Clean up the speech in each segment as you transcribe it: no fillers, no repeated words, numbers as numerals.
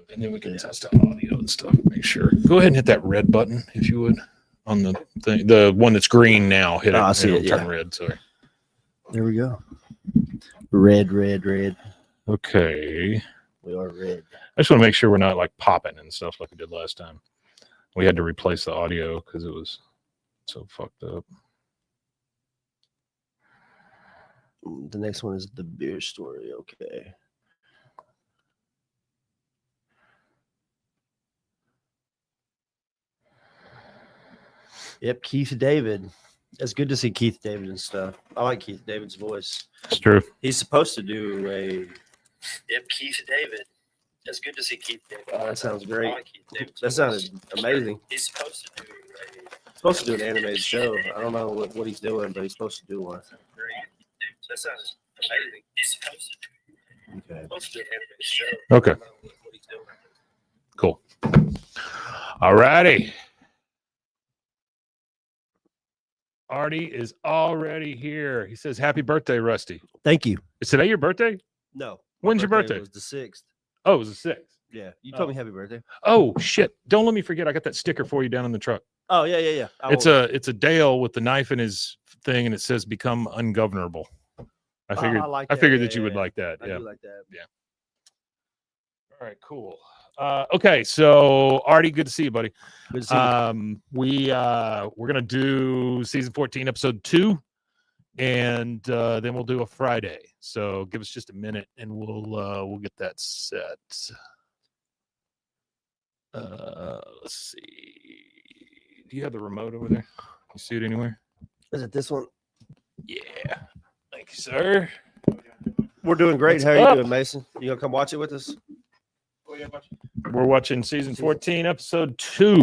and then we can test out audio and stuff. Make sure. Go ahead and hit that red button if you would on the thing, the one that's green now. Hit it. I see it. Turn Yeah. red. Sorry. There we go. Red. Okay. We are red. I just want to make sure we're not like popping and stuff like we did last time. We had to replace the audio because it was so fucked up. The next one is the beer story. Okay. Yep, Keith David. It's good to see Keith David and stuff. I like Keith David's voice. It's true. He's supposed to do a. Yep, Keith David. It's good to see Keith David. Oh, that sounds great. I like Keith David's that sounded amazing. He's supposed to do an animated show. I don't know what he's doing, but he's supposed to do one. That sounds amazing. He's supposed to do. Okay. Supposed to do an animated show. Okay. Cool. All righty. Artie is already here. He says, "Happy birthday, Rusty." Thank you. Is today your birthday? No. When's your birthday? It was the 6th. Oh, it was the 6th. Yeah. You told me happy birthday. Oh shit! Don't let me forget. I got that sticker for you down in the truck. Oh yeah. It's a Dale with the knife in his thing, and it says "Become ungovernable." I figured. I figured that you would like that. I do like that. Yeah. All right. Cool. Okay. So Artie, good to see you, buddy. Good to see you. We're gonna do season 14, episode 2, and then we'll do a Friday. So give us just a minute, and we'll get that set. Let's see. Do you have the remote over there? You see it anywhere? Is it this one? Yeah. Thank you, sir. We're doing great. What's How are you up? doing, Mason? You gonna come watch it with us? We're watching season 14, episode 2.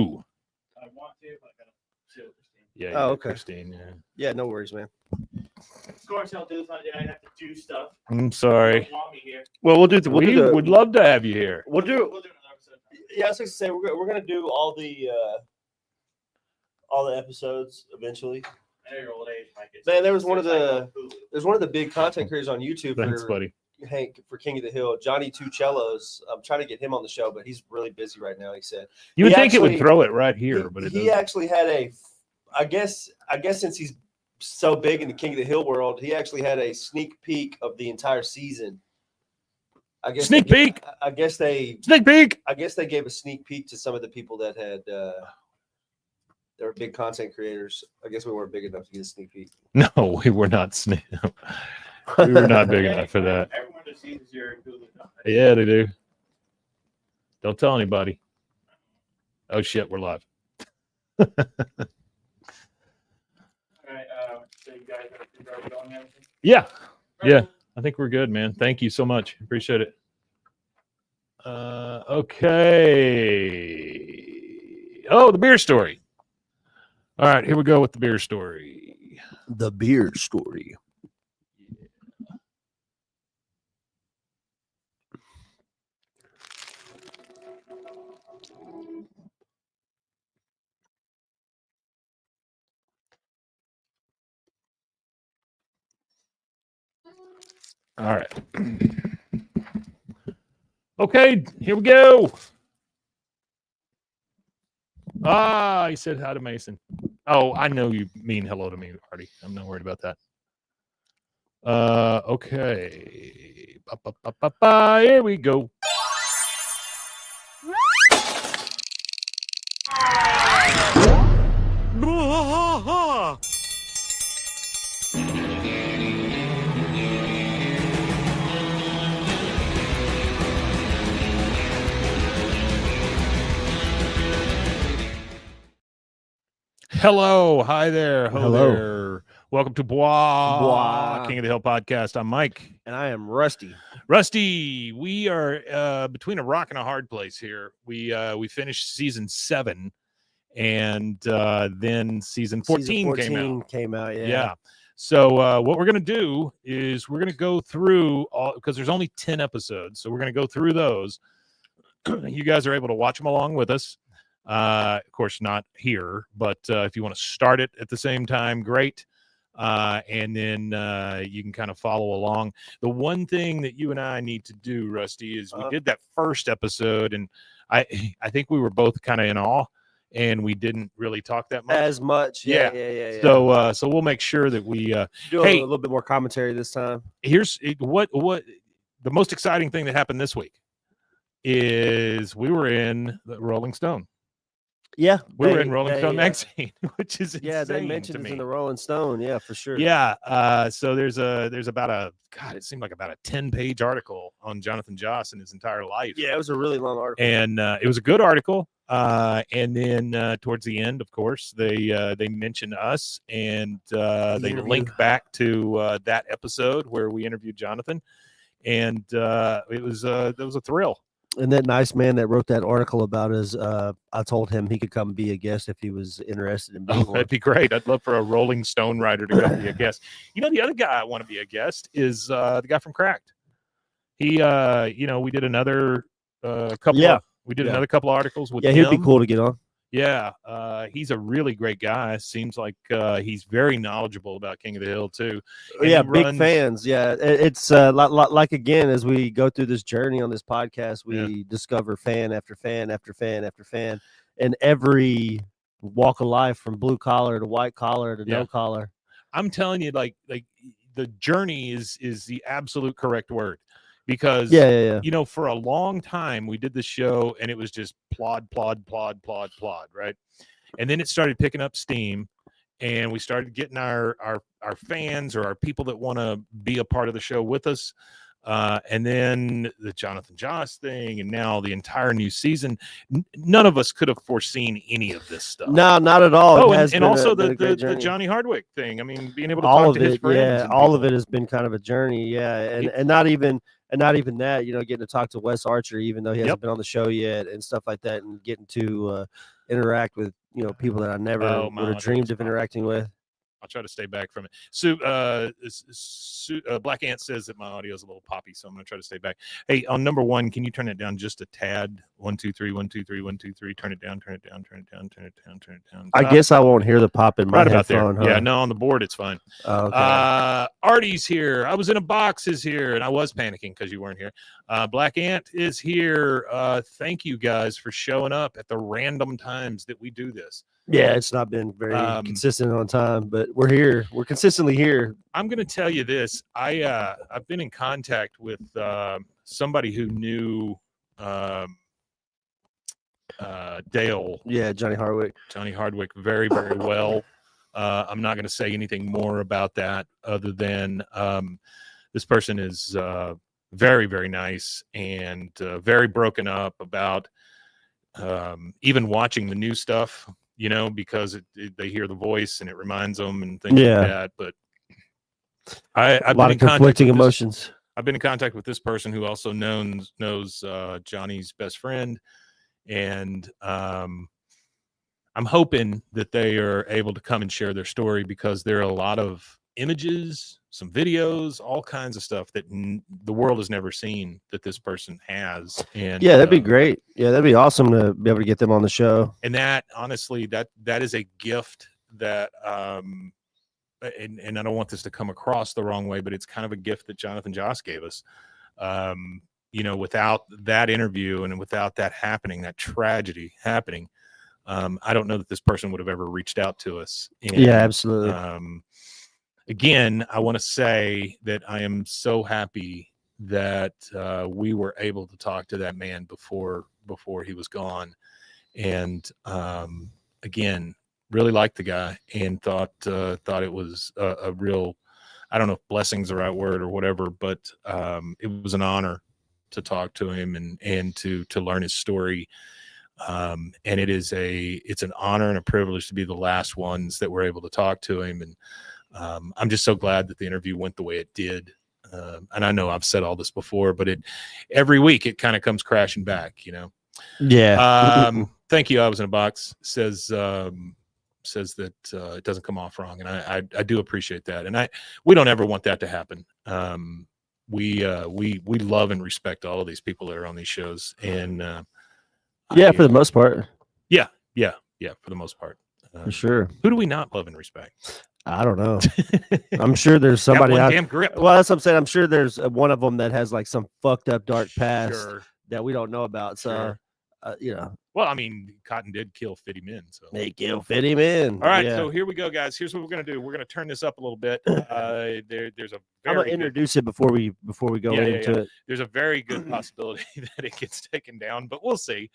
I want to, but I gotta chill with Christine. Yeah. Oh, okay. Christine. Yeah. Yeah, no worries, man. Of course, I'll do this. I have to do stuff. I'm sorry. You don't want me here. Well, we'll do. We would love to have you here. We'll do. We'll do another episode. Yeah, I was going to say we're gonna do all the episodes eventually. I know your old age might get. Man, there's one of the big content creators on YouTube. Thanks, buddy. Hank for King of the Hill, Johnny Two Cellos. I'm trying to get him on the show, but he's really busy right now. He said You would He think it would actually- throw it right here, but it he doesn't. actually had I guess since he's so big in the King of the Hill world, he actually had a sneak peek of the entire season. I guess Sneak peek. I guess they Sneak peek. gave a sneak peek to some of the people that had they were big content creators. I guess we weren't big enough to get a sneak peek. No, we were not. We were not big enough for that. Everyone just sees your Hulu. Yeah, they do. Don't tell anybody. Oh shit, we're live. All right. So you guys are going and everything? Yeah, yeah. I think we're good, man. Thank you so much. Appreciate it. Okay. Oh, the beer story. All right, here we go with the beer story. The beer story. All right. Okay, here we go. He said hi to Mason. Oh, I know you mean hello to me, Artie. I'm not worried about that. Okay. Here we go. Hello, hi there, Hello. there. Welcome to Bwaaa, Bwaaa. King of the Hill podcast. I'm Mike. And I am Rusty. Rusty, we are between a rock and a hard place here. We finished season 7, and then season 14 came out. Yeah. Yeah. So what we're gonna do is we're gonna go through all, because there's only 10 episodes, so we're gonna go through those. You guys are able to watch them along with us. Of course, not here, but if you want to start it at the same time, great. And then you can kind of follow along. The one thing that you and I need to do, Rusty, is we did that first episode, and I think we were both kind of in awe, and we didn't really talk that much. As much. Yeah. So we'll make sure that we do a little bit more commentary this time. Here's what the most exciting thing that happened this week is we were in the Rolling Stone. Yeah, we were in Rolling Stone magazine, which is insane they mentioned to it's me. in the Rolling Stone. Yeah, for sure. Yeah. So there's about it seemed like about a 10-page article on Jonathan Joss and his entire life. Yeah, it was a really long article, and it was a good article. And then towards the end, of course, they mention us, and they link back to that episode where we interviewed Jonathan, and it was a thrill. And that nice man that wrote that article about us, I told him he could come be a guest if he was interested in being one. That'd be great. I'd love for a Rolling Stone writer to come be a guest. The other guy I want to be a guest is the guy from Cracked. He, we did another couple. Yeah. We did another couple of articles with him. He'd be cool to get on. Yeah, he's a really great guy. Seems like he's very knowledgeable about King of the Hill too. And big fans. Yeah, it's like again, as we go through this journey on this podcast, we discover fan after fan after fan after fan, and every walk of life, from blue collar to white collar to no collar. I'm telling you, like the journey is the absolute correct word. Because, for a long time, we did this show and it was just plod, right? And then it started picking up steam, and we started getting our fans or our people that want to be a part of the show with us. And then the Jonathan Joss thing, and now the entire new season. None of us could have foreseen any of this stuff. No, not at all. Oh, and also the Johnny Hardwick thing. I mean, being able to talk to his friends. Yeah, all of it has been kind of a journey. Yeah, and not even that, getting to talk to Wes Archer, even though he hasn't been on the show yet, and stuff like that, and getting to interact with people that I never would have dreamed of interacting with. I'll try to stay back from it. Black Ant says that my audio is a little poppy, so I'm going to try to stay back. Hey, on number one, can you turn it down just a tad? 1, 2, 3, 1, 2, 3, 1, 2, 3. Turn it down, turn it down, turn it down, turn it down, turn it down. I guess I won't hear the pop in my right headphone. About there. Yeah, no, on the board it's fine. Oh, okay. Artie's here. I was in a box is here, and I was panicking because you weren't here. Black Ant is here. Thank you guys for showing up at the random times that we do this. Yeah, it's not been very consistent on time, but we're here. We're consistently here. I'm going to tell you this. I've been in contact with somebody who knew Dale. Yeah, Johnny Hardwick. Johnny Hardwick very, very well. I'm not going to say anything more about that other than this person is very, very nice and very broken up about even watching the new stuff. Because they hear the voice and it reminds them and things like that. But I've a lot of conflicting emotions. I've been in contact with this person who also knows Johnny's best friend, and I'm hoping that they are able to come and share their story, because there are a lot of images, some videos, all kinds of stuff that the world has never seen that this person has. And that'd be great. Yeah, that'd be awesome to be able to get them on the show. And that, honestly, that is a gift that and I don't want this to come across the wrong way, but it's kind of a gift that Jonathan Joss gave us. Without that interview and without that happening, that tragedy happening, I don't know that this person would have ever reached out to us. And, yeah, absolutely. Again, I want to say that I am so happy that we were able to talk to that man before he was gone, and again, really liked the guy and thought it was a real, I don't know if blessing's the right word or whatever, but it was an honor to talk to him and to learn his story. And it's an honor and a privilege to be the last ones that were able to talk to him. And I'm just so glad that the interview went the way it did. And I know I've said all this before, but every week it kind of comes crashing back, Yeah. Thank you. I was in a box says that it doesn't come off wrong. And I do appreciate that. And we don't ever want that to happen. We love and respect all of these people that are on these shows. And for the most part. Yeah. For the most part. For sure. Who do we not love and respect? I don't know. I'm sure there's somebody one out. damn grip. Well, that's what I'm saying. I'm sure there's one of them that has like some fucked up dark past Sure. that we don't know about. So, Sure. you know, Well, I mean, Cotton did kill 50 men. So they kill fit him in. all right, Yeah. so here we go, guys. Here's what we're gonna do. We're gonna turn this up a little bit. There's a I'm very gonna good, introduce it before we go Yeah, into it. there's a very good possibility that it gets taken down, but we'll see.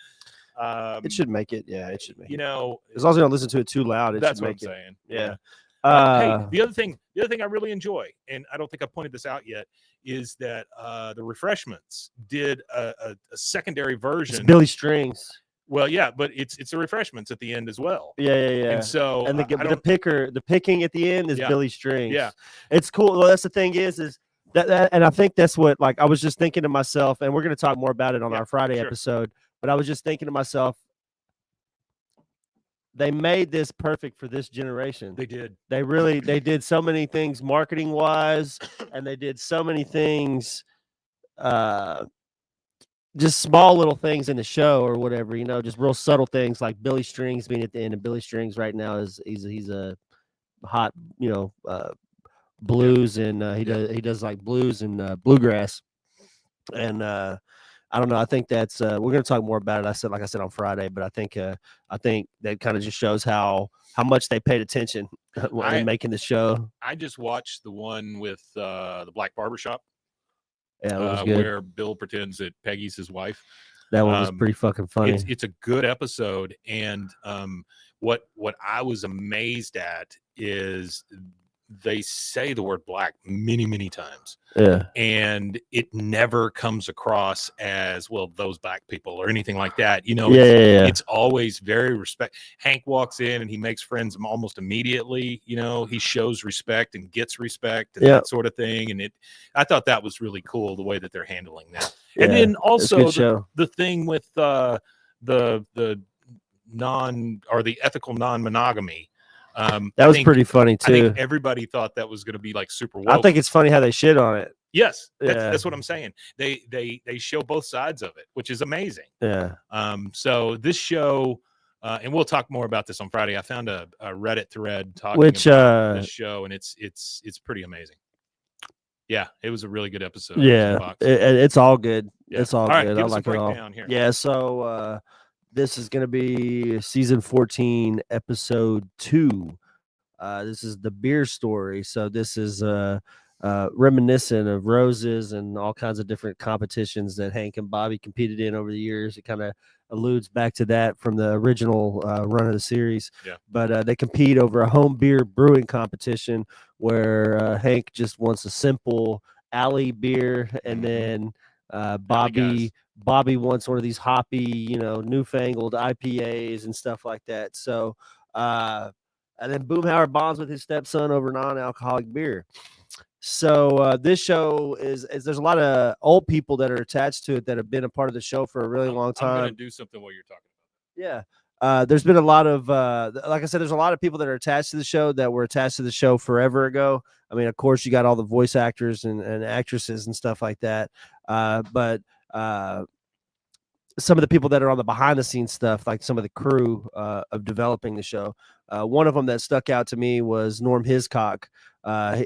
It should make it. Yeah, it should make You it. know, As long as you don't listen to it too loud, it that's should what I'm make it. saying. Yeah. Hey, the other thing I really enjoy, and I don't think I pointed this out yet, is that the refreshments did a secondary version. It's Billy Strings. Well, yeah, but it's the refreshments at the end as well. Yeah. And so And the picking at the end is Yeah. Billy Strings. Yeah. It's cool. Well, that's the thing is that and I think that's what, like, I was just thinking to myself, and we're gonna talk more about it on Yeah, our Friday sure. episode. But I was just thinking to myself, they made this perfect for this generation. They did. They did so many things marketing wise, and they did so many things, just small little things in the show or whatever, you know, just real subtle things like Billy Strings being at the end. And Billy Strings right now is he's a hot, you know, blues, and he does like blues and bluegrass. And I don't know. I think that's we're going to talk more about it. Like I said on Friday, but I think that kind of just shows how much they paid attention in making the show. I just watched the one with the Black Barbershop. Yeah, that was good. Where Bill pretends that Peggy's his wife. That one was pretty fucking funny. It's a good episode, and what I was amazed at is they say the word black many times. Yeah. And it never comes across as, well, those black people or anything like that. You know, it's always very respect. Hank walks in and he makes friends almost immediately. You know, he shows respect and gets respect and that sort of thing. And I thought that was really cool, the way that they're handling that. Yeah, and then also the thing with the ethical non-monogamy. That was pretty funny too. I think everybody thought that was going to be like super woke. I think it's funny how they shit on it. Yes, that's what I'm saying. They show both sides of it, which is amazing. Yeah. So this show, and we'll talk more about this on Friday. I found a Reddit thread talking about this show, and it's pretty amazing. Yeah, it was a really good episode. Yeah, it's all good. Yeah. It's all right, good. give I us like a it all. breakdown here. Yeah, so this is going to be season 14, episode 2. This is the beer story. So this is reminiscent of roses and all kinds of different competitions that Hank and Bobby competed in over the years. It kind of alludes back to that from the original run of the series. Yeah. But they compete over a home beer brewing competition where Hank just wants a simple alley beer, and then Bobby wants one of these hoppy, you know, newfangled IPAs and stuff like that. So, and then Boomhauer bonds with his stepson over non-alcoholic beer. So this show is there's a lot of old people that are attached to it that have been a part of the show for a really long time. I'm going to do something while you're talking about it. Yeah. There's been a lot of, like I said, there's a lot of people that are attached to the show that were attached to the show forever ago. I mean, of course, you got all the voice actors and actresses and stuff like that. But some of the people that are on the behind the scenes stuff, like some of the crew of developing the show. One of them that stuck out to me was Norm Hiscock.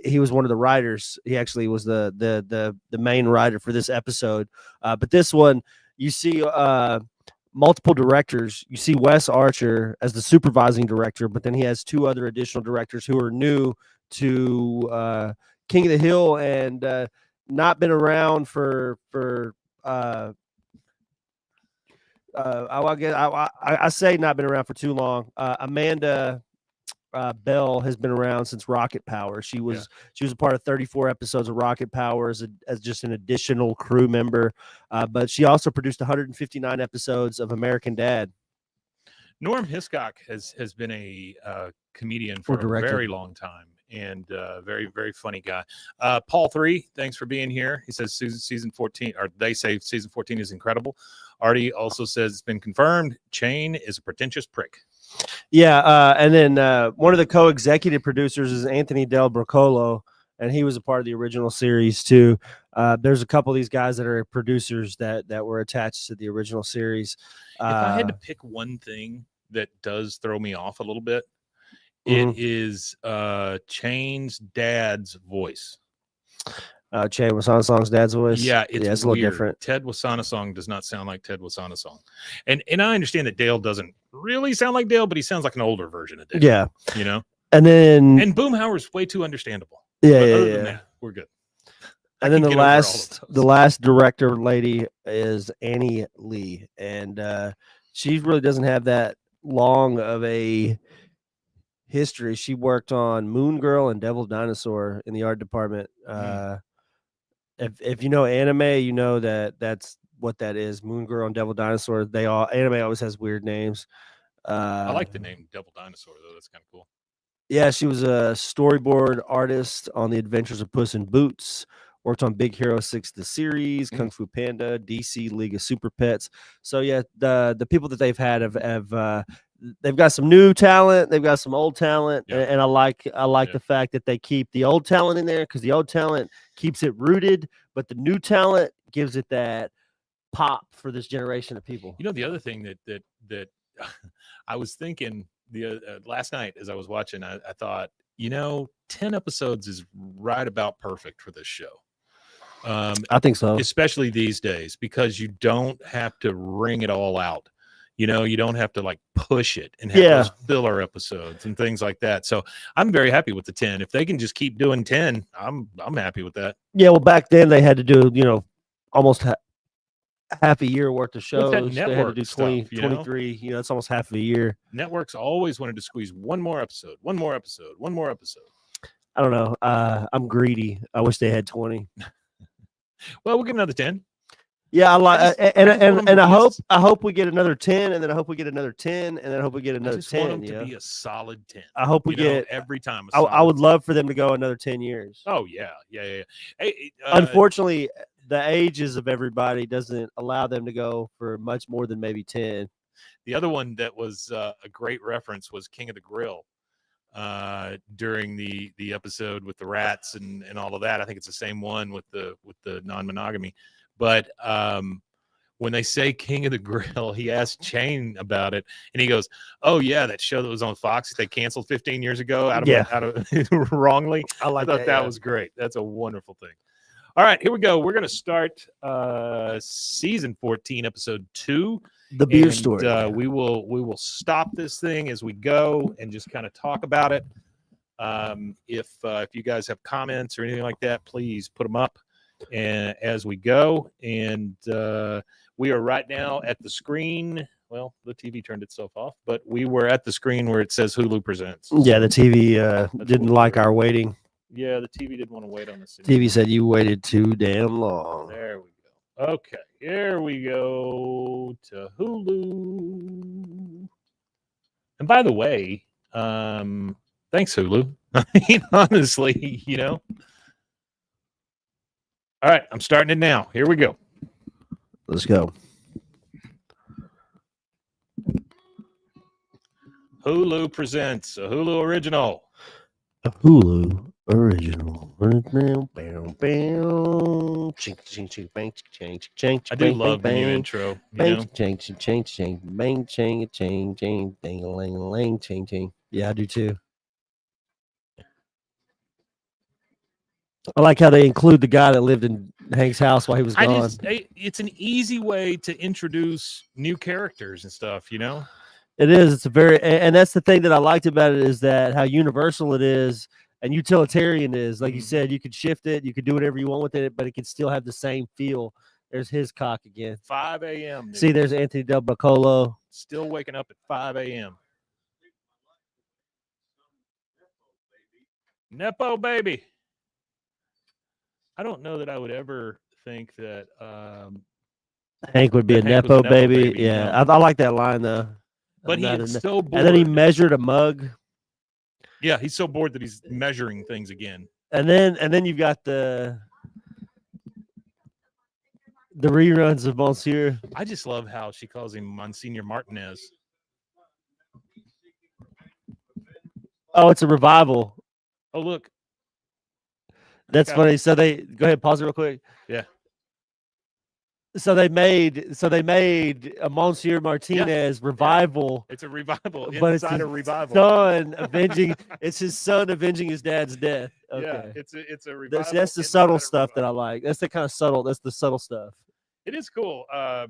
He was one of the writers. He actually was the main writer for this episode. But this one, you see multiple directors. You see Wes Archer as the supervising director, but then he has 2 other additional directors who are new to King of the Hill and not been around for I say not been around for too long. Amanda Bell has been around since Rocket Power. She was a part of 34 episodes of Rocket Power as just an additional crew member. But she also produced 159 episodes of American Dad. Norm Hiscock has been a comedian for a very long time, and very, very funny guy. Paul 3, thanks for being here. He says season 14, or they say season 14 is incredible. Artie also says it's been confirmed. Chain is a pretentious prick. Yeah, and then one of the co-executive producers is Anthony Del Brocolo, and he was a part of the original series too. There's a couple of these guys that are producers that were attached to the original series. If I had to pick one thing that does throw me off a little bit, It is Chain's dad's voice. Chain Wasanasong's dad's voice. Yeah, it's a little different. Ted Wasanasong does not sound like Ted Wasanasong. And I understand that Dale doesn't really sound like Dale, but he sounds like an older version of Dale. Yeah. You know? And Boomhauer's way too understandable. Yeah, but other than that, we're good. And then the last director lady is Annie Lee, and she really doesn't have that long of a history. She worked on Moon Girl and Devil Dinosaur in the art department. If you know anime, you know that's what that is. Moon Girl and Devil Dinosaur. Anime always has weird names. I like the name Devil Dinosaur though. That's kind of cool. Yeah, she was a storyboard artist on The Adventures of Puss in Boots. Worked on Big Hero 6, the series, Kung Fu Panda, DC League of Super Pets. So yeah, the people that they've had have they've got some new talent, they've got some old talent, and I like the fact that they keep the old talent in there because the old talent keeps it rooted, but the new talent gives it that pop for this generation of people. You know, the other thing that I was thinking last night as I was watching, I thought, 10 episodes is right about perfect for this show. I think so, especially these days, because you don't have to wring it all out. You don't have to like push it and have those filler episodes and things like that. So I'm very happy with the 10. If they can just keep doing 10, I'm happy with that. Yeah, well, back then they had to do almost half a year worth of shows. They had to do 20, 23. It's almost half of a year. Networks always wanted to squeeze one more episode. I don't know. I'm greedy. I wish they had 20. Well, we'll get another 10. Yeah, I like, and I hope we get another 10, and then I hope we get another 10, and then I hope we get another 10. Want them to be a solid 10. I hope we get every time. I would love for them to go another 10 years. Oh yeah. Hey, unfortunately, the ages of everybody doesn't allow them to go for much more than maybe 10. The other one that was a great reference was King of the Grill. During the episode with the rats and all of that. I think it's the same one with the non-monogamy. But when they say King of the Grill, he asked Chain about it, and he goes, "Oh yeah, that show that was on Fox that they canceled 15 years ago out of wrongly." I thought that was great. That's a wonderful thing. All right, here we go. We're going to start season 14, episode 2. The beer story. We will stop this thing as we go and just kind of talk about it. If you guys have comments or anything like that, please put them up and as we go. And we are right now at the screen. Well, the TV turned itself off, but we were at the screen where it says Hulu Presents. Yeah, the TV didn't like our waiting. Yeah, the TV didn't want to wait on the TV said you waited too damn long. There we go. Okay, here we go to Hulu. And by the way, thanks, Hulu. I mean, honestly, All right, I'm starting it now. Here we go. Let's go. Hulu presents a Hulu original. A Hulu original. I do love the new intro. Yeah, I do too. I like how they include the guy that lived in Hank's house while he was gone. It's an easy way to introduce new characters and stuff, It is. It's and that's the thing that I liked about it is that how universal it is and utilitarian it is. Like you said, you could shift it, you could do whatever you want with it, but it can still have the same feel. There's his cock again. 5 a.m. See, there's Anthony Del Bacolo. Still waking up at 5 a.m. Nepo baby. I don't know that I would ever think that Hank would be a Nepo baby. Yeah, I like that line though. But he's so bored. And then he measured a mug. Yeah, he's so bored that he's measuring things again. And then you've got the reruns of Monsieur. I just love how she calls him Monsignor Martinez. Oh, it's a revival. Oh, look. That's funny. So they go ahead, pause it real quick. Yeah. So they made a Monsieur Martinez revival. It's a revival But it's inside a his revival. son avenging. It's his son avenging his dad's death. Okay, Yeah, it's a revival. that's the subtle stuff that I like. That's the kind of subtle. That's the subtle stuff. It is cool.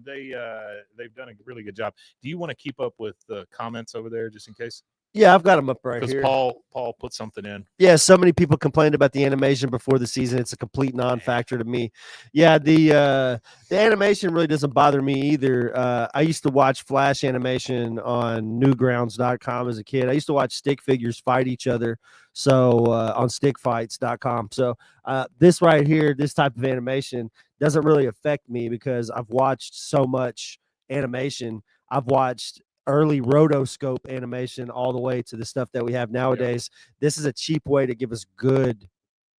They've done a really good job. Do you want to keep up with the comments over there just in case? Yeah, I've got them up right Because here. Paul put something in. Yeah, so many people complained about the animation before the season. It's a complete non-factor to me. Yeah, the animation really doesn't bother me either. I used to watch Flash animation on Newgrounds.com as a kid. I used to watch stick figures fight each other. So on stickfights.com. So this right here, this type of animation doesn't really affect me because I've watched so much animation. I've watched early rotoscope animation all the way to the stuff that we have nowadays. This is a cheap way to give us good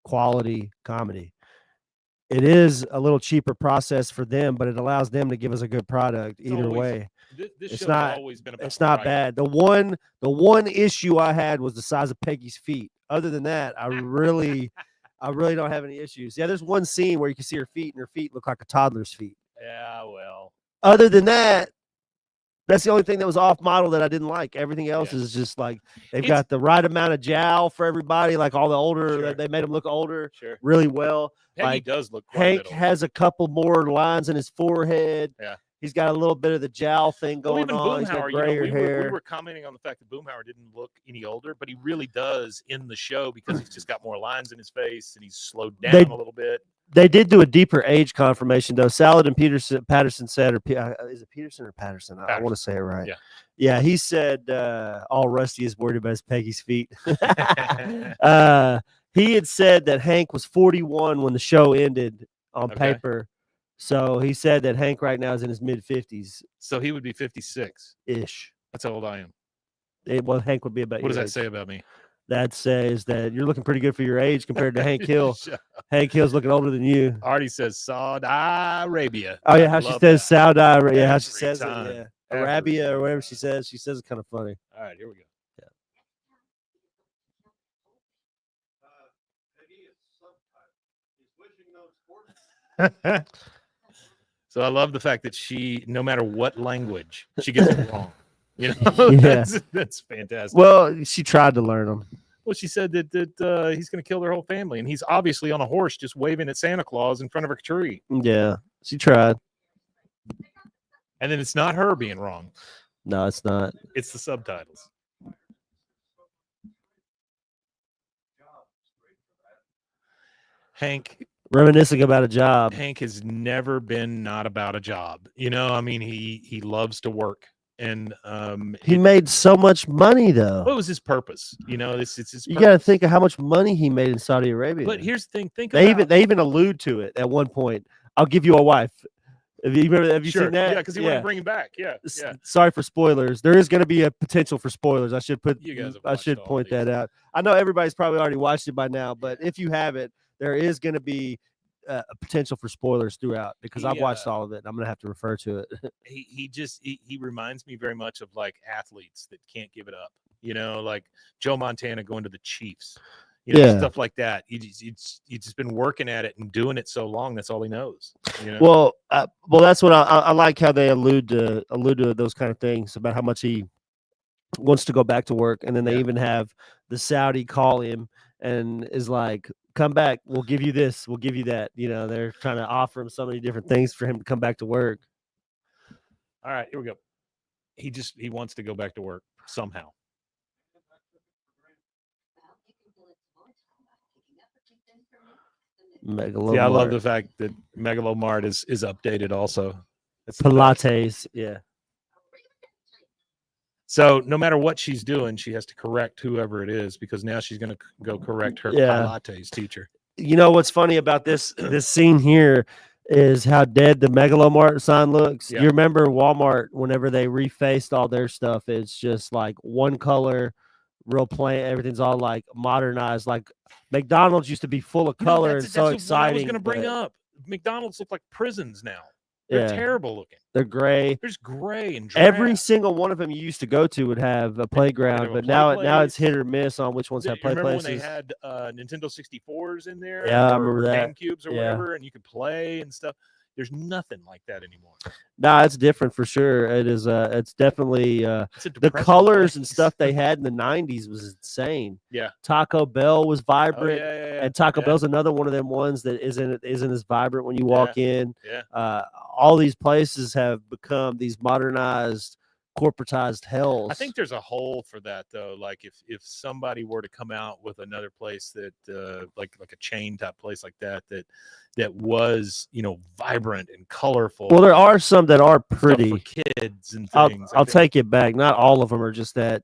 quality comedy. It is a little cheaper process for them, but it allows them to give us a good product either way. This It's show's not- always been about It's not right. bad. The one issue I had was the size of Peggy's feet. Other than that, I really don't have any issues. Yeah, there's one scene where you can see her feet and her feet look like a toddler's feet. Yeah, well, Other than that, that's the only thing that was off model that I didn't like. Everything else Yeah. is just like they've It's- got the right amount of jowl for everybody. Like all the older, Sure. they made them look older sure. really well. Peggy Like does look quite a Hank bit older. has a couple more lines in his forehead. Yeah. He's got a little bit of the jowl thing Well, going even on. He's got Boomhauer, grayer we hair. were commenting on the fact that Boomhauer didn't look any older, but he really does in the show because he's just got more lines in his face and he's slowed down They- a little bit. They did do a deeper age confirmation though. Salad and Patterson said, or is it Peterson or Patterson? I want to say it right. Yeah. Yeah, he said all Rusty is worried about is Peggy's feet. He had said that Hank was 41 when the show ended on Okay. paper. So he said that Hank right now is in his mid 50s So he would be 56. ish. That's how old I am. Well, Hank would be about What does your that age. say about me? That says that you're looking pretty good for your age compared to Hank Hill. Shut up. Hank Hill's looking older than you. Artie says Saudi Arabia. Oh yeah, I how she love says that. Saudi Arabia. Yeah, how she Every says time. it. Yeah, Every Arabia or time. whatever she says. She says it's kind of funny. All right, here we go. So I love the fact that she, no matter what language, she gets it wrong. You know, Yeah. that's fantastic. Well, she tried to learn them. Well, she said that he's going to kill their whole family, and he's obviously on a horse just waving at Santa Claus in front of a tree. Yeah, she tried. And then it's not her being wrong; No, it's not. it's the subtitles. Hank Reminiscing about a job. Hank has never been not about a job. You know, I mean, he loves to work, and He made so much money though. what was his purpose? You know, it's his. You got to purpose. think of how much money he made in Saudi Arabia. But here's the thing: think they about even allude to it at one point. I'll give you a wife. Have you sure, seen that? yeah, because he wanted to bring him back. Yeah, yeah. Sorry for spoilers. There is going to be a potential for spoilers. I should put. You guys have I watched should all point these. that out. I know everybody's probably already watched it by now, but if you haven't, there is going to be a potential for spoilers throughout because I've watched all of it. And I'm going to have to refer to it. He reminds me very much of like athletes that can't give it up. You know, like Joe Montana going to the Chiefs. You know, Yeah. stuff like that. He's just been working at it and doing it so long. That's all he knows. You know? Well, that's what I like how they allude to those kind of things about how much he wants to go back to work, and then they Yeah. even have the Saudi call him and is like, "Come back, we'll give you this, we'll give you that." You know, they're trying to offer him so many different things for him to come back to work. All right, here we go. He wants to go back to work somehow. Yeah, I love the fact that Megalomart is updated also. It's the best. Pilates. Yeah, So no matter what she's doing, she has to correct whoever it is because now she's going to go correct her Yeah. Pilates teacher. you know what's funny about this scene here is how dead the Megalomart sign looks. Yeah. You remember Walmart whenever they refaced all their stuff, it's just like one color, real plain. Everything's all like modernized. Like McDonald's used to be full of You know, color and that's so what I was exciting. going to bring but, up. McDonald's look like prisons now. They're Yeah, terrible looking. they're gray. There's gray and drab. Every single one of them you used to go to would have a playground, have a but play now it's place. hit or miss on which ones You have play remember places. when they had Nintendo 64s in there? Yeah, I or remember that. GameCubes or Yeah. whatever, and you could play and stuff. There's nothing like that anymore. Nah, it's different for sure. It is. It's definitely It's a the depressing colors and place. stuff they had in the '90s was insane. Yeah. Taco Bell was Oh, vibrant, yeah. and Taco Yeah. Bell's another one of them ones that isn't as vibrant when you walk in. Yeah. All these places have become these modernized, corporatized hells. I think there's a hole for that though. Like if somebody were to come out with another place that like a chain type place like that was, you know, vibrant and colorful. Well, there are some that are pretty for kids and I'll things. take it back. Not all of them are just that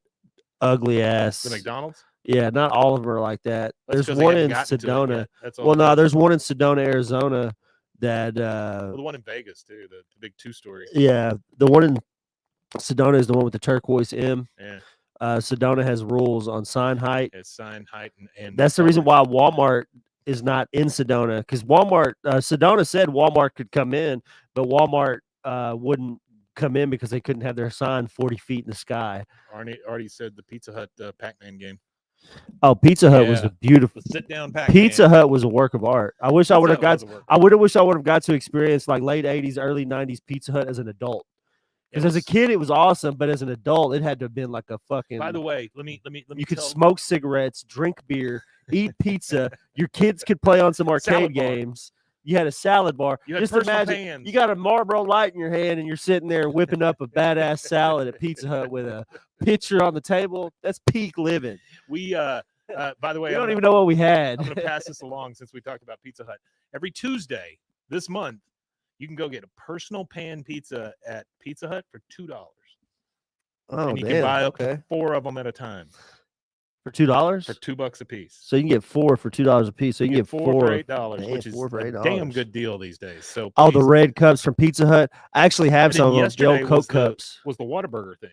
ugly ass. The McDonald's. Yeah, not all of them are like that. That's There's 'cause they one haven't in gotten to it Sedona. yet. That's all Well, it no, is. there's one in Sedona, Arizona that Well, the one in Vegas too, the big 2-story. yeah, the one in Sedona is the one with the turquoise M. Yeah. Sedona has rules on sign height. It's sign height and That's the reason colors. why Walmart is not in Sedona, because Walmart Sedona said Walmart could come in, but Walmart wouldn't come in because they couldn't have their sign 40 feet in the sky. Arnie said the Pizza Hut Pac-Man game. Oh, Pizza Hut was Yeah. a beautiful. The sit-down Pac-Man. Pizza Hut was a work of art. I wish I Pizza would have Hut got. was a work I would have wished I would have got to experience like late '80s, early '90s Pizza Hut as an adult. Because as a kid, it was awesome, but as an adult, it had to have been like a fucking. By the way, let me. You could tell- smoke cigarettes, drink beer, eat pizza. Your kids could play on some arcade Salad bar. games. You had a salad bar. You had Just personal imagine pans. you got a Marlboro Light in your hand and you're sitting there whipping up a badass salad at Pizza Hut with a pitcher on the table. That's peak living. We by the way, We don't even know what we had. I'm going to pass this along since we talked about Pizza Hut. Every Tuesday this month, you can go get a personal pan pizza at Pizza Hut for $2. Oh, and you damn. can buy up Okay. to 4 of them at a time For $2? for $2 a piece. So you can get 4 for $2 a piece. So you can get 4 4 for $8, Damn, which is 4 for a $8. damn good deal these days. So Oh, the please- red cups from Pizza Hut. I actually have And some then of them. The yesterday old Coke was cups. was the Whataburger thing,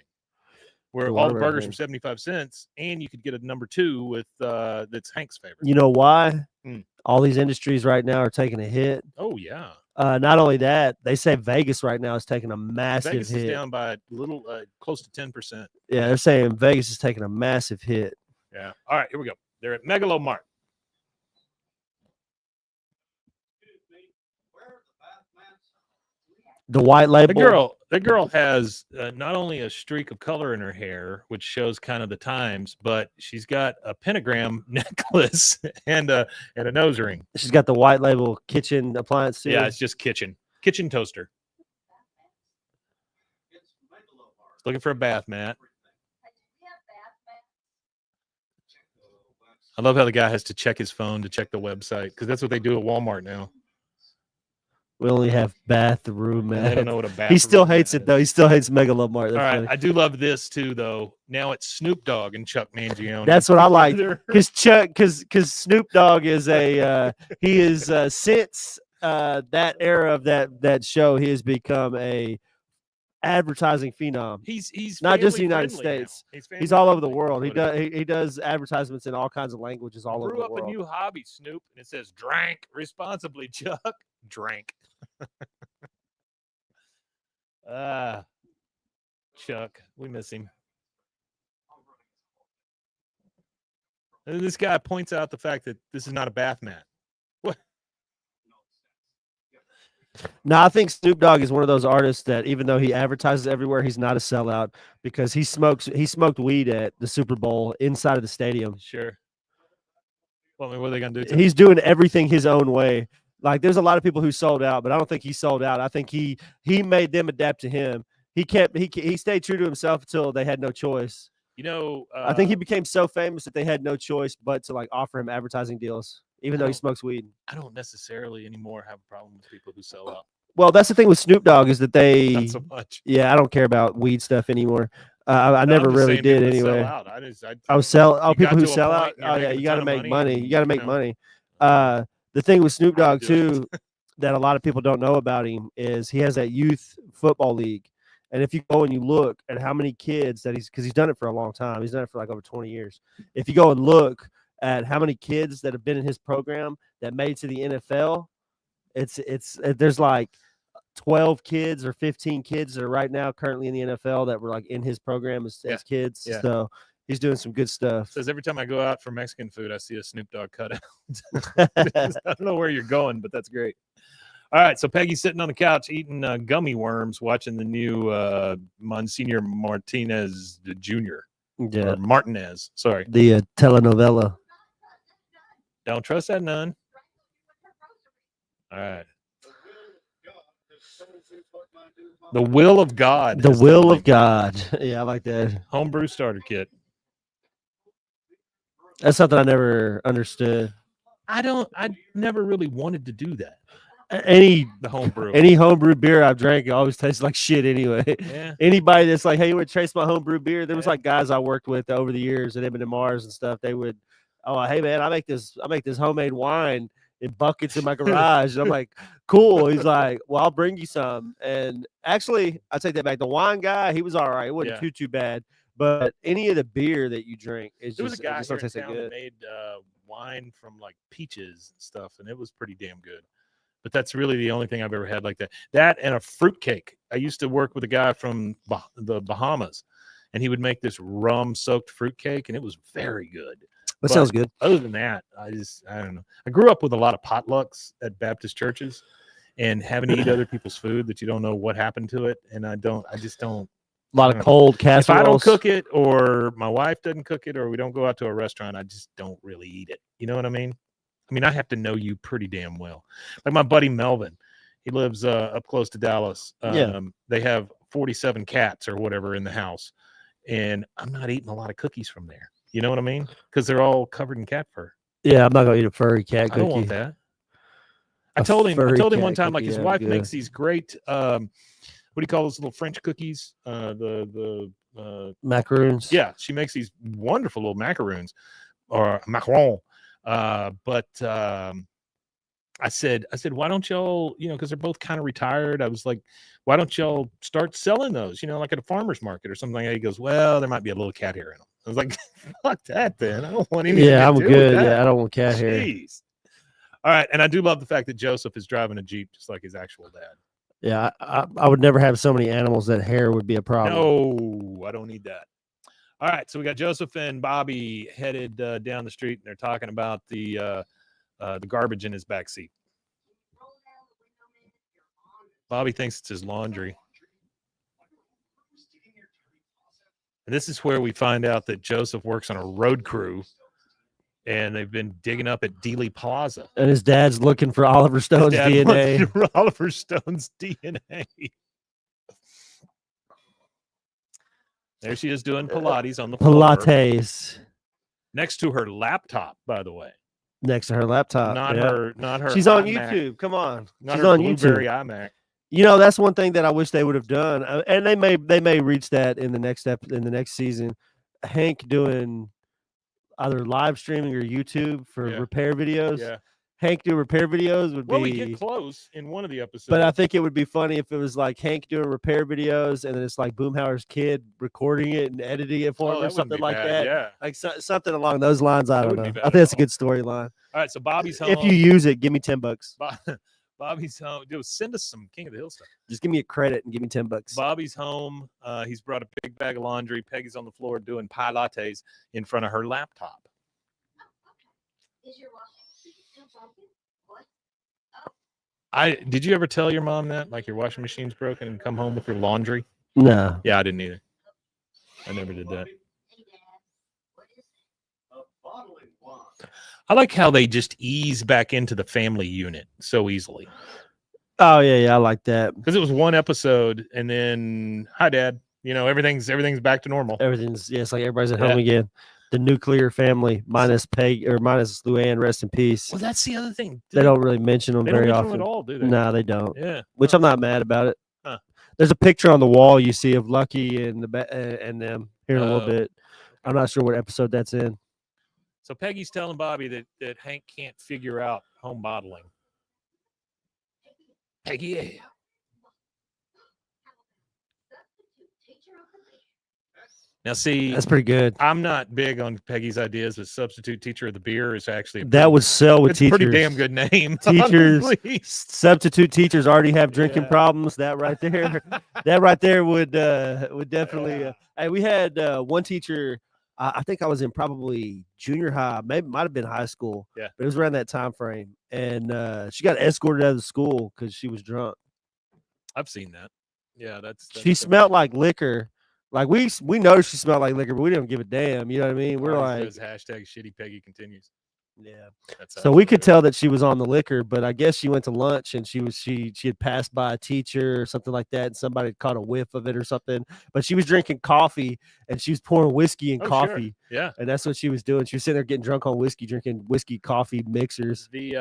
where The all the Whataburger burgers thing. for 75 cents, and you could get a number 2 with that's Hank's favorite. You know why? Hmm. All these industries right now are taking a hit. Oh yeah, Not only that, they say Vegas right now is taking a massive Vegas hit. is down by a little, close to 10%. Yeah, they're saying Vegas is taking a massive hit. Yeah. All right, here we go. They're at Megalo Mart. The white label. The girl has not only a streak of color in her hair, which shows kind of the times, but she's got a pentagram necklace and a nose ring. She's got the white label kitchen appliance too. Yeah, it's just kitchen toaster. Looking for a bath mat. I love how the guy has to check his phone to check the website because that's what they do at Walmart now. We only have bathroom And they don't mat. know what a bathroom. He still hates mat it though. He still hates Mega Love Mart. is. That's All right, funny. I do love this too, though. Now it's Snoop Dogg and Chuck Mangione. That's what I like. They're- Because because Snoop Dogg is a he is since that era of that show, he has become a advertising phenom. He's Not just the family United friendly now. States. He's He's all over the family world. friendly. He does advertisements in all kinds of languages all over Grew the up world. a new hobby, Snoop, and it says drank responsibly, Chuck. Drank. Chuck, we miss him. And this guy points out the fact that this is not a bath mat. What? No, I think Snoop Dogg is one of those artists that even though he advertises everywhere, he's not a sellout because he smoked weed at the Super Bowl inside of the stadium. Sure. Well, I mean, what are they gonna do? To him? He's doing everything his own way. Like there's a lot of people who sold out, but I don't think he sold out. I think he made them adapt to him. He stayed true to himself until they had no choice. You know, I think he became so famous that they had no choice but to like offer him advertising deals, even though he Oh. smokes weed. I don't necessarily anymore have a problem with people who sell out. Well, that's the thing with Snoop Dogg is that they, Not so much. yeah, I don't care about weed stuff anymore. I No, I'm never just really saying did people that sell anyway. out. Oh, You people got who to a sell point out. and you're Oh yeah, making you a got to ton of make money money. and, You got to make you know. money. The thing with Snoop Dogg do too, that a lot of people don't know about him is he has that youth football league. And if you go and you look at how many kids that because he's done it for a long time, he's done it for like over 20 years. If you go and look at how many kids that have been in his program that made it to the NFL, there's like 12 kids or 15 kids that are right now currently in the NFL that were like in his program as kids. Yeah. So he's doing some good stuff. Says every time I go out for Mexican food, I see a Snoop Dogg cutout. I don't know where you're going, but that's great. All right, so Peggy's sitting on the couch eating gummy worms, watching the new Monsignor Martinez Jr. Yeah, or Martinez. Sorry, the telenovela. don't trust that nun. All right, the will of God. The is will telling of God. Yeah, I like that. homebrew starter kit. That's something I never understood. I never really wanted to do that. Any The homebrew. homebrew beer I've drank always tastes like shit anyway. Yeah. Anybody that's like, hey, you would trace my homebrew beer? There was Yeah. like guys I worked with over the years at M&M's and stuff. They would, oh, hey man, I make this homemade wine in buckets in my garage. And I'm like, cool. He's like, well, I'll bring you some. And actually, I take that back. The wine guy, he was all right. It wasn't too bad. But any of the beer that you drink, there was a guy here in town that made wine from like peaches and stuff, and it was pretty damn good. But that's really the only thing I've ever had like that. That and a fruitcake. I used to work with a guy from the Bahamas, and he would make this rum-soaked fruitcake, and it was very good. That sounds good. Other than that, I don't know. I grew up with a lot of potlucks at Baptist churches and having to eat other people's food that you don't know what happened to it. And I just don't. A lot of cold casseroles. If I don't cook it, or my wife doesn't cook it, or we don't go out to a restaurant, I just don't really eat it. You know what I mean? I have to know you pretty damn well. Like my buddy Melvin, he lives up close to Dallas. They have 47 cats or whatever in the house, and I'm not eating a lot of cookies from there. You know what I mean? Because they're all covered in cat fur. Yeah, I'm not gonna eat a furry cat cookie. I don't want that. I told him one time, like his wife makes these great what do you call those little French cookies? The macaroons. Yeah, she makes these wonderful little macaroons or macaron. But I said, why don't y'all, because they're both kind of retired. I was like, why don't y'all start selling those, like at a farmer's market or something like that? He goes, well, there might be a little cat hair in them. I was like, fuck that, then. I don't want anything. Yeah, I'm good. With that. Yeah, I don't want cat hair. Jeez. All right, and I do love the fact that Joseph is driving a Jeep just like his actual dad. Yeah, I would never have so many animals that hair would be a problem. No, I don't need that. All right, so we got Joseph and Bobby headed down the street, and they're talking about the garbage in his back seat. Bobby thinks it's his laundry. And this is where we find out that Joseph works on a road crew, and they've been digging up at Dealey Plaza. And his dad's looking for Oliver Stone's DNA. For Oliver Stone's DNA. There she is doing Pilates on the floor. Pilates. Next to her laptop, by the way. Next to her laptop. Not her. She's on iMac. YouTube. Come on. Not She's her on Blueberry YouTube. iMac. That's one thing that I wish they would have done, and they may reach that in the next season. Hank doing either live streaming or YouTube for repair videos. Yeah. Hank do repair videos would be. Well, we get close in one of the episodes. But I think it would be funny if it was like Hank doing repair videos, and then it's like Boomhauer's kid recording it and editing it for him, or something like that. Yeah. Like something along those lines. I don't know. I think that's a good storyline. All right, so Bobby's home. If you use it, give me $10. Bobby's home. Dude, send us some King of the Hill stuff. Just give me a credit and give me $10. Bobby's home. He's brought a big bag of laundry. Peggy's on the floor doing Pilates in front of her laptop. Is your washing machine still broken? What? Did you ever tell your mom that? Like your washing machine's broken and come home with your laundry? No. Yeah, I didn't either. I never did that. Hey, Dad. What is it? I like how they just ease back into the family unit so easily. Oh yeah, I like that because it was one episode, and then hi, Dad. Everything's back to normal. It's like everybody's at home again. The nuclear family minus Peg or minus Luann, rest in peace. Well, that's the other thing. They don't really mention them very often at all, do they? No, they don't. Yeah, which I'm not mad about it. Huh. There's a picture on the wall you see of Lucky and and them here in a little bit. I'm not sure what episode that's in. So Peggy's telling Bobby that Hank can't figure out home modeling. Peggy, yeah. Now, see, that's pretty good. I'm not big on Peggy's ideas, but substitute teacher of the beer is actually that would sell with teachers. Pretty damn good name. Teachers, substitute teachers already have drinking problems. That right there would definitely. Hey, we had one teacher I think I was in probably junior high, maybe might have been high school. Yeah. But it was around that time frame. And she got escorted out of the school because she was drunk. I've seen that. Yeah, that's She smelled like liquor. Like we noticed she smelled like liquor, but we didn't give a damn. You know what I mean? We're like, says hashtag shitty Peggy continues. yeah. That's So we could tell that she was on the liquor, but I guess she went to lunch and she had passed by a teacher or something like that, and somebody had caught a whiff of it or something. But she was drinking coffee and she was pouring whiskey in coffee. Sure. Yeah. And that's what she was doing. She was sitting there getting drunk on whiskey, drinking whiskey coffee mixers. We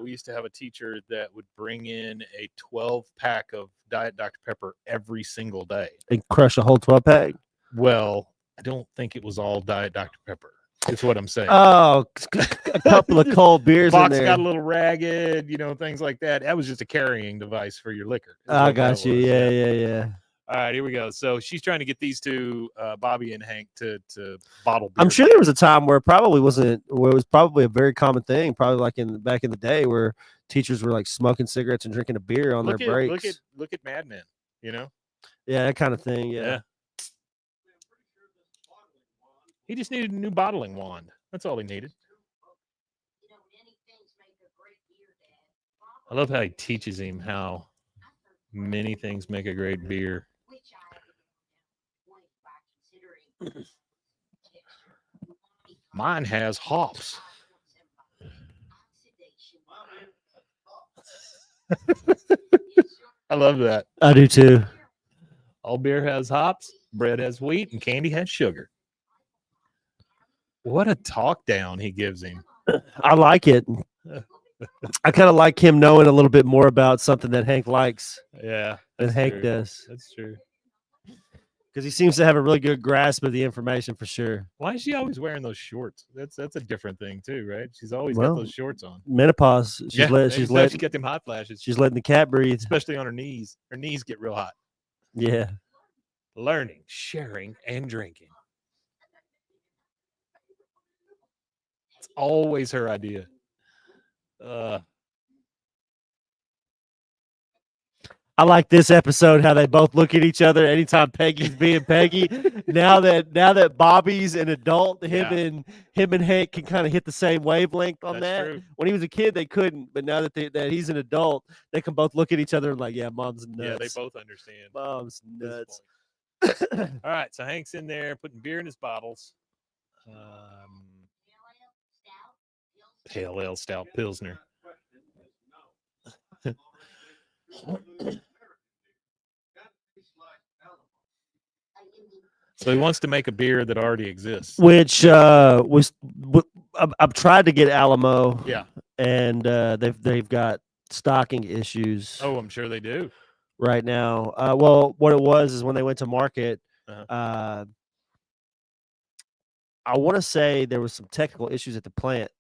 used to have a teacher that would bring in a 12-pack of Diet Dr. Pepper every single day. And crush a whole 12-pack. Well, I don't think it was all Diet Dr. Pepper. That's what I'm saying. Oh, a couple of cold beers in Box there. got a little ragged, things like that. That was just a carrying device for your liquor. I got you. Yeah. All right, here we go. So she's trying to get these two, Bobby and Hank, to bottle beer. I'm sure there was a time where it was probably a very common thing, probably like back in the day where teachers were like smoking cigarettes and drinking a beer on their breaks. Look at Mad Men, Yeah, that kind of thing. Yeah. He just needed a new bottling wand. That's all he needed. I love how he teaches him how many things make a great beer. Mine has hops. I love that. I do too. All beer has hops, bread has wheat, and candy has sugar. What a talk down he gives him. I like it. I kind of like him knowing a little bit more about something that Hank likes. Yeah. Than Hank does. That's true. Because he seems to have a really good grasp of the information for sure. Why is she always wearing those shorts? That's a different thing too, right? She's always got those shorts on. Menopause. She's she get them hot flashes. She's letting the cat breathe. Especially on her knees. Her knees get real hot. Yeah. Learning, sharing, and drinking. It's always her idea. I like this episode how they both look at each other anytime Peggy's being Peggy. now that Bobby's an adult, him and Hank can kind of hit the same wavelength on That's that. true. When he was a kid, they couldn't, but now that he's an adult, they can both look at each other and like, yeah, mom's nuts. Yeah, they both understand. Mom's nuts. All right, so Hank's in there putting beer in his bottles. Pale ale stout pilsner. So he wants to make a beer that already exists. Which I've tried to get Alamo. Yeah. And they've got stocking issues. Oh, I'm sure they do. Right now. Well, what it was is when they went to market, I want to say there was some technical issues at the plant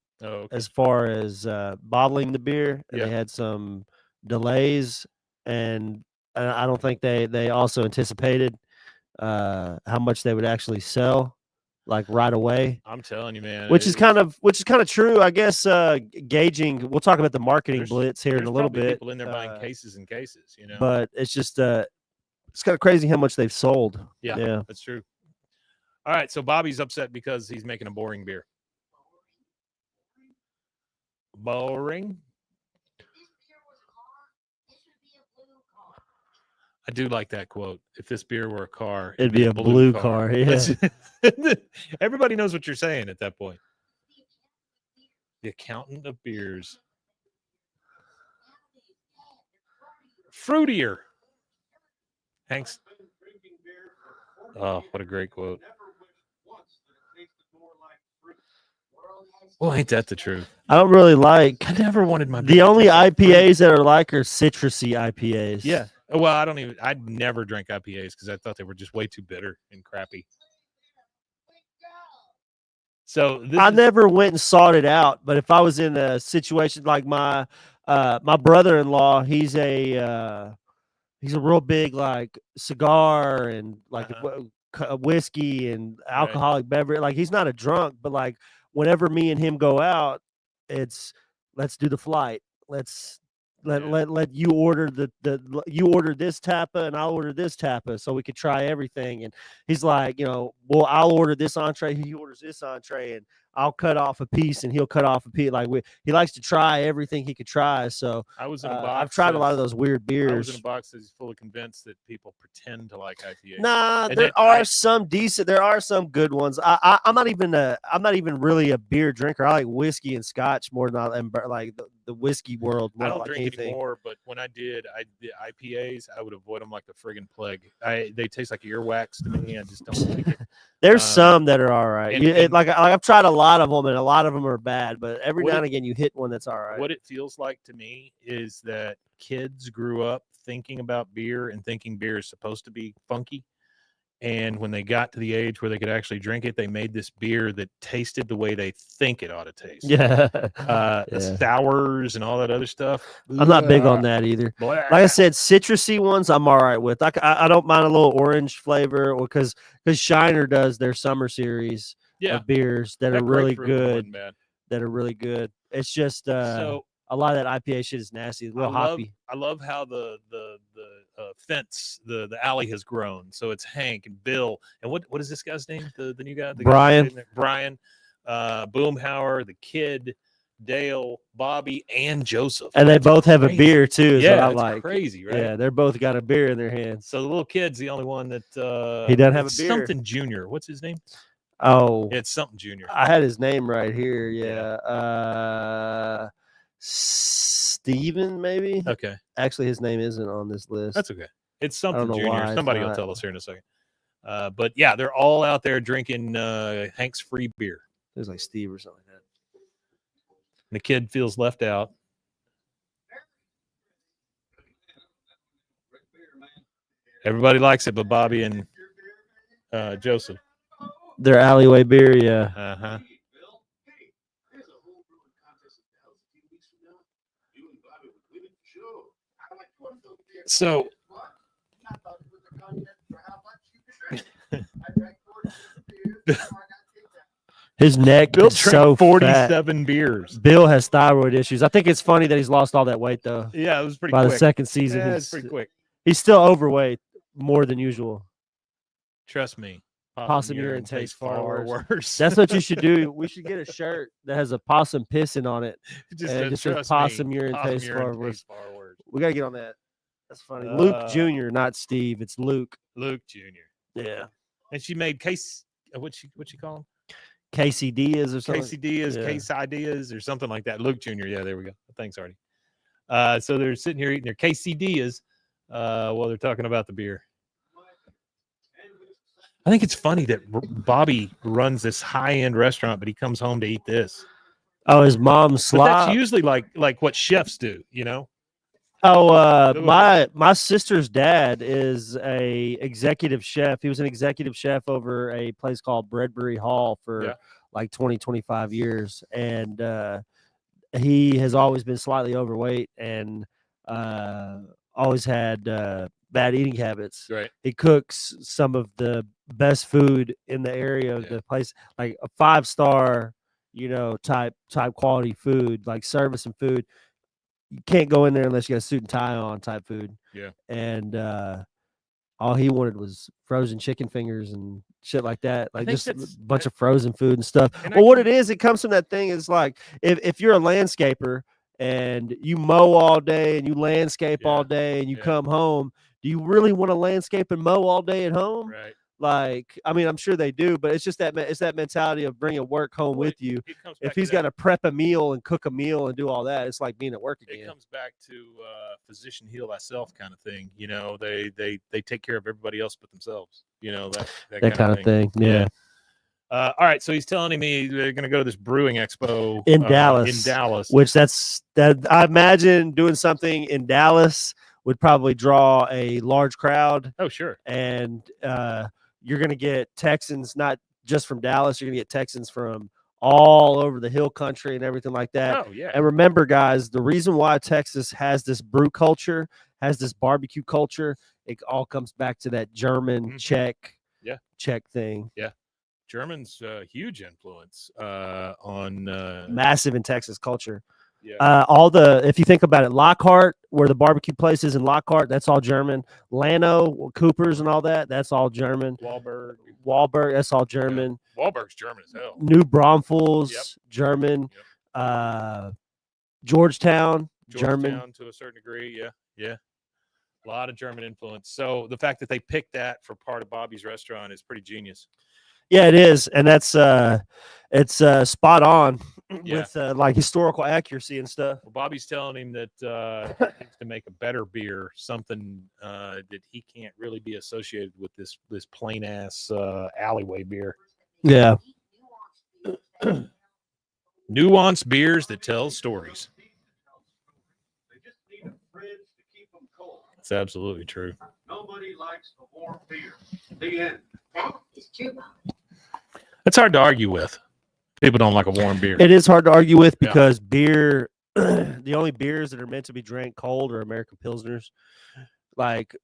as far as bottling the beer. And they had some delays, and I don't think they also anticipated how much they would actually sell like right away. I'm telling you, man. Which is kind of true, I guess. Gauging, we'll talk about the marketing blitz here in a little bit. People in there buying cases and cases, But it's just it's kind of crazy how much they've sold. Yeah, that's true. All right, so Bobby's upset because he's making a boring beer. Boring. I do like that quote. If this beer were a car, it'd be a blue car. Yeah. Everybody knows what you're saying at that point. The accountant of beers. Fruitier. Hank's. Oh, what a great quote. Well, ain't that the truth? I don't really like. I never wanted my. The only IPAs that are like are citrusy IPAs. Yeah. Well, I'd never drank IPAs because I thought they were just way too bitter and crappy. So I never went and sought it out, but if I was in a situation like my brother-in-law, he's a real big like cigar and like whiskey and alcoholic beverage. Like he's not a drunk, but like whenever me and him go out, it's let's do the flight. Let's let you order you order this tapa and I'll order this tapa so we could try everything. And he's like, well, I'll order this entree, he orders this entree, and I'll cut off a piece and he'll cut off a piece. Like he likes to try everything he could try. So I was in a box. I've tried a lot of those weird beers. I was in a box that's fully convinced that people pretend to like IPA. Nah, there are some decent. There are some good ones. I'm not even really a beer drinker. I like whiskey and scotch more than I am like the whiskey world. I don't like drink anything. anymore, but when I did, the IPAs, I would avoid them like the friggin' plague. They taste like earwax to me. I just don't like it. There's some that are all right. and I've tried a lot of them, and a lot of them are bad. But every now and again, you hit one that's all right. What it feels like to me is that kids grew up thinking about beer and thinking beer is supposed to be funky. And when they got to the age where they could actually drink it, they made this beer that tasted the way they think it ought to taste. Yeah. The sours and all that other stuff. I'm not big on that either. Like I said, citrusy ones I'm all right with. I don't mind a little orange flavor, because Shiner does their summer series of beers that are really good. That are really good. It's just a lot of that IPA shit is nasty. A little hoppy. I love how the fence, the alley has grown. So it's Hank and Bill, and what is this guy's name? The new guy, Brian. Brian, Boomhauer, the kid, Dale, Bobby, and Joseph. And they both have a beer too. Yeah, I like. Crazy, right? Yeah, they're both got a beer in their hands. So the little kid's the only one that he doesn't have a beer. Something Junior. What's his name? Oh, it's something Junior. I had his name right here. Yeah. Steven, maybe. Okay. Actually, his name isn't on this list. That's okay. It's something Junior. Somebody will tell us here in a second. But yeah, they're all out there drinking Hank's free beer. There's like Steve or something like that. And the kid feels left out. Everybody likes it, but Bobby and Joseph. Their alleyway beer, yeah. Uh-huh. So his neck Bill is so 47 fat. beers. Bill has thyroid issues. I think it's funny that he's lost all that weight though. Yeah, it was pretty by quick. The second season. Yeah, it's pretty quick. He's still overweight more than usual. Trust me. Possum urine tastes far worse. That's what you should do. We should get a shirt that has a possum pissing on it. Just says possum urine tastes far worse. We gotta get on that. That's funny. Luke Jr., not Steve. It's Luke. Luke Jr. Yeah. And she made case. What's she call him? Casey Diaz or something. Casey Diaz, Case Ideas or something like that. Luke Jr. Yeah, there we go. Thanks, Artie. So they're sitting here eating their Casey Diaz while they're talking about the beer. I think it's funny that Bobby runs this high-end restaurant, but he comes home to eat this. Oh, his mom's slop. But that's usually like what chefs do, you know? Oh, my sister's dad is a executive chef. He was an executive chef over a place called Bredbury Hall for like 20, 25 years. And he has always been slightly overweight and always had bad eating habits. Right. He cooks some of the best food in the area of the place, like a 5-star, type quality food, like service and food. You can't go in there unless you got a suit and tie on type food. Yeah. And all he wanted was frozen chicken fingers and shit like that. Like just a bunch of frozen food and stuff. Well, what it is, it comes from that thing is like if you're a landscaper and you mow all day and you landscape all day and you come home, do you really want to landscape and mow all day at home? Right. Like, I mean, I'm sure they do, but it's just that mentality of bringing work home with you. If he's got to prep a meal and cook a meal and do all that, it's like being at work again. It comes back to physician heal thyself kind of thing. They take care of everybody else but themselves. That kind of thing. Yeah. All right, so he's telling me they're going to go to this brewing expo in Dallas. Which I imagine doing something in Dallas would probably draw a large crowd. Oh, sure. And you're going to get Texans, not just from Dallas. You're going to get Texans from all over the hill country and everything like that. Oh, yeah. And remember, guys, the reason why Texas has this brew culture, has this barbecue culture, it all comes back to that German Czech thing. Yeah. German's huge influence on massive in Texas culture. If you think about it, Lockhart, where the barbecue place is in Lockhart, that's all German. Lano, Coopers, and all that, that's all German. Wahlberg, that's all German. Yeah. Wahlberg's German as hell. New Braunfels, Yep. German. Yep. Georgetown, German. Georgetown to a certain degree. Yeah. A lot of German influence. So the fact that they picked that for part of Bobby's restaurant is pretty genius. Yeah, it is, and that's it's spot on Yeah. with like historical accuracy and stuff. Well, Bobby's telling him that he needs to make a better beer, something that he can't really be associated with this plain ass alleyway beer. Yeah, Nuanced beers that tell stories. It's absolutely true. Nobody likes a warm beer. The end. That is true. That's hard to argue with. People don't like a warm beer. it is hard to argue with Yeah. because beer, the only beers that are meant to be drank cold are American Pilsners. Like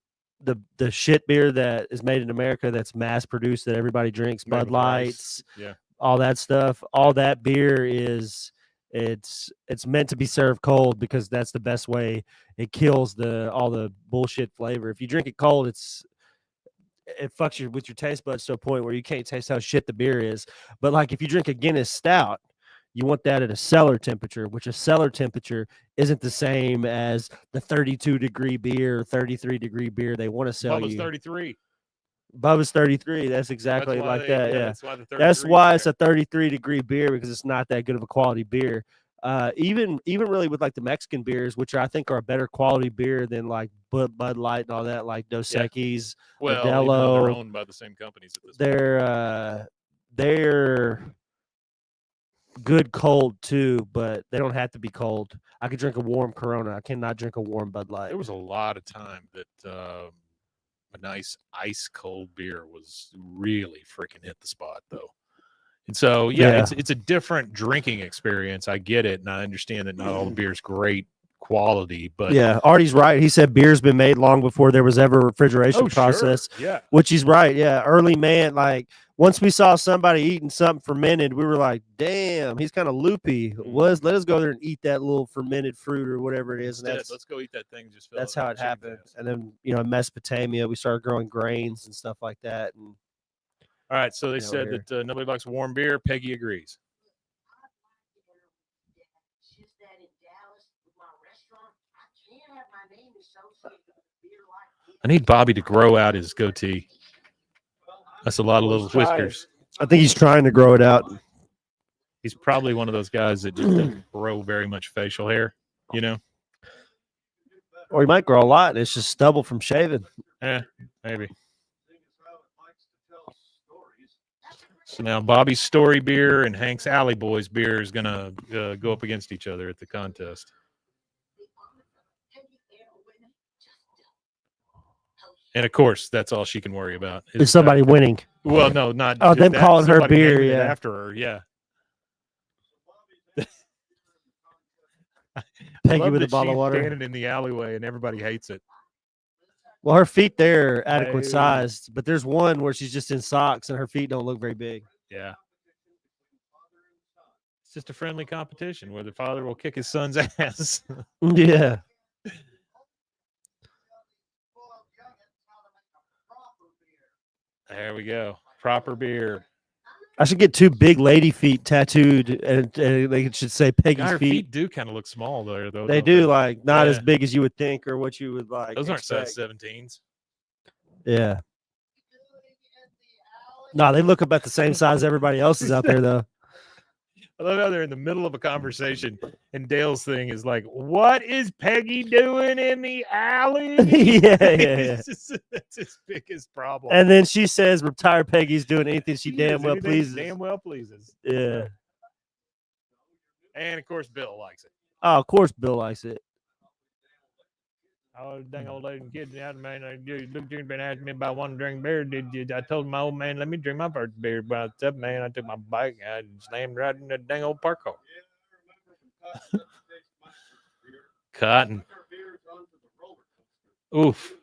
the shit beer that is made in America that's mass produced that everybody drinks, Made Bud with rice. Lights, Yeah. all that stuff. All that beer is it's meant to be served cold because that's the best way. It kills all the bullshit flavor. If you drink it cold, it fucks you with your taste buds to a point where you can't taste how shit the beer is. But like if you drink a Guinness Stout, you want that at a cellar temperature, which a cellar temperature isn't the same as the 32-degree beer, 33-degree beer they want to sell Bubba's you. 33. Bubba's 33. That's exactly That's why like that. Yeah. That's why It's a 33-degree beer because it's not that good of a quality beer. Even really with like the Mexican beers, which I think are a better quality beer than like Bud Light and all that, like Dos Equis, well, even though Modelo. they're owned by the same companies at this point. They're good cold too, but they don't have to be cold. I could drink a warm Corona. I cannot drink a warm Bud Light. There was a lot of time that a nice ice cold beer was really freaking hit the spot though. And so Yeah. it's a different drinking experience. I get it, and I understand that not all the beer's great quality, but Yeah, Artie's right. He said beer's been made long before there was ever a refrigeration process. Sure. Yeah. Which he's right. Yeah, early man. Like once we saw somebody eating something fermented, we were like, "Damn, he's kind of loopy." Let us go there and eat that little fermented fruit or whatever it is. And Instead, let's go eat that thing. Just fill that's it how up it with chicken happened. breast. And then in Mesopotamia, we started growing grains and stuff like that. And All right, so they Yeah, said here. that nobody likes warm beer. Peggy agrees. It's just that in Dallas, with my restaurant, I can't have my name associated with a beer like I need Bobby to grow out his goatee. That's a lot of little whiskers. I think he's trying to grow it out. He's probably one of those guys that just doesn't grow very much facial hair, you know? Or he might grow a lot. And it's just stubble from shaving. Maybe. So now Bobby's Story beer and Hank's Alley Boys beer is going to go up against each other at the contest. And of course, that's all she can worry about. Is somebody winning? Well, no, not. Oh, just them that, calling her somebody beer, naming it yeah. after her, yeah. Peggy Love with a that bottle of she's water. standing in the alleyway and everybody hates it. Well, her feet there are adequate Hey. sized, but there's one where she's just in socks and her feet don't look very big. Yeah. It's just a friendly competition where the father will kick his son's ass. Yeah. There we go. Proper beer. I should get two big lady feet tattooed, and they should say God, Peggy's her feet. feet do kind of look small there, though. They don't do like not as Yeah. big as you would think or what you would like. Those aren't expect. size 17s. Yeah. No, they look about the same size everybody else is out there though. I love how they're in the middle of a conversation, and Dale's thing is like, "What is Peggy doing in the alley?" yeah. That's his biggest problem. And then she says, "Retired Peggy's doing anything she He damn does well anything pleases." Damn well pleases. Yeah. And of course, Bill likes it. Oh, of course, Bill likes it. Oh, dang old lady and kids out, man. Look, you've been asking me about wanting to drink beer. Did you? I told my old man, let me drink my first beer. But what's up, man? I took my bike and I slammed right in the dang old park car. Cotton. Oof.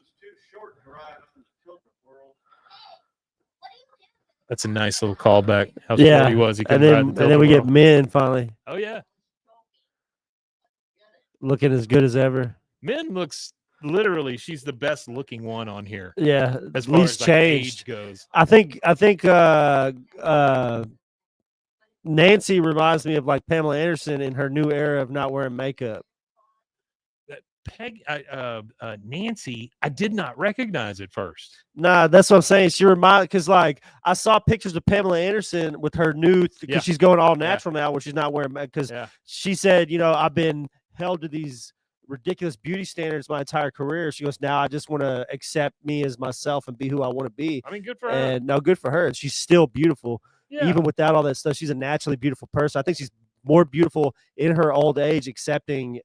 That's a nice little callback. How Yeah, slow he was. He And couldn't ride then the and then we Tilt-A-Whirl. get men finally. Oh yeah. looking as good as ever. Min looks literally. She's the best looking one on here Yeah, as far least as like age changed. goes. I think Nancy reminds me of like Pamela Anderson in her new era of not wearing makeup. Nancy, I did not recognize at first. Nah, that's what I'm saying. She reminds because like I saw pictures of Pamela Anderson with her new because Yeah. she's going all natural now, where she's not wearing because Yeah. she said, I've been held to these ridiculous beauty standards my entire career. She goes, now I just want to accept me as myself and be who I want to be. I mean, good for her. And no, good for her. And she's still beautiful, Yeah. even without all that stuff. She's a naturally beautiful person. I think she's more beautiful in her old age, accepting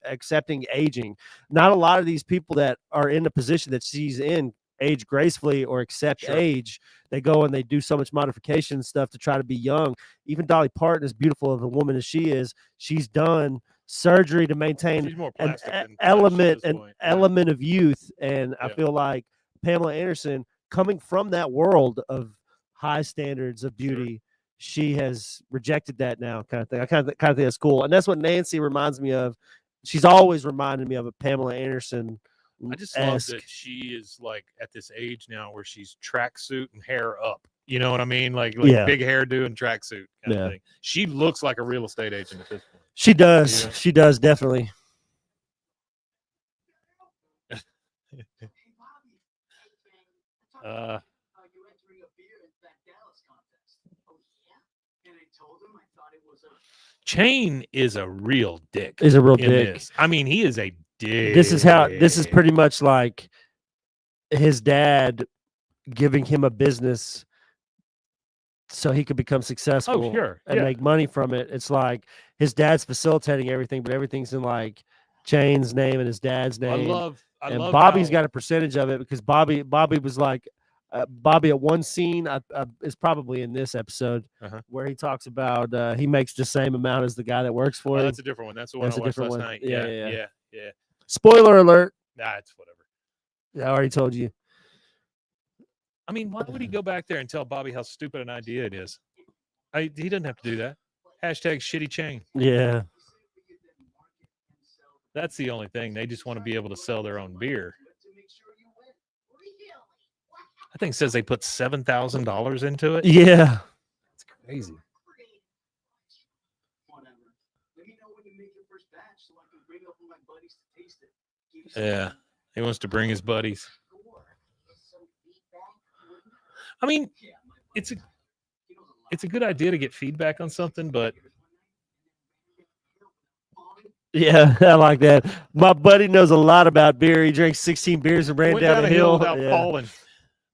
aging. Not a lot of these people that are in the position that she's in age gracefully or accept Sure. age. They go and they do so much modification stuff to try to be young. Even Dolly Parton, as beautiful of a woman as she is, she's done surgery to maintain She's more an plastic than flesh at element this an point. element of youth. And I Yeah. feel like Pamela Anderson, coming from that world of high standards of beauty, she has rejected that now, kind of thing. I kind of think that's cool. And that's what Nancy reminds me of. She's always reminded me of a Pamela Anderson. I just love that she is like at this age now where she's tracksuit and hair up. You know what I mean? Like Yeah. big hairdo and tracksuit kind Yeah. of thing. She looks like a real estate agent at this point. She does. Yeah. She does, definitely. You entering a beer at that Dallas contest. Oh, yeah? And I told him I thought it was a. Chain is a real dick. Is a real in dick. this. I mean, he is a dick. This is pretty much like his dad giving him a business so he could become successful sure. and Yeah. make money from it. It's like his dad's facilitating everything, but everything's in like Chain's name and his dad's I name. love Bobby's how- got a percentage of it because Bobby was like Bobby at one scene is probably in this episode where he talks about he makes the same amount as the guy that works for Oh, him. that's a different one. That's the one That's I a watched different last one. night. Yeah. Yeah. Spoiler alert. Nah, it's whatever. I already told you. I mean, why would he go back there and tell Bobby how stupid an idea it is? He doesn't have to do that. Hashtag shitty chain. Yeah. That's the only thing. They just want to be able to sell their own beer. I think it says they put $7,000 into it. Yeah. It's crazy. Whatever. Let me know when you make your first batch so I can bring up my buddies to taste it. Give you Yeah. He wants to bring his buddies. score. Some feedback. I mean, Yeah, my it's a good idea to get feedback on something, but Yeah, I like that. My buddy knows a lot about beer. He drank 16 beers and ran went down a hill without Yeah. falling.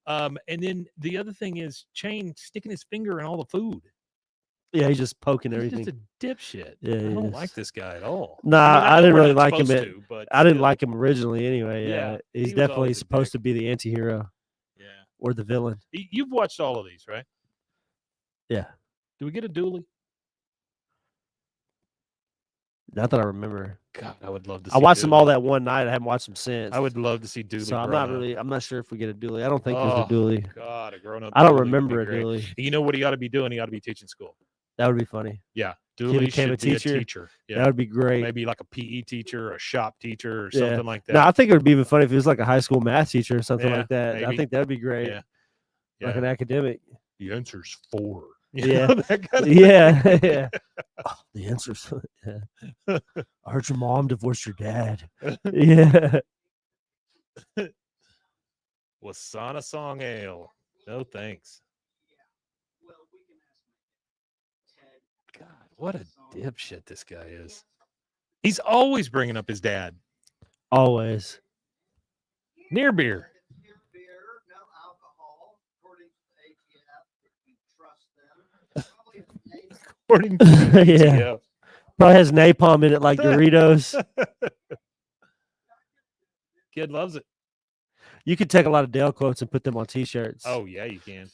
And then the other thing is Chain sticking his finger in all the food. Yeah, he's just poking He's everything. just a dipshit. Yeah, I he don't is. like this guy at all. Nah, I I know didn't we're really not like him. supposed to, but I didn't still. like him originally anyway. Yeah, Yeah, he he's was definitely always a supposed dick. to be the anti-hero Yeah. or the villain. You've watched all of these, right? Yeah, Do we get a dually? not that I remember. God, I would love to see I watched them Dooley. all that one night. I haven't watched them since. I would love to see Dooley. So I'm not sure if we get a dually. I don't think Oh, there's a dually. God, a grown-up. I don't Dooley would be remember a great. dually. You know what he ought to be doing? He ought to be teaching school. That would be funny. Yeah, He Dooley became should a be teacher? a teacher. Yeah, That would be great. maybe like a PE teacher, or a shop teacher, or Yeah. something like that. No, I think it would be even funny if he was like a high school math teacher or something Yeah, like that. I maybe. think that would be great. Yeah. Like Yeah. an academic. The answer's 4. Yeah. That kind of Yeah, yeah. Oh, the answer's yeah. I heard your mom divorced your dad. Yeah. Wasana Song Ale. No thanks. Well, we can ask Ted. God, what a dipshit this guy is. He's always bringing up his dad. Always. Near beer. Beer, no alcohol, according to the ATF, if you trust them. Probably a According to the Yeah. ATF. Probably has napalm in it like Doritos. Kid loves it. You could take a lot of Dale quotes and put them on t-shirts. Oh, yeah, you can.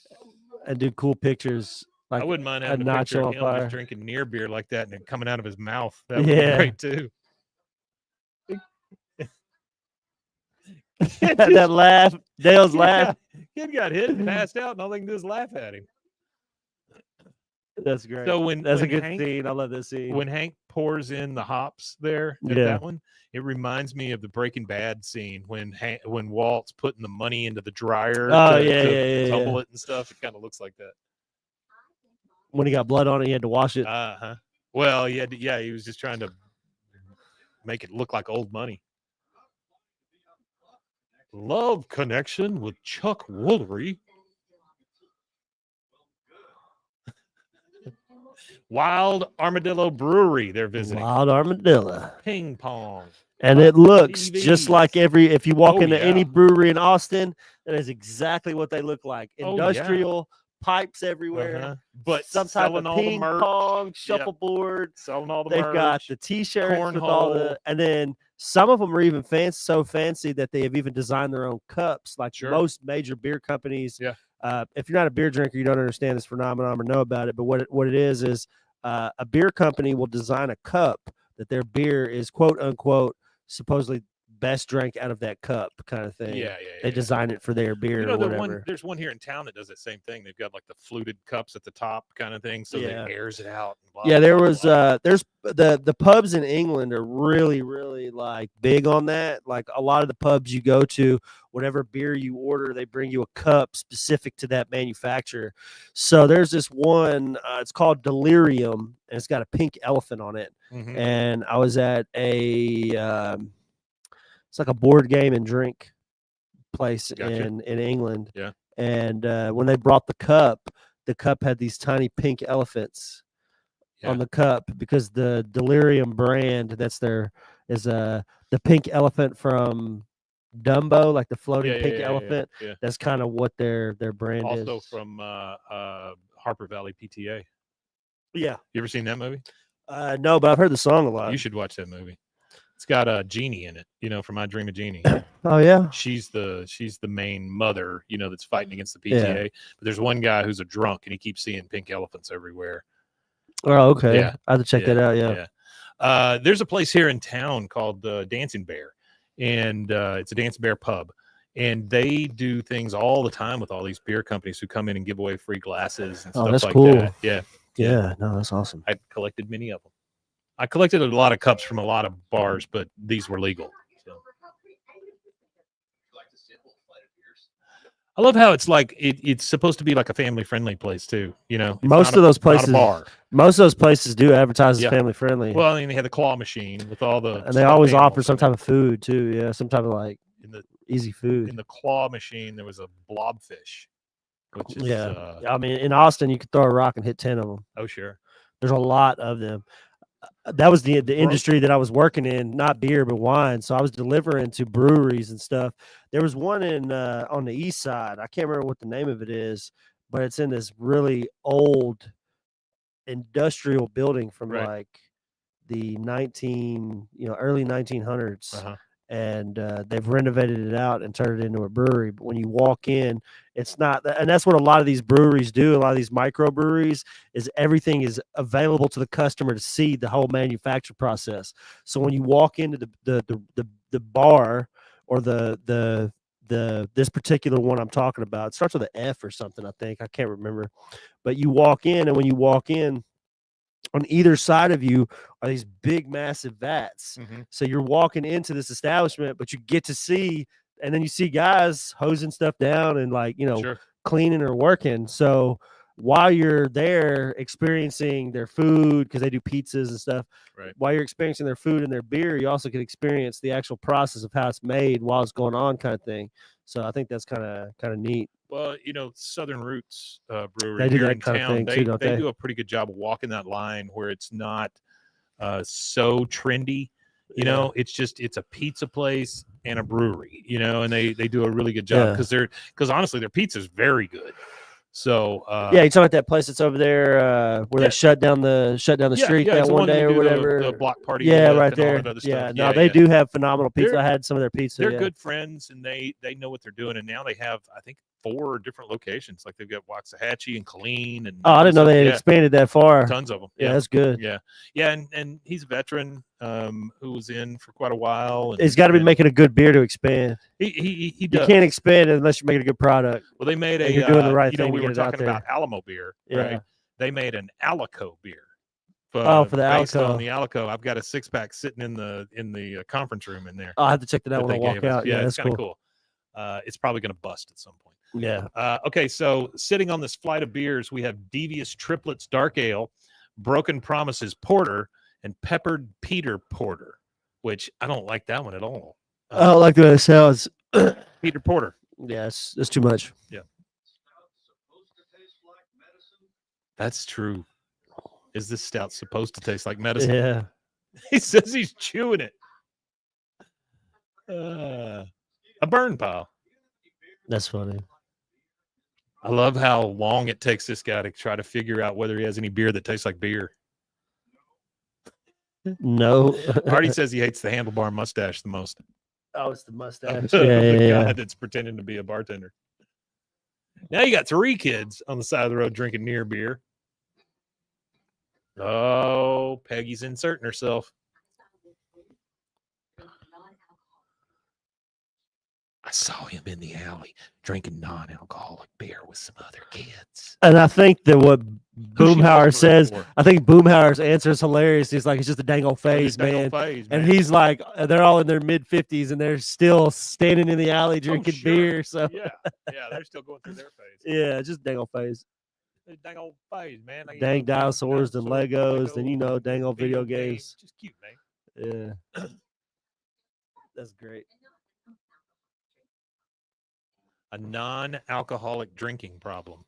And do cool pictures. Like I wouldn't mind a having a picture nacho of him on fire. just drinking near beer like that and it coming out of his mouth. That would be Yeah. great, too. that laugh. Dale's laugh. Kid got hit and passed out, and all they can do is laugh at him. That's great. So when That's a when good Hank, scene. I love this scene. when Hank pours in the hops there at Yeah. that one, it reminds me of the Breaking Bad scene when Walt's putting the money into the dryer Oh, to, yeah, to yeah, yeah, tumble yeah. it and stuff. It kind of looks like that. When he got blood on it, he had to wash it. Uh-huh. Well, he was just trying to make it look like old money. Love Connection with Chuck Woolery. Wild Armadillo Brewery. They're visiting. Wild Armadillo. Ping pong. And it looks just TVs. like if you walk Oh, into any yeah. brewery in Austin, that is exactly what they look like. Oh, yeah. Industrial pipes everywhere. Uh-huh. But some type of selling all the ping merch. pong, Yep. shuffleboard. Selling all the They've merch. got the t-shirts with all the, cornhole. and then some of them are even so fancy that they have even designed their own cups. Like Sure. most major beer companies. Yeah. If you're not a beer drinker, you don't understand this phenomenon or know about it. But what it is a beer company will design a cup that their beer is quote unquote supposedly best drank out of that cup kind of thing. Yeah. They design it for their beer or whatever. There's one here in town that does that same thing. They've got like the fluted cups at the top kind of thing, so Yeah. they airs it out. And blah, Yeah, blah, there blah, was blah. there's the pubs in England are really like big on that. Like a lot of the pubs you go to, whatever beer you order, they bring you a cup specific to that manufacturer. So there's this one, it's called Delirium, and it's got a pink elephant on it. Mhm. And I was at it's like a board game and drink place Gotcha. in England. Yeah. And when they brought the cup had these tiny pink elephants on the cup because the Delirium brand is the pink elephant from Dumbo, like the floating pink elephant. Yeah. That's kind of what their brand is. Also from Harper Valley PTA. Yeah. You ever seen that movie? No, but I've heard the song a lot. You should watch that movie. It's got a Jeannie in it, from I Dream of Jeannie. Oh yeah. She's the main mother, that's fighting against the PTA. But there's one guy who's a drunk and he keeps seeing pink elephants everywhere. Oh, okay. Yeah. I have to check that out. Yeah. There's a place here in town called Dancing Bear, and it's a Dancing Bear pub. And they do things all the time with all these beer companies who come in and give away free glasses and stuff that's like cool. that. Yeah. Yeah. No, that's awesome. I collected many of them. I collected a lot of cups from a lot of bars, but these were legal. So. I love how it's like it's supposed to be like a family-friendly place too. It's most of those places, not a bar. Most of those places do advertise as family friendly. Well, I mean, they had the claw machine with all the, and they always offer some type of food too. Yeah, some type of like easy food. In the claw machine, there was a blobfish, which is I mean, in Austin, you could throw a rock and hit 10 of them. Oh, sure. There's a lot of them. That was the industry that I was working in, not beer but wine. So I was delivering to breweries and stuff. There was one in on the east side. I can't remember what the name of it is, but it's in this really old industrial building from like the early 1900s. Uh-huh. And they've renovated it out and turned it into a brewery. But when you walk in, it's not, and that's what a lot of these breweries do. A lot of these microbreweries is everything is available to the customer to see the whole manufacture process. So when you walk into the bar or this particular one I'm talking about, it starts with an F or something. I think I can't remember, but you walk in, and when you walk in, on either side of you are these big, massive vats. Mm-hmm. So you're walking into this establishment, but you get to see, and then you see guys hosing stuff down and cleaning or working. So while you're there experiencing their food, because they do pizzas and stuff, while you're experiencing their food and their beer, you also can experience the actual process of how it's made while it's going on, kind of thing. So I think that's kind of neat. Well, Southern Roots Brewery they do here that in kind town, of thing too, don't they do a pretty good job of walking that line where it's not so trendy. It's a pizza place and a brewery, and they do a really good job because honestly, their pizza is very good. So you talking about that place that's over there where they shut down the street that one day or whatever, the block party. Yeah, right there. They do have phenomenal pizza. I had some of their pizza. They're good friends, and they know what they're doing. And now they have, I think, 4 different locations. Like they've got Waxahachie and Killeen. And I didn't know they had expanded that far. Tons of them. Yeah, that's good. Yeah. And he's a veteran who was in for quite a while. And he's got to be making a good beer to expand. He does. You can't expand it unless you're making a good product. Well, they made you're doing the right thing. We were talking about Alamo beer, right? they made an Alico beer. Oh, for the based Alico. on the Alico. I've got a 6-pack sitting in the conference room in there. I'll have to check that out that when I they walk gave us. out. Yeah, it's that's kind of cool. It's probably going to bust at some point. Yeah. Okay, so sitting on this flight of beers, we have Devious Triplets Dark Ale, Broken Promises Porter, and Peppered Peter Porter, which I don't like that one at all. I don't like the way it sounds. Peter Porter. Yes, that's too much. Yeah. That's true. Is this stout supposed to taste like medicine? Yeah. He says he's chewing it. A burn pile. That's funny. I love how long it takes this guy to try to figure out whether he has any beer that tastes like beer. No. Artie says he hates the handlebar mustache the most. Oh, it's the mustache. The Yeah. guy that's pretending to be a bartender. Now you got 3 kids on the side of the road drinking near beer. Oh, Peggy's inserting herself. I saw him in the alley drinking non-alcoholic beer with some other kids. And I think that what Who's she Boomhauer looking says, for? I think Boomhauer's answer is hilarious. He's like, it's just a dang old His face, dang man. old phase, And man. he's like, they're all in their mid-50s and they're still standing in the alley drinking sure. beer. So yeah, they're still going through their phase. yeah, just dang old face. Dang old phase, man. Like, Dang dinosaurs and Legos, Lego, and dang old video games. Just cute, man. Yeah. That's great. A non-alcoholic drinking problem.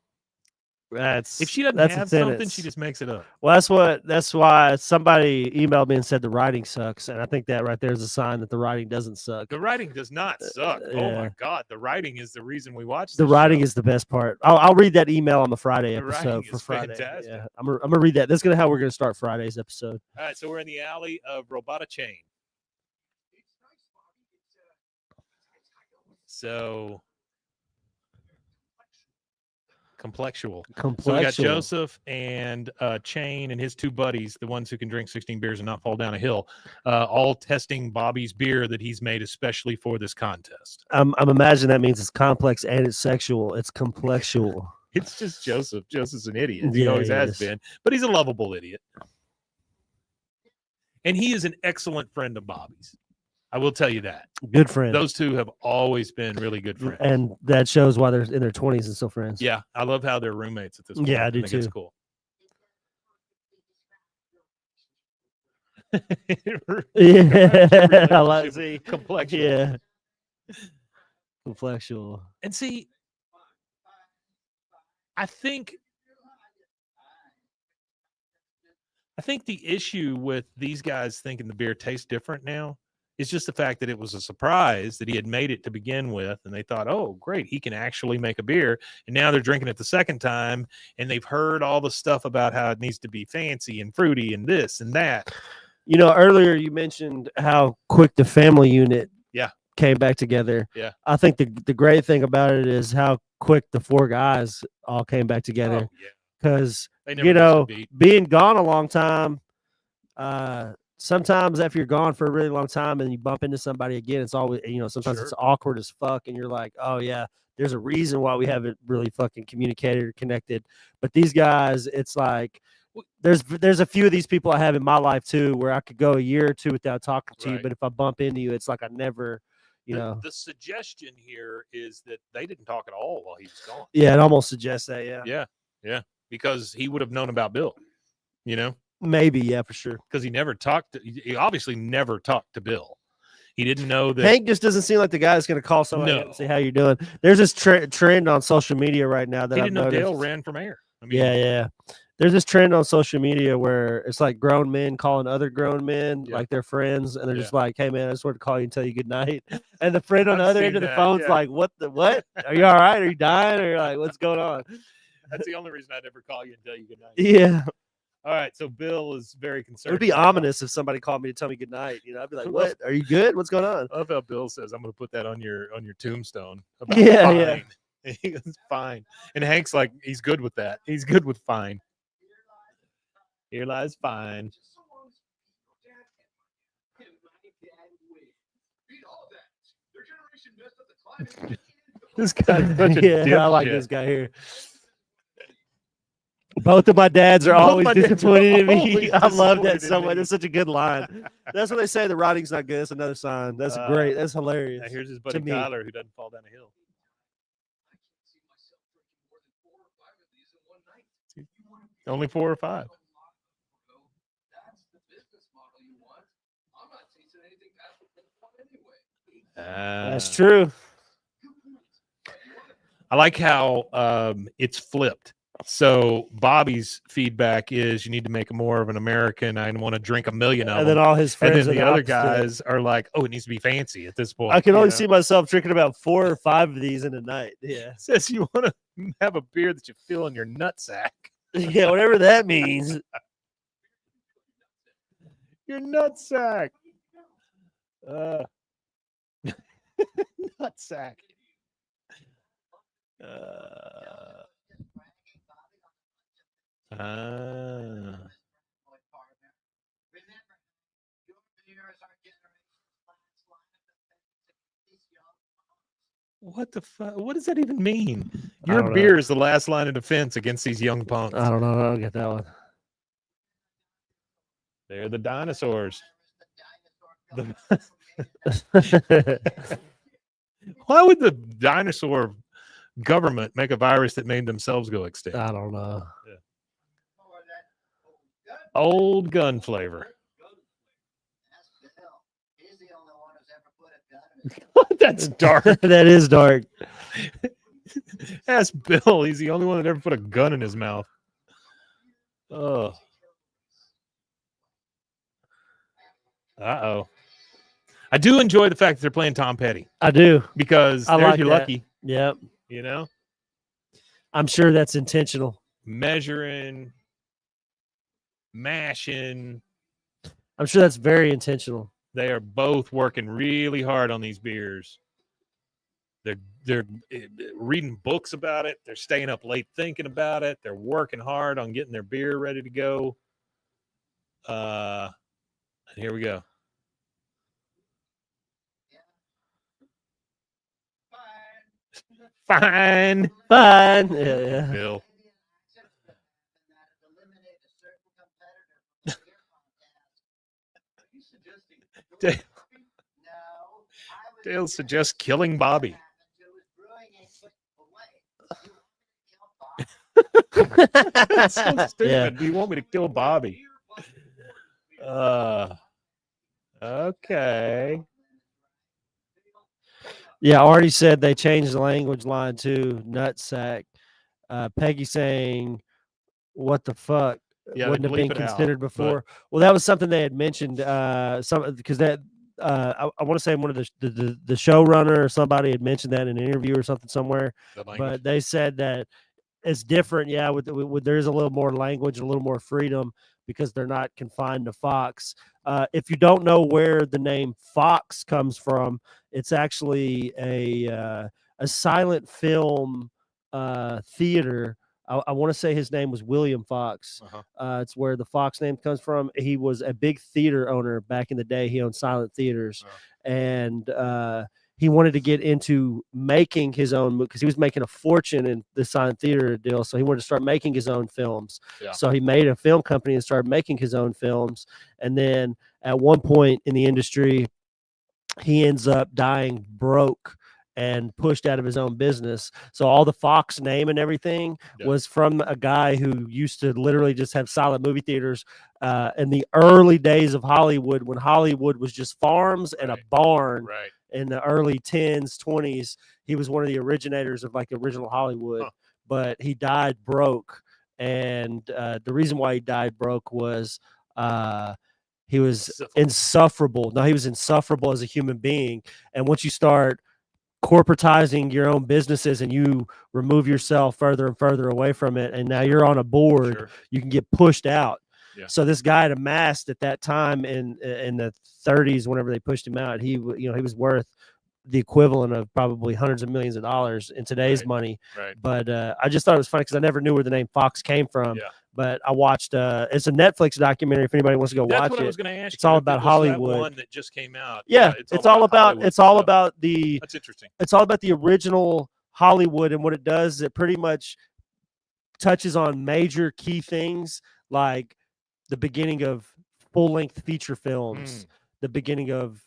That's If she doesn't that's have a something, sentence. she just makes it up. Well, that's why somebody emailed me and said the writing sucks, and I think that right there is a sign that the writing doesn't suck. The writing does not suck. Oh yeah. my God, the writing is the reason we watch. The this writing show. is the best part. I'll read that email on the Friday The episode writing for is Friday. fantastic. Yeah, I'm gonna read that. That's how we're gonna start Friday's episode. All right, so we're in the alley of Robota Chain. So complexual. So we got Joseph and Chain and his 2 buddies, the ones who can drink 16 beers and not fall down a hill, all testing Bobby's beer that he's made especially for this contest. I'm imagining that means it's complex and it's sexual. It's complexual. It's just Joseph. Joseph's an idiot. He Yeah, always he has is. been, but he's a lovable idiot. And he is an excellent friend of Bobby's. I will tell you that. Good friend. Those 2 have always been really good friends. And that shows why they're in their 20s and still friends. Yeah, I love how they're roommates at this point. Yeah, I do think it's too. cool. Yeah, I like see complexion. Yeah, complexual. And see, I think the issue with these guys thinking the beer tastes different now is just the fact that it was a surprise that he had made it to begin with, and they thought, oh, great, he can actually make a beer. And now they're drinking it the second time, and they've heard all the stuff about how it needs to be fancy and fruity and this and that. Earlier you mentioned how quick the family unit Yeah. came back together. Yeah. I think the great thing about it is how quick the 4 guys all came back together. Oh, yeah. Because, They never missed a beat. being gone a long time, sometimes after you're gone for a really long time and you bump into somebody again, it's always, sometimes Sure. it's awkward as fuck. And you're like, oh, yeah, there's a reason why we haven't really fucking communicated or connected. But these guys, it's like, there's a few of these people I have in my life too, where I could go a year or 2 without talking to you. Right. But if I bump into you, it's like I never, The suggestion here is that they didn't talk at all while he was gone. Yeah, it almost suggests that. Yeah. Yeah. Because he would have known about Bill, Maybe. Yeah, for sure. because he obviously never talked to Bill. He didn't know that. Hank just doesn't seem like the guy that's going to call somebody No. and say how you're doing. There's this trend on social media right now that He I've didn't know noticed. Dale ran for mayor. I mean, Yeah. There's this trend on social media where it's like grown men calling other grown men Yeah. like they're friends, and they're Yeah. just like, "Hey man, I just wanted to call you and tell you good night." And the friend on the I've other seen end of the that, phone's yeah. like, "What? Are you all right? Are you dying? Or like, what's going on?" That's the only reason I'd ever call you and tell you good night. Yeah, All right. So Bill is very it concerned. would be about ominous if somebody called me to tell me good night. I'd be like, "What? Are you good? What's going on?" I love how Bill says, "I'm going to put that on your tombstone." About Yeah, fine. yeah. He goes, fine. And Hank's like, he's good with that. He's good with fine. Here lies fine. This guy's such a Yeah, I like dipshit. this guy here. Both of my dads are Both always my dads are disappointed in me. always I love disappointed that in so much. me. That's such a good line. That's what they say. The writing's not good. That's another sign. That's Uh, great. That's hilarious. Now here's his buddy me. Tyler who doesn't fall down a hill. Only 4 or 5. That's true. I like how it's flipped. So Bobby's feedback is you need to make him more of an American. I want to drink a million of And then them. all his And friends then are the other opposite. guys are like, oh, it needs to be fancy at this point. I can you only know? see myself drinking about 4 or 5 of these in a night. Yeah. Says you want to have a beer that you feel in your nutsack. Yeah, whatever that means. Your nutsack. Nutsack. What the fuck? What does that even mean? Your don't know. beer is the last line of defense against these young punks. I don't know. I don't get that one. They're the dinosaurs. Why would the dinosaur government make a virus that made themselves go extinct? I don't know. Old gun flavor. That's dark. That is dark. Ask Bill. He's the only one that ever put a gun in his mouth. Oh. Uh-oh. I do enjoy the fact that they're playing Tom Petty I do. because I there's like your that. lucky, Yep. you know? I'm sure that's intentional. Measuring, mashing. I'm sure that's very intentional. They are both working really hard on these beers. They're reading books about it. They're staying up late thinking about it. They're working hard on getting their beer ready to go. Here we go. Fine. Fine. Yeah. Bill. Dale suggests killing Bobby. That's so stupid. Yeah. Do you want me to kill Bobby? Okay. Yeah, Artie said they changed the language line to nutsack. Peggy saying, "What the fuck?" Yeah, wouldn't have bleep been it out, considered but- before. Well, that was something they had mentioned. Some because that I want to say one of the showrunner or somebody had mentioned that in an interview or something somewhere. The language. But they said that it's different. Yeah, with there's a little more language, a little more freedom because they're not confined to Fox. If you don't know where the name Fox comes from, it's actually a silent film theater. I want to say his name was William Fox. It's where the Fox name comes from. He was a big theater owner back in the day. He owned silent theaters, and he wanted to get into making his own because he was making a fortune in the silent theater deal. So he wanted to start making his own films. Yeah. So he made a film company and started making his own films. And then at one point in the industry, he ends up dying broke and pushed out of his own business. So all the Fox name and everything was from a guy who used to literally just have silent movie theaters in the early days of Hollywood, when Hollywood was just farms and a barn. Right. In the early 10s, 20s, he was one of the originators of like original Hollywood, but he died broke. And the reason why he died broke was he was insufferable. No, he was insufferable as a human being. And once you start corporatizing your own businesses and you remove yourself further and further away from it, and now you're on a board, you can get pushed out. Yeah. So this guy had amassed at that time in the 30s, whenever they pushed him out, he was worth the equivalent of probably hundreds of millions of dollars in today's money. Right. But I just thought it was funny because I never knew where the name Fox came from. Yeah. But I watched it's a Netflix documentary if anybody wants to go That's watch what it. I was going to ask It's you. all If it about was that Hollywood. one that just came out. Yeah, it's all about Hollywood it's all stuff. about the That's interesting. it's all about the original Hollywood, and what it does is it pretty much touches on major key things like the beginning of full-length feature films, the beginning of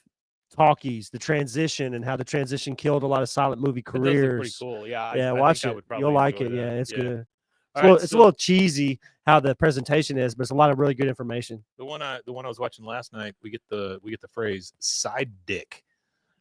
talkies, the transition, and how the transition killed a lot of silent movie It does look pretty careers. cool. Yeah, Yeah, I watch think I it. would probably You'll like enjoy it. Yeah, that. it's good. It's, All a little, right, it's a so little cheesy how the presentation is, but it's a lot of really good information. the one I was watching last night, we get the phrase side dick,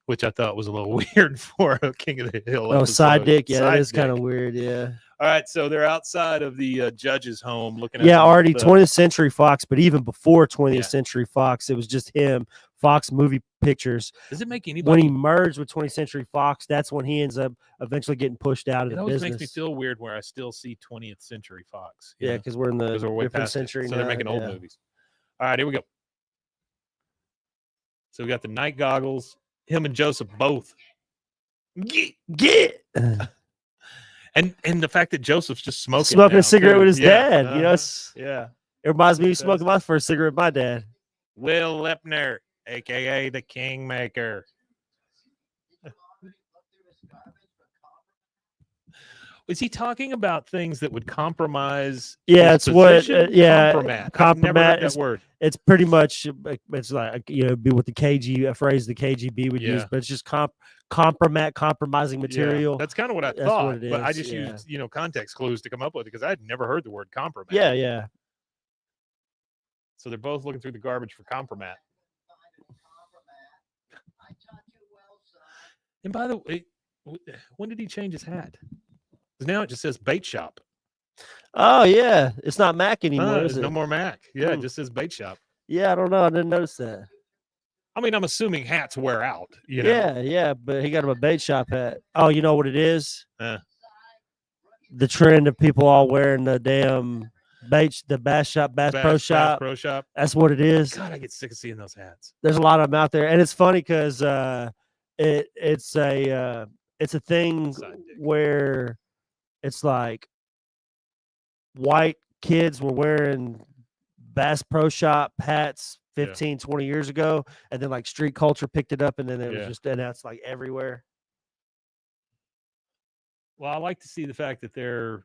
which I thought was a little weird for a King of the Hill. Oh, side episode. dick. Yeah, that Side is kind of dick. weird. Yeah. All right, so they're outside of the judge's home looking at Yeah, the- already the- 20th Century Fox, but even before 20th Yeah. Century Fox, it was just him, Fox Movie Pictures. Does it make When anybody? he merged with 20th Century Fox, that's when he ends up eventually getting pushed out of It the always business. makes me feel weird where I still see 20th Century Fox. Yeah, because we're in the because we're way different past it. century So now. they're making old yeah. movies. All right, here we go. So we got the night goggles. Him and Joseph both. Get And the fact that Joseph's just smoking smoking now, a cigarette too. with his Yeah, dad. You know, uh-huh, it's, yeah. it reminds me of It does. smoking my first cigarette with my dad. Will Lipner, aka the Kingmaker. Was he talking about things that would compromise? Yeah, his it's what. position? Yeah, Compromat. I've never compromat heard is that word. it's pretty much it's like be what the KG a phrase the KGB would use, Yeah. but it's just compromising material. Yeah, that's kind of what I That's thought, what it but I is, just yeah. used context clues to come up with it because I had never heard the word compromat. Yeah. So they're both looking through the garbage for compromat. And by the way, when did he change his hat? Because now it just says bait shop. Oh yeah, it's not Mac anymore, is There's it? no more Mac. Yeah, it Hmm. just says bait shop. Yeah, I don't know. I didn't notice that. I mean, I'm assuming hats wear out. You know? Yeah, but he got him a bait shop hat. Oh, you know what it is? Uh. The trend of people all wearing the damn the Bass Shop, Bass Pro Shop. Pro Shop. That's what it is. God, I get sick of seeing those hats. There's a lot of them out there, and it's funny because it's a thing Side dick. where it's like white kids were wearing Bass Pro Shop hats 15, 20 years ago, and then like street culture picked it up, and then it was just and that's like everywhere. Well, I like to see the fact that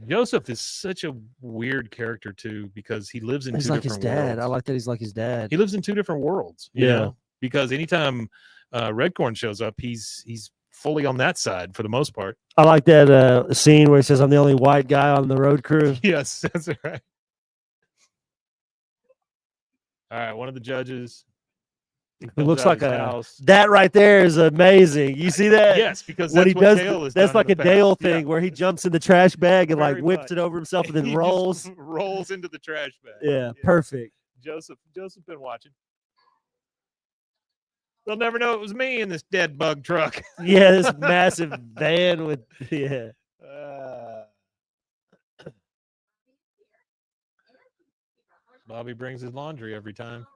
Joseph is such a weird character too because he lives in He's two like his different dad. worlds. I like that he's like his dad. He lives in two different worlds. You Yeah. know? Because anytime Redcorn shows up, he's fully on that side for the most part. I like that scene where he says, "I'm the only white guy on the road crew." Yes, that's right. All right, one of the judges. It looks like a house. that right there is amazing. You see that? Yes, because When that's he what does, Dale has that's done like in a the Dale past. Yeah. thing where he jumps in the trash bag and like Very whips much. it over himself and then He just rolls. rolls into the trash bag. Yeah, perfect. Joseph been watching. They'll never know it was me in this dead bug truck. Yeah, this massive van with yeah. Bobby brings his laundry every time.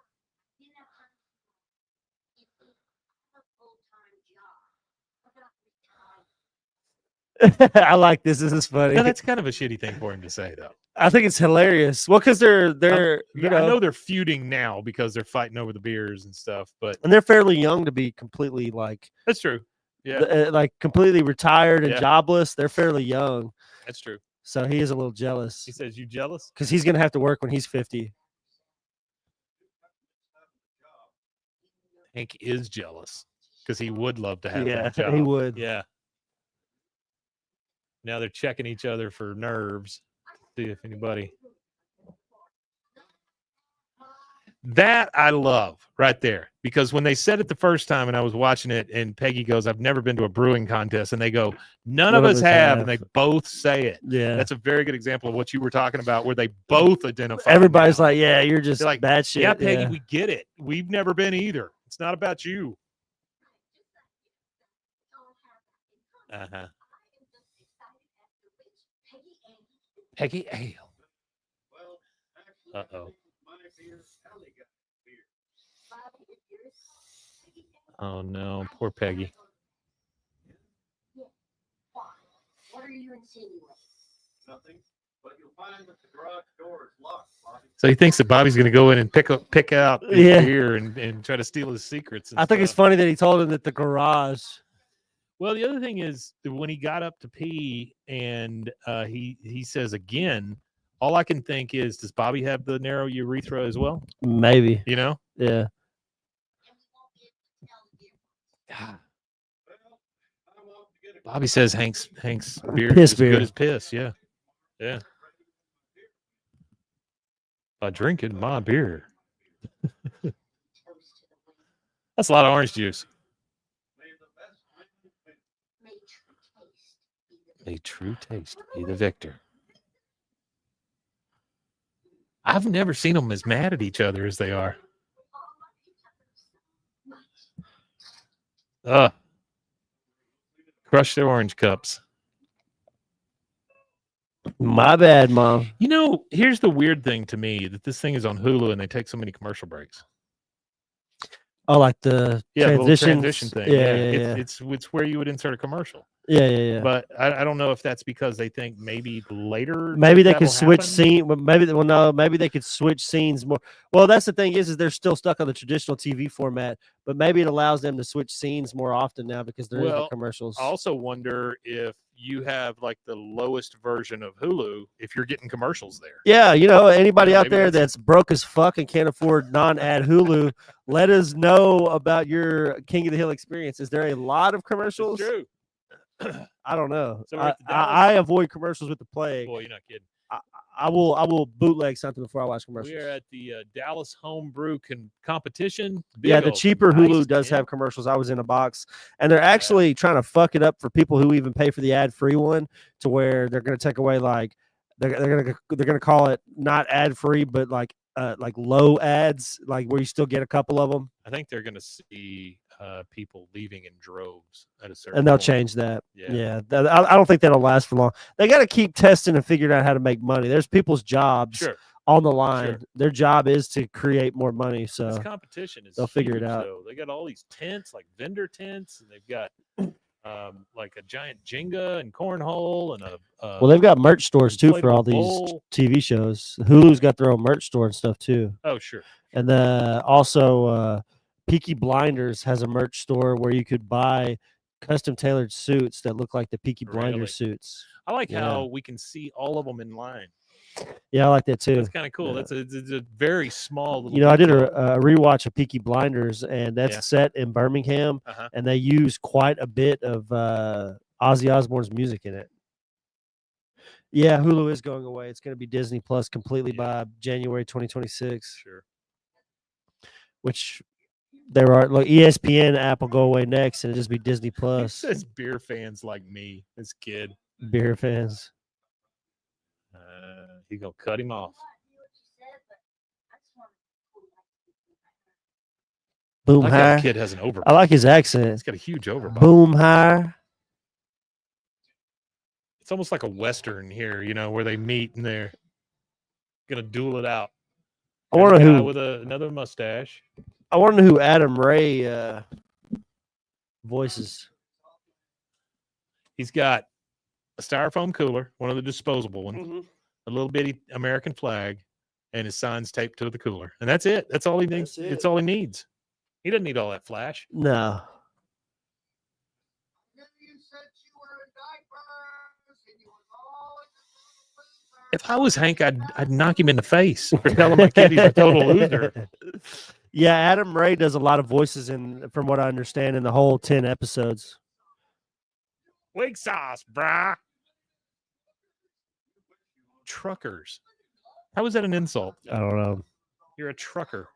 I like this. This is funny. Yeah, that's kind of a shitty thing for him to say, though. I think it's hilarious. Well, because they're you I know know, they're feuding now because they're fighting over the beers and stuff, but and they're fairly young to be completely like that's true. Yeah, like completely retired and Yeah. jobless. They're fairly young, that's true. so he is a little jealous He says, "You jealous?" because he's gonna have to work when he's 50. Hank is jealous because he would love to have Yeah, that job. he would. Yeah. Now they're checking each other for nerves. See if anybody. That I love right there because when they said it the first time and I was watching it and Peggy goes, "I've never been to a brewing contest," and they go, "None of us have," and they both say it. Yeah, That's a very good example of what you were talking about, where they both identify. everybody's now. like, "Yeah, you're just They're like, bad shit." "Yeah, Peggy, we get it. We've never been either. It's not about you." Uh-huh. Peggy Ale. Uh-oh. Oh, no. Poor Peggy. What are you insinuating? Nothing, but you'll find that the garage door is locked, Bobby. So he thinks that Bobby's going to go in and pick out his Yeah. beer and try to steal his secrets. And I think it's stuff. funny that he told him that the garage. Well, the other thing is that when he got up to pee and he says again, all I can think is, does Bobby have the narrow urethra as well? Maybe. You know? Yeah. God. Bobby says Hank's beer Piss is beer. good as piss. Yeah. Yeah. By drinking my beer. That's a lot of orange juice. A true taste be the victor. I've never seen them as mad at each other as they are. Crush their orange cups. My bad, Mom. You know, here's the weird thing to me, that this thing is on Hulu and they take so many commercial breaks. Oh, like the Yeah, the little transitions? transition thing. Yeah, yeah. It's where you would insert a commercial. Yeah. But I don't know if that's because they think maybe later. Maybe they that'll could switch happen. scene. Maybe they could switch scenes more. Well, that's the thing is they're still stuck on the traditional TV format, but maybe it allows them to switch scenes more often now because there is no commercials. I also wonder if you have like the lowest version of Hulu, if you're getting commercials there. Yeah, anybody out maybe there that's broke as fuck and can't afford non-ad Hulu, let us know about your King of the Hill experience. Is there a lot of commercials? It's true. I don't know. So we're at the Dallas- I avoid commercials with the plague. Boy, you're not kidding. I will bootleg something before I watch commercials. We are at the Dallas Homebrew competition. Yeah, the Big cheaper old Hulu nice does tent. have commercials. I was in a box, and they're actually trying to fuck it up for people who even pay for the ad-free one, to where they're going to take away like they're going to call it not ad-free, but like low ads, like where you still get a couple of them. I think they're going to see people leaving in droves at a certain And they'll point. change that. Yeah. I don't think that'll last for long. They got to keep testing and figuring out how to make money. There's people's jobs Sure. on the line. Sure. Their job is to create more money. This So competition is they'll figure it huge, out. though. They got all these tents, like vendor tents, and they've got like a giant Jenga and cornhole and a well, they've got merch stores too for all inflatable these bowl. TV shows. Hulu's got their own merch store and stuff too. Oh, sure. And also Peaky Blinders has a merch store where you could buy custom tailored suits that look like the Peaky Really? Blinders suits. I like Yeah. how we can see all of them in line. Yeah, I like that too. That's kind of cool. Yeah. It's a very small little I did detail. a rewatch of Peaky Blinders, and that's Yeah. set in Birmingham, Uh-huh. and they use quite a bit of Ozzy Osbourne's music in it. Yeah, Hulu is going away. It's going to be Disney Plus completely by January 2026, Sure. which there are like ESPN app will go away next, and it'll just be Disney It Plus. says beer fans like me, this kid. Beer fans. He gonna cut him off. Boom Like high. that kid has an overbite. I like his He's accent. got a huge overbite. Boom high. It's almost like a Western here, where they meet and they're gonna duel it out. I wonder There's a guy who. with another mustache. I wonder who Adam Ray voices. He's got a styrofoam cooler, one of the disposable ones, a little bitty American flag, and his signs taped to the cooler. And that's it. That's all he needs. That's it. It's all he needs. He doesn't need all that flash. No. You said you were in diapers and you was always a loser. If I was Hank, I'd knock him in the face for telling my kid he's a total loser. Yeah, Adam Ray does a lot of voices from what I understand, in the whole 10 episodes. Wig sauce, brah. Truckers. How is that an insult? I don't know. You're a trucker.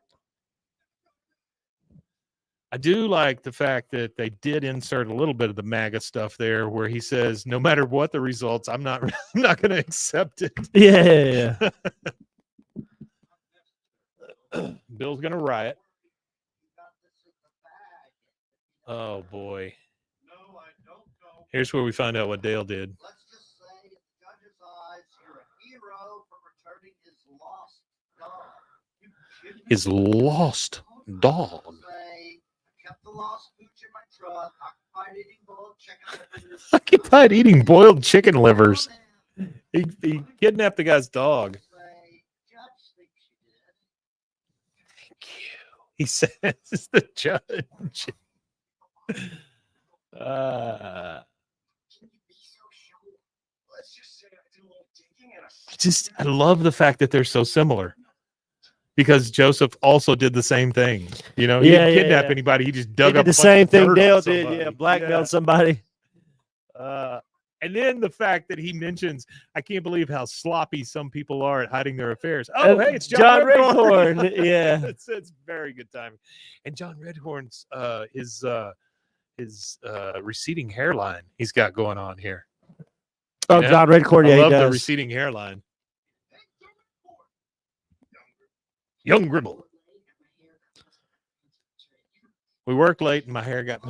I do like the fact that they did insert a little bit of the MAGA stuff there, where he says, "No matter what the results, I'm not going to accept it." Yeah. Bill's going to riot. Oh boy. No, I don't know. Here's where we find out what Dale did. Let's just say, in the judge's eyes, you're a hero for returning his lost dog. You shouldn't His lost dog. say, I kept the lost pooch in my truck, occupied eating boiled chicken livers. Occupied eating boiled chicken livers. He kidnapped the guy's dog. Say, judge thinks you did. Thank you. He says the judge. Can you be so sure? Let's just say I did a little digging and I I love the fact that they're so similar because Joseph also did the same thing. You know, he Yeah, didn't yeah, kidnap yeah. anybody. He just He dug did up the a bunch same of thing dirt on Dale did. somebody. Yeah, blackmailed somebody. And then the fact that he mentions, I can't believe how sloppy some people are at hiding their affairs. Oh, hey, it's John Redcorn. Yeah. It's very good timing. And John Redcorn's his receding hairline he's got going on here. Oh, Yeah. John Redcorn. I Yeah, he love the does. receding hairline. Young Gribble. We worked late and my hair got.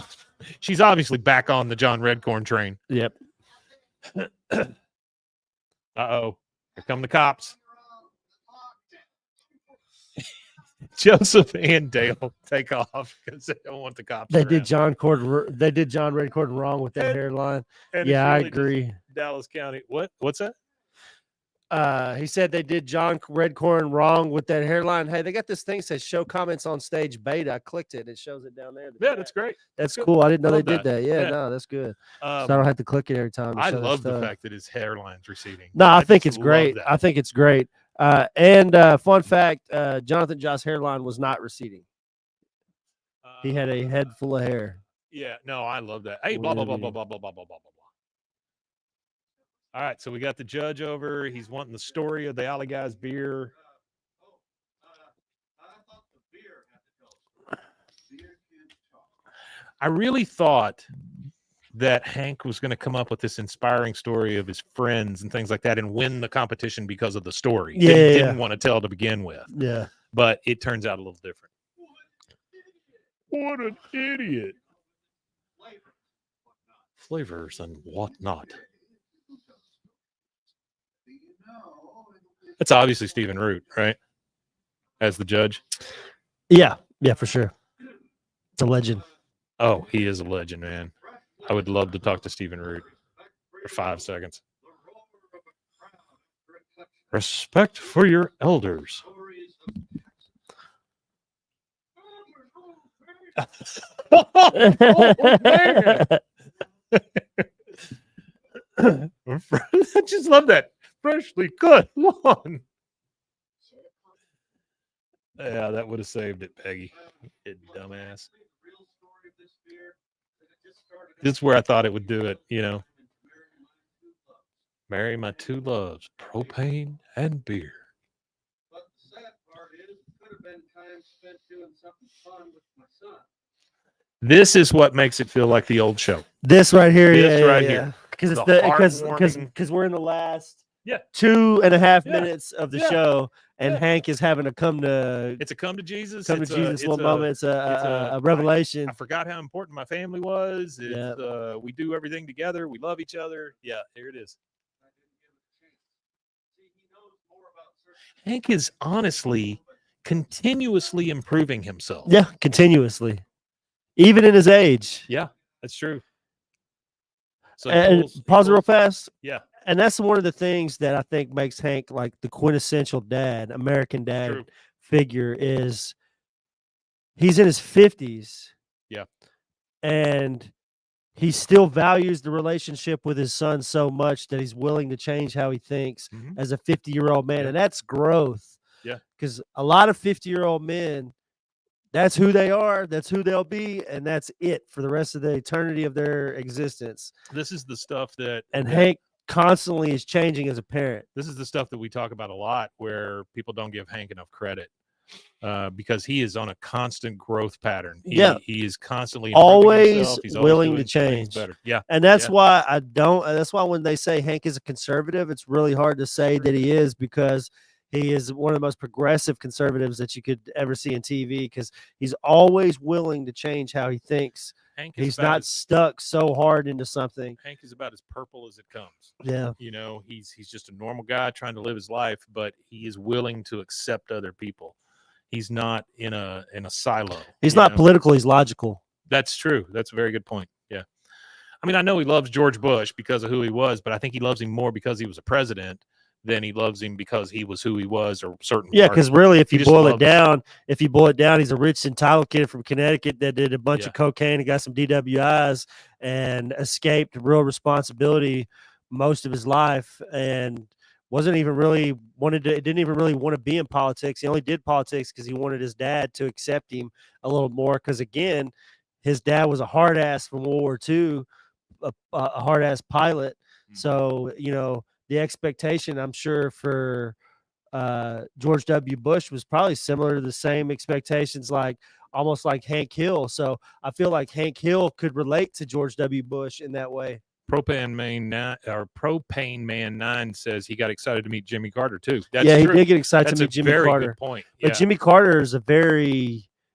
She's obviously back on the John Redcorn train. Yep. Uh-oh. Here come the cops. Joseph and Dale take off because they don't want the cops. They around. did John Redcorn wrong with that hairline. And Yeah, it's I really just agree. Dallas County. What's that? He said they did John Redcorn wrong with that hairline. Hey, they got this thing that says show comments on stage beta. I clicked it. It shows it down there. Yeah, that's great. That's good. cool. I didn't know they Love did that. Yeah, Yeah. no, that's good. So I don't have to click it every time. To I show that love the stuff. fact that his hairline's receding. No, I think just it's love great. that. I think it's great. And fun fact, Jonathan Joss' hairline was not receding. He had a head full of hair. Yeah, no, I love that. Hey, blah, blah, blah, blah, blah, blah, blah, blah, blah, blah. All right, so we got the judge over. He's wanting the story of the Alley Guys beer. I really thought that Hank was going to come up with this inspiring story of his friends and things like that and win the competition because of the story. Yeah, Didn't want to tell to begin with. Yeah. But it turns out a little different. What an idiot. Flavors and whatnot. That's obviously Stephen Root, right? As the judge. Yeah, for sure. It's a legend. Oh, he is a legend, man. I would love to talk to Stephen Root for 5 seconds. Respect for your elders. Oh, man. I just love that. Freshly cut lawn. Yeah, that would have saved it, Peggy. You dumbass. This is where I thought it would do it, you know. Marry my two loves, propane and beer. But the sad part is, it could have been time spent doing something fun with my son. This is what makes it feel like the old show. This right here, This yeah, right yeah, here. because it's The because heartwarming- we're in the last 2.5 2.5 minutes of the Yeah. show, and Yeah. Hank is having to come to It's a come to Jesus. Jesus little moment. It's a revelation. I forgot how important my family was. It's, Yeah. we do everything together. We love each other. Yeah, here it is. Hank is honestly continuously improving himself. Yeah, continuously, even in his age. Yeah, that's true. So And pause it real fast. Yeah. And that's one of the things that I think makes Hank like the quintessential dad, American dad True. figure is he's in his 50s. Yeah. And he still values the relationship with his son so much that he's willing to change how he thinks Mhm. as a 50-year-old man. Yeah. And that's growth. Yeah. Because a lot of 50-year-old men, that's who they are, that's who they'll be, and that's it for the rest of the eternity of their existence. This is the stuff that And that- Hank constantly is changing as a parent. this is the stuff that we talk about a lot where people don't give Hank enough credit because he is on a constant growth pattern. He is constantly improving Always himself. He's willing doing to things change. better. Yeah. And that's Yeah. why I don't. That's why when they say Hank is a conservative, it's really hard to say that he is because he is one of the most progressive conservatives that you could ever see in TV because he's always willing to change how he thinks. Hank is He's about not as, stuck so hard into something. Hank is about as purple as it comes. Yeah. You know, he's just a normal guy trying to live his life, but he is willing to accept other people. He's not in a silo. He's you not know? political. He's logical. That's true. That's a very good point. Yeah. I mean, I know he loves George Bush because of who he was, but I think he loves him more because he was a president than he loves him because he was who he was or certain. Yeah, because really, if He you just boil it loves- down, he's a rich entitled kid from Connecticut that did a bunch of cocaine and got some DWIs and escaped real responsibility most of his life and didn't even really want to be in politics. He only did politics because he wanted his dad to accept him a little more. Because again, his dad was a hard ass from World War II, a hard ass pilot. So the expectation, I'm sure, for George W. Bush was probably similar to the same expectations, almost like Hank Hill. So I feel like Hank Hill could relate to George W. Bush in that way. Propane Man 9 says he got excited to meet Jimmy Carter too. That's he true. did get excited That's to meet Jimmy very Carter. Good point. But Yeah. Jimmy Carter is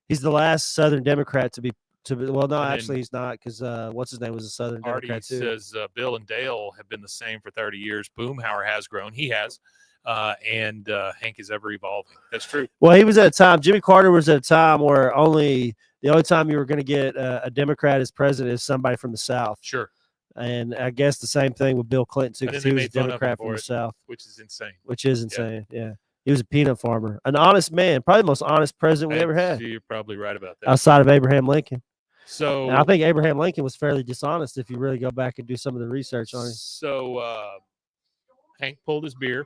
he's the last Southern Democrat to be. Well, no, actually he's not, because what's his name was a Southern Artie Democrat too. says Bill and Dale have been the same for 30 years. Boomhauer has grown. He has. And Hank is ever evolving. That's true. Well, he was at a time. Jimmy Carter was at a time where the only time you were going to get a Democrat as president is somebody from the South. Sure. And I guess the same thing with Bill Clinton too, because he was a Democrat from the South, which is insane. Yeah. He was a peanut farmer, an honest man, probably the most honest president we ever had. You're probably right about that. Outside of Abraham Lincoln. So and I think Abraham Lincoln was fairly dishonest if you really go back and do some of the research on him. So Hank pulled his beer.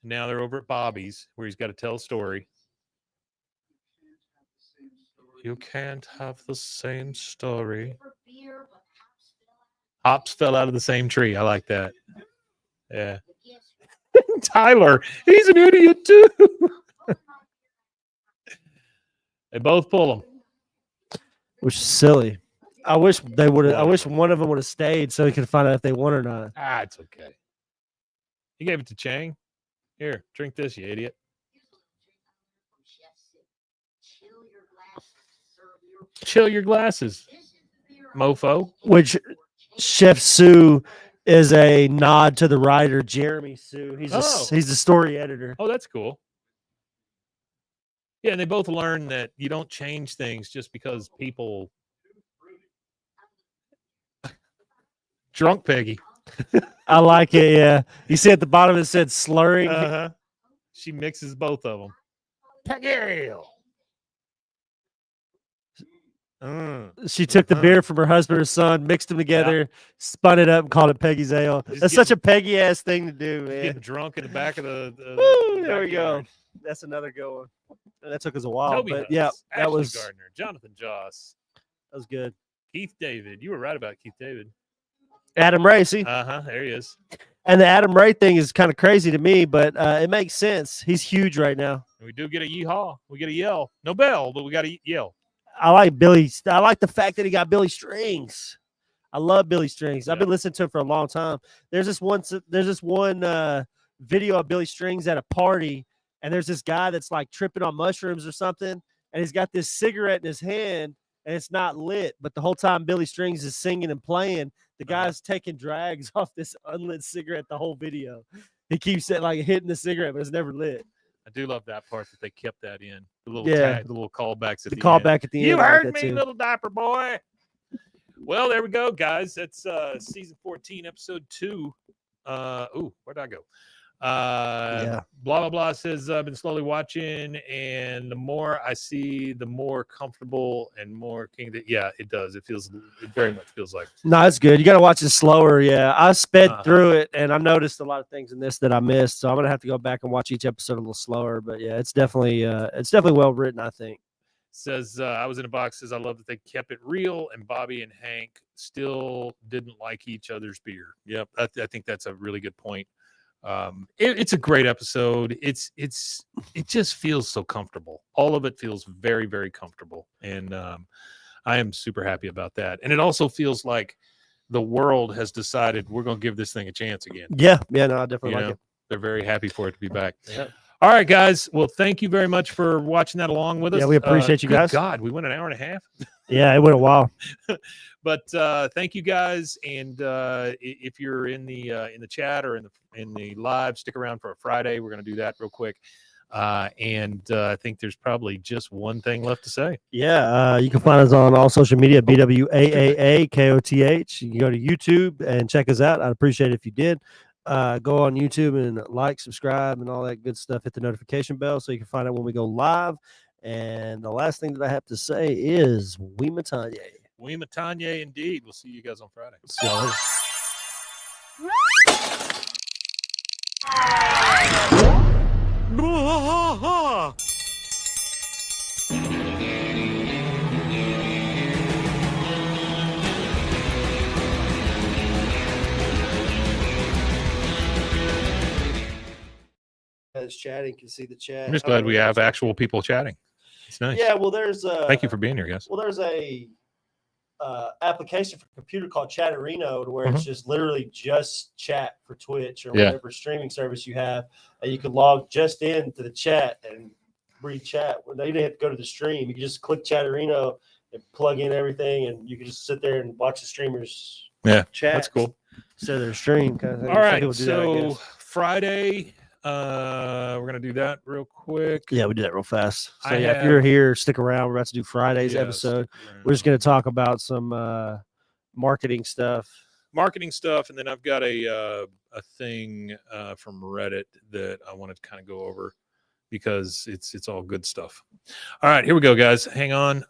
Now they're over at Bobby's where he's got to tell a story. You can't have the same story. Hops fell out of the same tree. I like that. Yeah. Tyler, he's an idiot too. They both pull him. Which is silly. I wish they would have. I wish one of them would have stayed so he could find out if they won or not. It's okay. He gave it to Chang. Here, drink this, you idiot. Chill your glasses, mofo. Which Chef Sue is a nod to the writer Jeremy Sue. He's the story editor. Oh, that's cool. Yeah, and they both learn that you don't change things just because people. Drunk Peggy. I like it. Yeah, you see at the bottom it said slurring. She mixes both of them. Peggy. She took the beer from her husband or son, mixed them together, spun it up, and called it Peggy's Ale. That's such a Peggy ass thing to do, man. Getting drunk in the back of the Woo, there we go. That's another good one. That took us a while, Toby but Huss, yeah, that Ashley was Gardner, Jonathan Joss. That was good. Keith David, you were right about Keith David. Adam Ray, see? There he is. And the Adam Ray thing is kind of crazy to me, but it makes sense. He's huge right now. And we do get a yeehaw. We get a yell. No bell, but we got a yell. I like Billy. I like the fact that he got Billy Strings. I love Billy Strings. I've been listening to him for a long time. There's this one video of Billy Strings at a party, and there's this guy that's like tripping on mushrooms or something, and he's got this cigarette in his hand, and it's not lit. But the whole time Billy Strings is singing and playing, the guy's taking drags off this unlit cigarette the whole video. He keeps it like hitting the cigarette, but it's never lit. I do love that part that they kept that in. The little the little callbacks at the callback end. at the end. You heard me, little diaper boy. Well, there we go, guys. That's season 14, episode 2. Where'd I go? Blah blah blah says I've been slowly watching, and the more I see, the more comfortable and more king. It does. It very much feels like. No, it's good. You got to watch it slower. Yeah, I sped through it, and I noticed a lot of things in this that I missed. So I'm gonna have to go back and watch each episode a little slower. But yeah, it's definitely well written, I think. Says I was in a box. Says I love that they kept it real, and Bobby and Hank still didn't like each other's beer. Yep, I think that's a really good point. It's a great episode. It just feels so comfortable. All of it feels very, very comfortable, and I am super happy about that. And it also feels like the world has decided we're going to give this thing a chance again. Yeah, no, I definitely like it. They're very happy for it to be back. Yeah. All right, guys. Well, thank you very much for watching that along with us. Yeah, we appreciate you guys. God, we went an hour and a half. Yeah, it went a while. But thank you guys, and if you're in the chat or in the live, stick around for a Friday. We're going to do that real quick, and I think there's probably just one thing left to say. Yeah, you can find us on all social media, BWAAAKOTH. You can go to YouTube and check us out. I'd appreciate it if you did. go on YouTube and like, subscribe, and all that good stuff. Hit the notification bell so you can find out when we go live. And the last thing that I have to say is we Matanye. We Matanye, indeed. We'll see you guys on Friday. See y'all later. As chatting, can see the chat. I'm just glad we have actual people chatting. It's nice. Yeah, well, there's Thank you for being here, guys. Well, there's a application for computer called Chatterino, to where it's just literally just chat for Twitch or whatever streaming service you have, and you can log just into the chat and read chat. Well, you didn't have to go to the stream. You can just click Chatterino and plug in everything, and you can just sit there and watch the streamers. Chat. That's cool. So their stream kind of thing. All right, so Friday. We're gonna do that real quick. Yeah, we do that real fast. So if you're here, stick around. We're about to do Friday's episode. We're just gonna talk about some marketing stuff. And then I've got a thing from Reddit that I wanted to kind of go over because it's all good stuff. All right, here we go, guys. Hang on.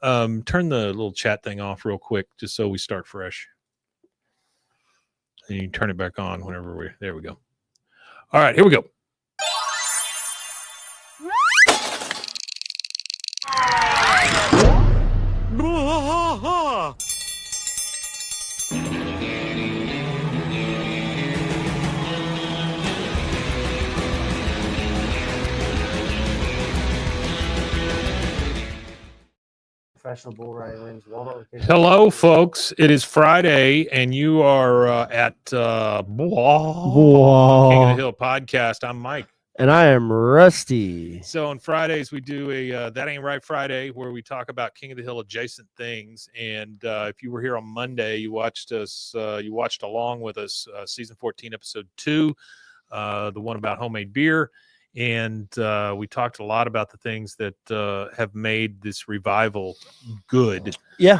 Turn the little chat thing off real quick, just so we start fresh. And you can turn it back on whenever there we go. All right, here we go. Professional bull riding rings. Hello, folks. It is Friday, and you are at Bwaaa, King of the Hill podcast. I'm Mike. And I am Rusty. So on Fridays, we do a That Ain't Right Friday, where we talk about King of the Hill adjacent things. And if you were here on Monday, you watched along with us, season 14, episode 2, the one about homemade beer. And we talked a lot about the things that have made this revival good. Yeah.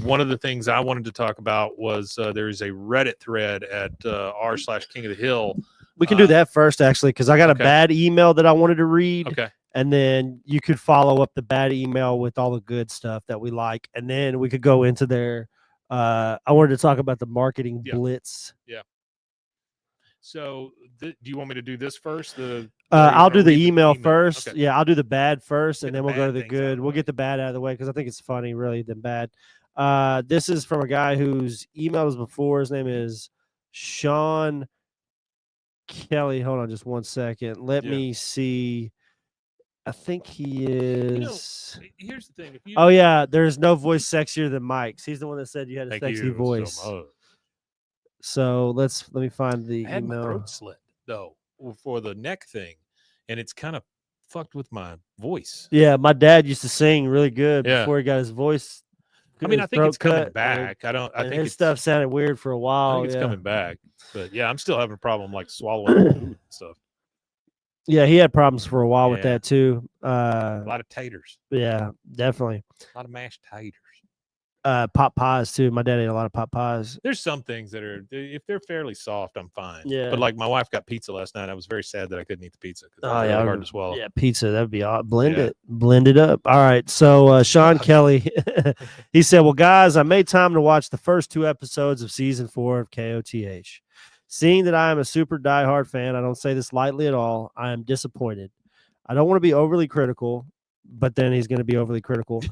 One of the things I wanted to talk about was there is a Reddit thread at r/King of the Hill. We can do that first, actually, because I got a bad email that I wanted to read. Okay. And then you could follow up the bad email with all the good stuff that we like. And then we could go into there. I wanted to talk about the marketing blitz. Yeah. So do you want me to do this first? I'll do the email first. Okay. Yeah, I'll do the bad first, and Get then the we'll go to bad the things out of good. the We'll way. get the bad out of the way because I think it's funny, really, than bad. This is from a guy whose emailed us before. His name is Sean Kelly. Hold on just one second. Let me see. I think he is. Here's the thing. Oh, yeah. There's no voice sexier than Mike's. He's the one that said you had a Thank sexy you voice. so much. So let me find the I had email. my throat slit, though, for the neck thing, and it's kind of fucked with my voice. Yeah, my dad used to sing really good before he got his voice. I mean, I think it's coming back. I think his stuff sounded weird for a while. I think it's coming back, but yeah, I'm still having a problem like swallowing food and stuff. Yeah, he had problems for a while with that too. A lot of taters. Yeah, definitely. A lot of mashed taters. Pot pies too. My dad ate a lot of pot pies. There's some things that are, if they're fairly soft, I'm fine. Yeah. But like my wife got pizza last night. I was very sad that I couldn't eat the pizza because it was yeah, really hard to swallow. Yeah, pizza. That'd be odd. Blend it up. All right. So Sean Kelly, he said, "Well, guys, I made time to watch the first 2 episodes of season 4 of KOTH. Seeing that I am a super diehard fan, I don't say this lightly at all. I am disappointed. I don't want to be overly critical." But then he's going to be overly critical.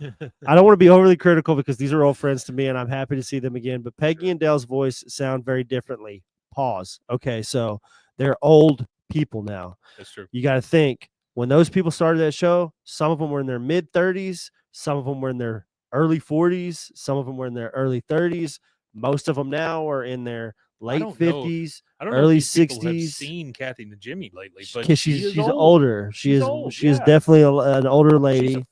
I don't want to be overly critical because these are old friends to me, and I'm happy to see them again. But Peggy and Dale's voice sound very differently. Pause. Okay, so they're old people now. That's true. You got to think, when those people started that show, some of them were in their mid-30s, some of them were in their early 40s, some of them were in their early 30s. Most of them now are in their late 50s, early 60s. Have seen Kathy and Jimmy lately, but she's older. She is definitely an older lady. She's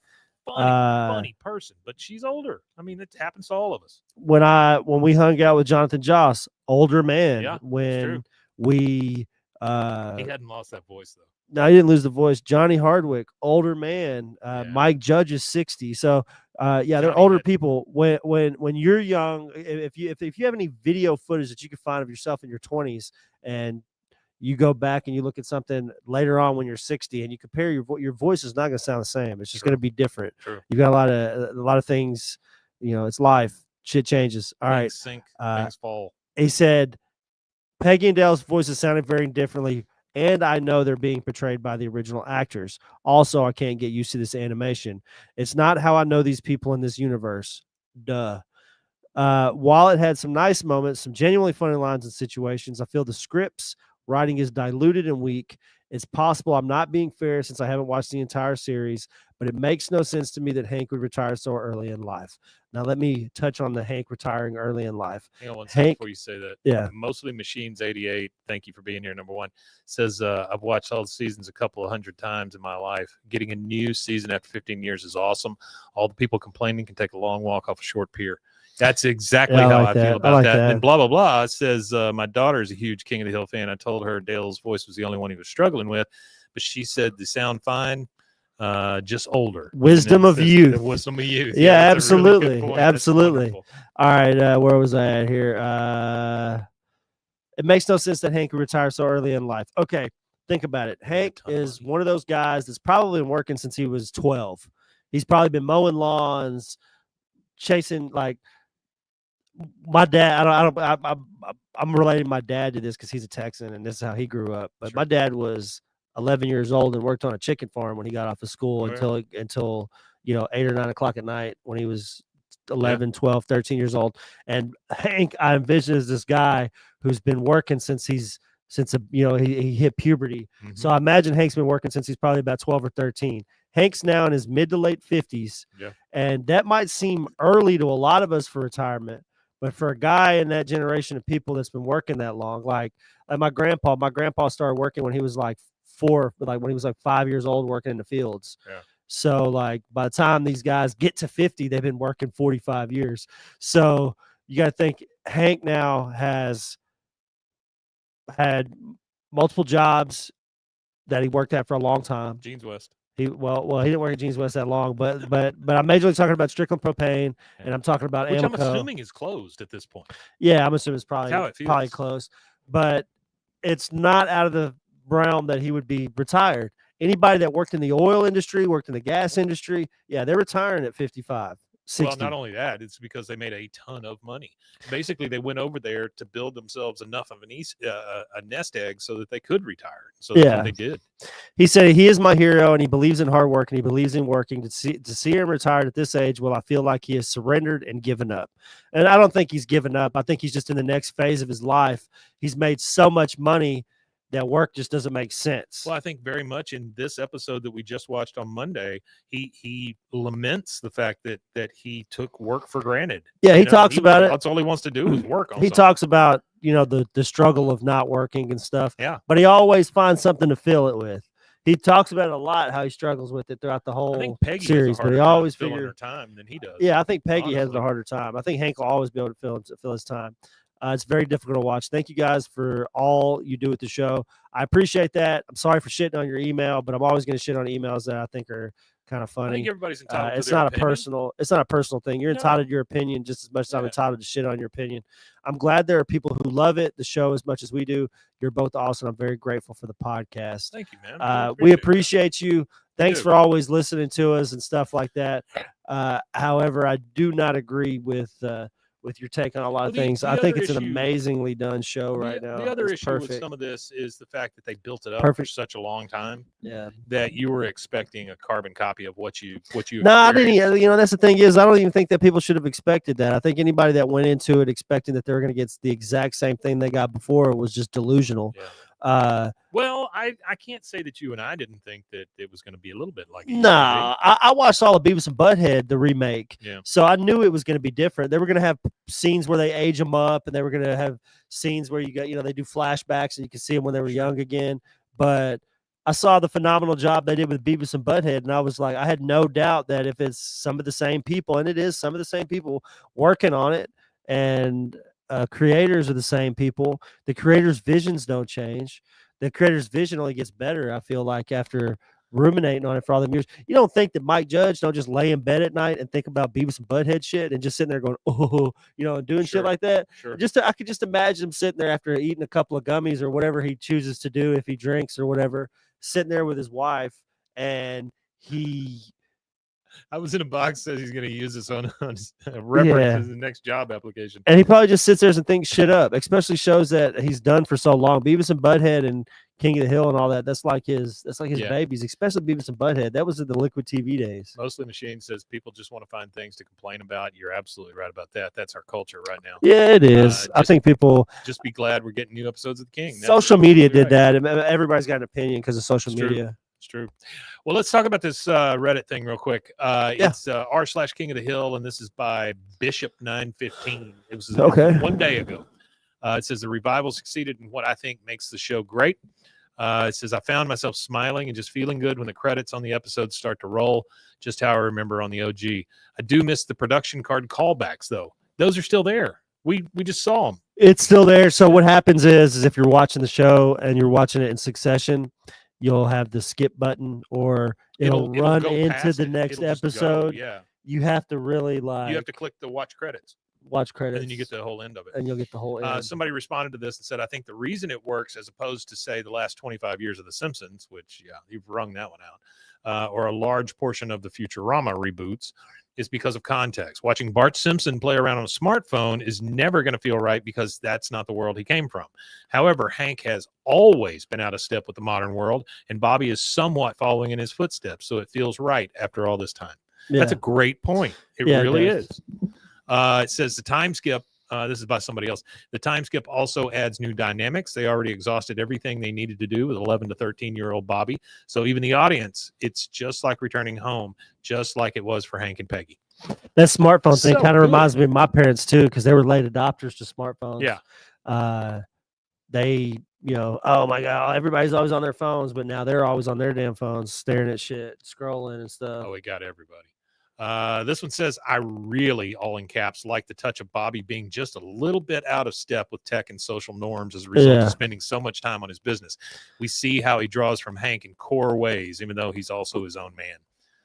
a funny person, but she's older. I mean, it happens to all of us. When we hung out with Jonathan Joss, older man. Yeah, when we he hadn't lost that voice though. No, he didn't lose the voice. Johnny Hardwick, older man. Mike Judge is 60. So they're older people. When you're young, if you have any video footage that you can find of yourself in your 20s and you go back and you look at something later on when you're 60 and you compare your voice is not going to sound the same. It's just True. going to be different. True. You got a lot of things, it's life. Shit changes. All right. Things sink, things fall. He said Peggy and Dale's voices sounded very differently, and I know they're being portrayed by the original actors. Also, I can't get used to this animation. It's not how I know these people in this universe. Duh. While it had some nice moments, some genuinely funny lines and situations, I feel the script's writing is diluted and weak. It's possible I'm not being fair since I haven't watched the entire series, but it makes no sense to me that Hank would retire so early in life. Now, let me touch on the Hank retiring early in life. Hang on one second Hank, before you say that. yeah. Mostly Machines 88. Thank you for being here. Number one says, I've watched all the seasons a couple of hundred times in my life. Getting a new season after 15 years is awesome. All the people complaining can take a long walk off a short pier. That's exactly how I feel about that. And then blah, blah, blah. It says, my daughter is a huge King of the Hill fan. I told her Dale's voice was the only one he was struggling with, but she said they sound fine, just older. Wisdom of youth. Wisdom of youth. Yeah, absolutely. Really good point. Absolutely. All right. Where was I at here? It makes no sense that Hank would retire so early in life. Okay. Think about it. Hank is one of those guys that's probably been working since he was 12. He's probably been mowing lawns, chasing my dad. I'm relating my dad to this because he's a Texan and this is how he grew up. But my dad was 11 years old and worked on a chicken farm when he got off of school until 8 or 9 o'clock at night when he was 11, 12, 13 years old. And Hank, I envision as this guy who's been working since he hit puberty. Mm-hmm. So I imagine Hank's been working since he's probably about 12 or 13. Hank's now in his mid to late 50s. Yeah. And that might seem early to a lot of us for retirement. But for a guy in that generation of people that's been working that long, like my grandpa started working when he was like 5 years old, working in the fields. Yeah. So by the time these guys get to 50, they've been working 45 years. So you got to think Hank now has had multiple jobs that he worked at for a long time. Jeans West. He didn't work at Jeans West that long, but I'm majorly talking about Strickland Propane, and I'm talking about which Amoco. I'm assuming is closed at this point. Yeah, I'm assuming it's probably closed, but it's not out of the realm that he would be retired. Anybody that worked in the oil industry, worked in the gas industry, yeah, they're retiring at 55. 60. Well, not only that, it's because they made a ton of money. Basically, they went over there to build themselves enough of a nest egg so that they could retire. So that's what they did. He said he is my hero, and he believes in hard work, and he believes in working. To see him retired at this age, well, I feel like he has surrendered and given up. And I don't think he's given up. I think he's just in the next phase of his life. He's made so much money that work just doesn't make sense. Well, I think very much in this episode that we just watched on Monday, he laments the fact that he took work for granted. Yeah, he talks about it. That's all he wants to do is work on He something. talks about, the struggle of not working and stuff. Yeah. But he always finds something to fill it with. He talks about it a lot, how he struggles with it throughout the whole series. But he always figures time than he does. Yeah, I think Peggy has the harder time. I think Hank will always be able to fill his time. It's very difficult to watch. Thank you guys for all you do with the show. I appreciate that. I'm sorry for shitting on your email, but I'm always going to shit on emails that I think are kind of funny. I think everybody's entitled it's to their not opinion. It's not a personal thing. You're entitled to your opinion just as much as I'm entitled to shit on your opinion. I'm glad there are people who love it, the show, as much as we do. You're both awesome. I'm very grateful for the podcast. Thank you, man. We appreciate you. Thanks for always listening to us and stuff like that. However, I do not agree with your take on a lot of things. I think it's an amazingly done show right now. The other issue with some of this is the fact that they built it up for such a long time. Yeah. That you were expecting a carbon copy of what you. No, I didn't. That's the thing is, I don't even think that people should have expected that. I think anybody that went into it expecting that they were going to get the exact same thing they got before was just delusional. Yeah. Well, I can't say that you and I didn't think that it was going to be a little bit like it. No, I watched all of Beavis and Butthead, the remake. Yeah. So I knew it was going to be different. They were going to have scenes where they age them up, and they were going to have scenes where they do flashbacks and you can see them when they were young again. But I saw the phenomenal job they did with Beavis and Butthead, and I was like, I had no doubt that if it's some of the same people, and it is some of the same people working on it, and creators are the same people. The creators' visions don't change. The creator's vision only gets better, I feel like, after ruminating on it for all them years. You don't think that Mike Judge don't just lay in bed at night and think about Beavis and Butthead shit and just sitting there going, oh, and doing Sure. shit like that. Sure. I could just imagine him sitting there after eating a couple of gummies or whatever he chooses to do if he drinks or whatever, sitting there with his wife, and I was in a box says he's going to use this on reference as the next job application. And he probably just sits there and thinks shit up, especially shows that he's done for so long. Beavis and Butthead and King of the Hill and all that. That's like his babies, especially Beavis and Butthead. That was in the Liquid TV days. Mostly Machine says people just want to find things to complain about. You're absolutely right about that. That's our culture right now. Yeah, it is. I think people just be glad we're getting new episodes of The King. Social media did that. Everybody's got an opinion because of social media. It's true. Well, let's talk about this Reddit thing real quick. It's r/King of the Hill, and this is by Bishop915. It was one day ago. It says the revival succeeded in what I think makes the show great. It says I found myself smiling and just feeling good when the credits on the episodes start to roll, just how I remember on the OG. I do miss the production card callbacks, though. Those are still there. We just saw them. It's still there. So what happens is if you're watching the show and you're watching it in succession, you'll have the skip button, or it'll run into the next episode. You have to really you have to click the watch credits, and then you get the whole end of it, and you'll get the whole end. Somebody responded to this and said, I think the reason it works, as opposed to say the last 25 years of The Simpsons, which you've wrung that one out, or a large portion of the Futurama reboots, is because of context. Watching Bart Simpson play around on a smartphone is never going to feel right because that's not the world he came from. However, Hank has always been out of step with the modern world, and Bobby is somewhat following in his footsteps, so it feels right after all this time. That's a great point. It really is. It says the time skip, this is by somebody else, the time skip also adds new dynamics. They already exhausted everything they needed to do with 11 to 13-year-old Bobby. So even the audience, it's just like returning home, just like it was for Hank and Peggy. That smartphone thing kind of reminds me of my parents too, because they were late adopters to smartphones. They, oh my God, everybody's always on their phones, but now they're always on their damn phones, staring at shit, scrolling and stuff. Oh, we got everybody. This one says, I really, all in caps, like the touch of Bobby being just a little bit out of step with tech and social norms as a result of spending so much time on his business. We see how he draws from Hank in core ways, even though he's also his own man.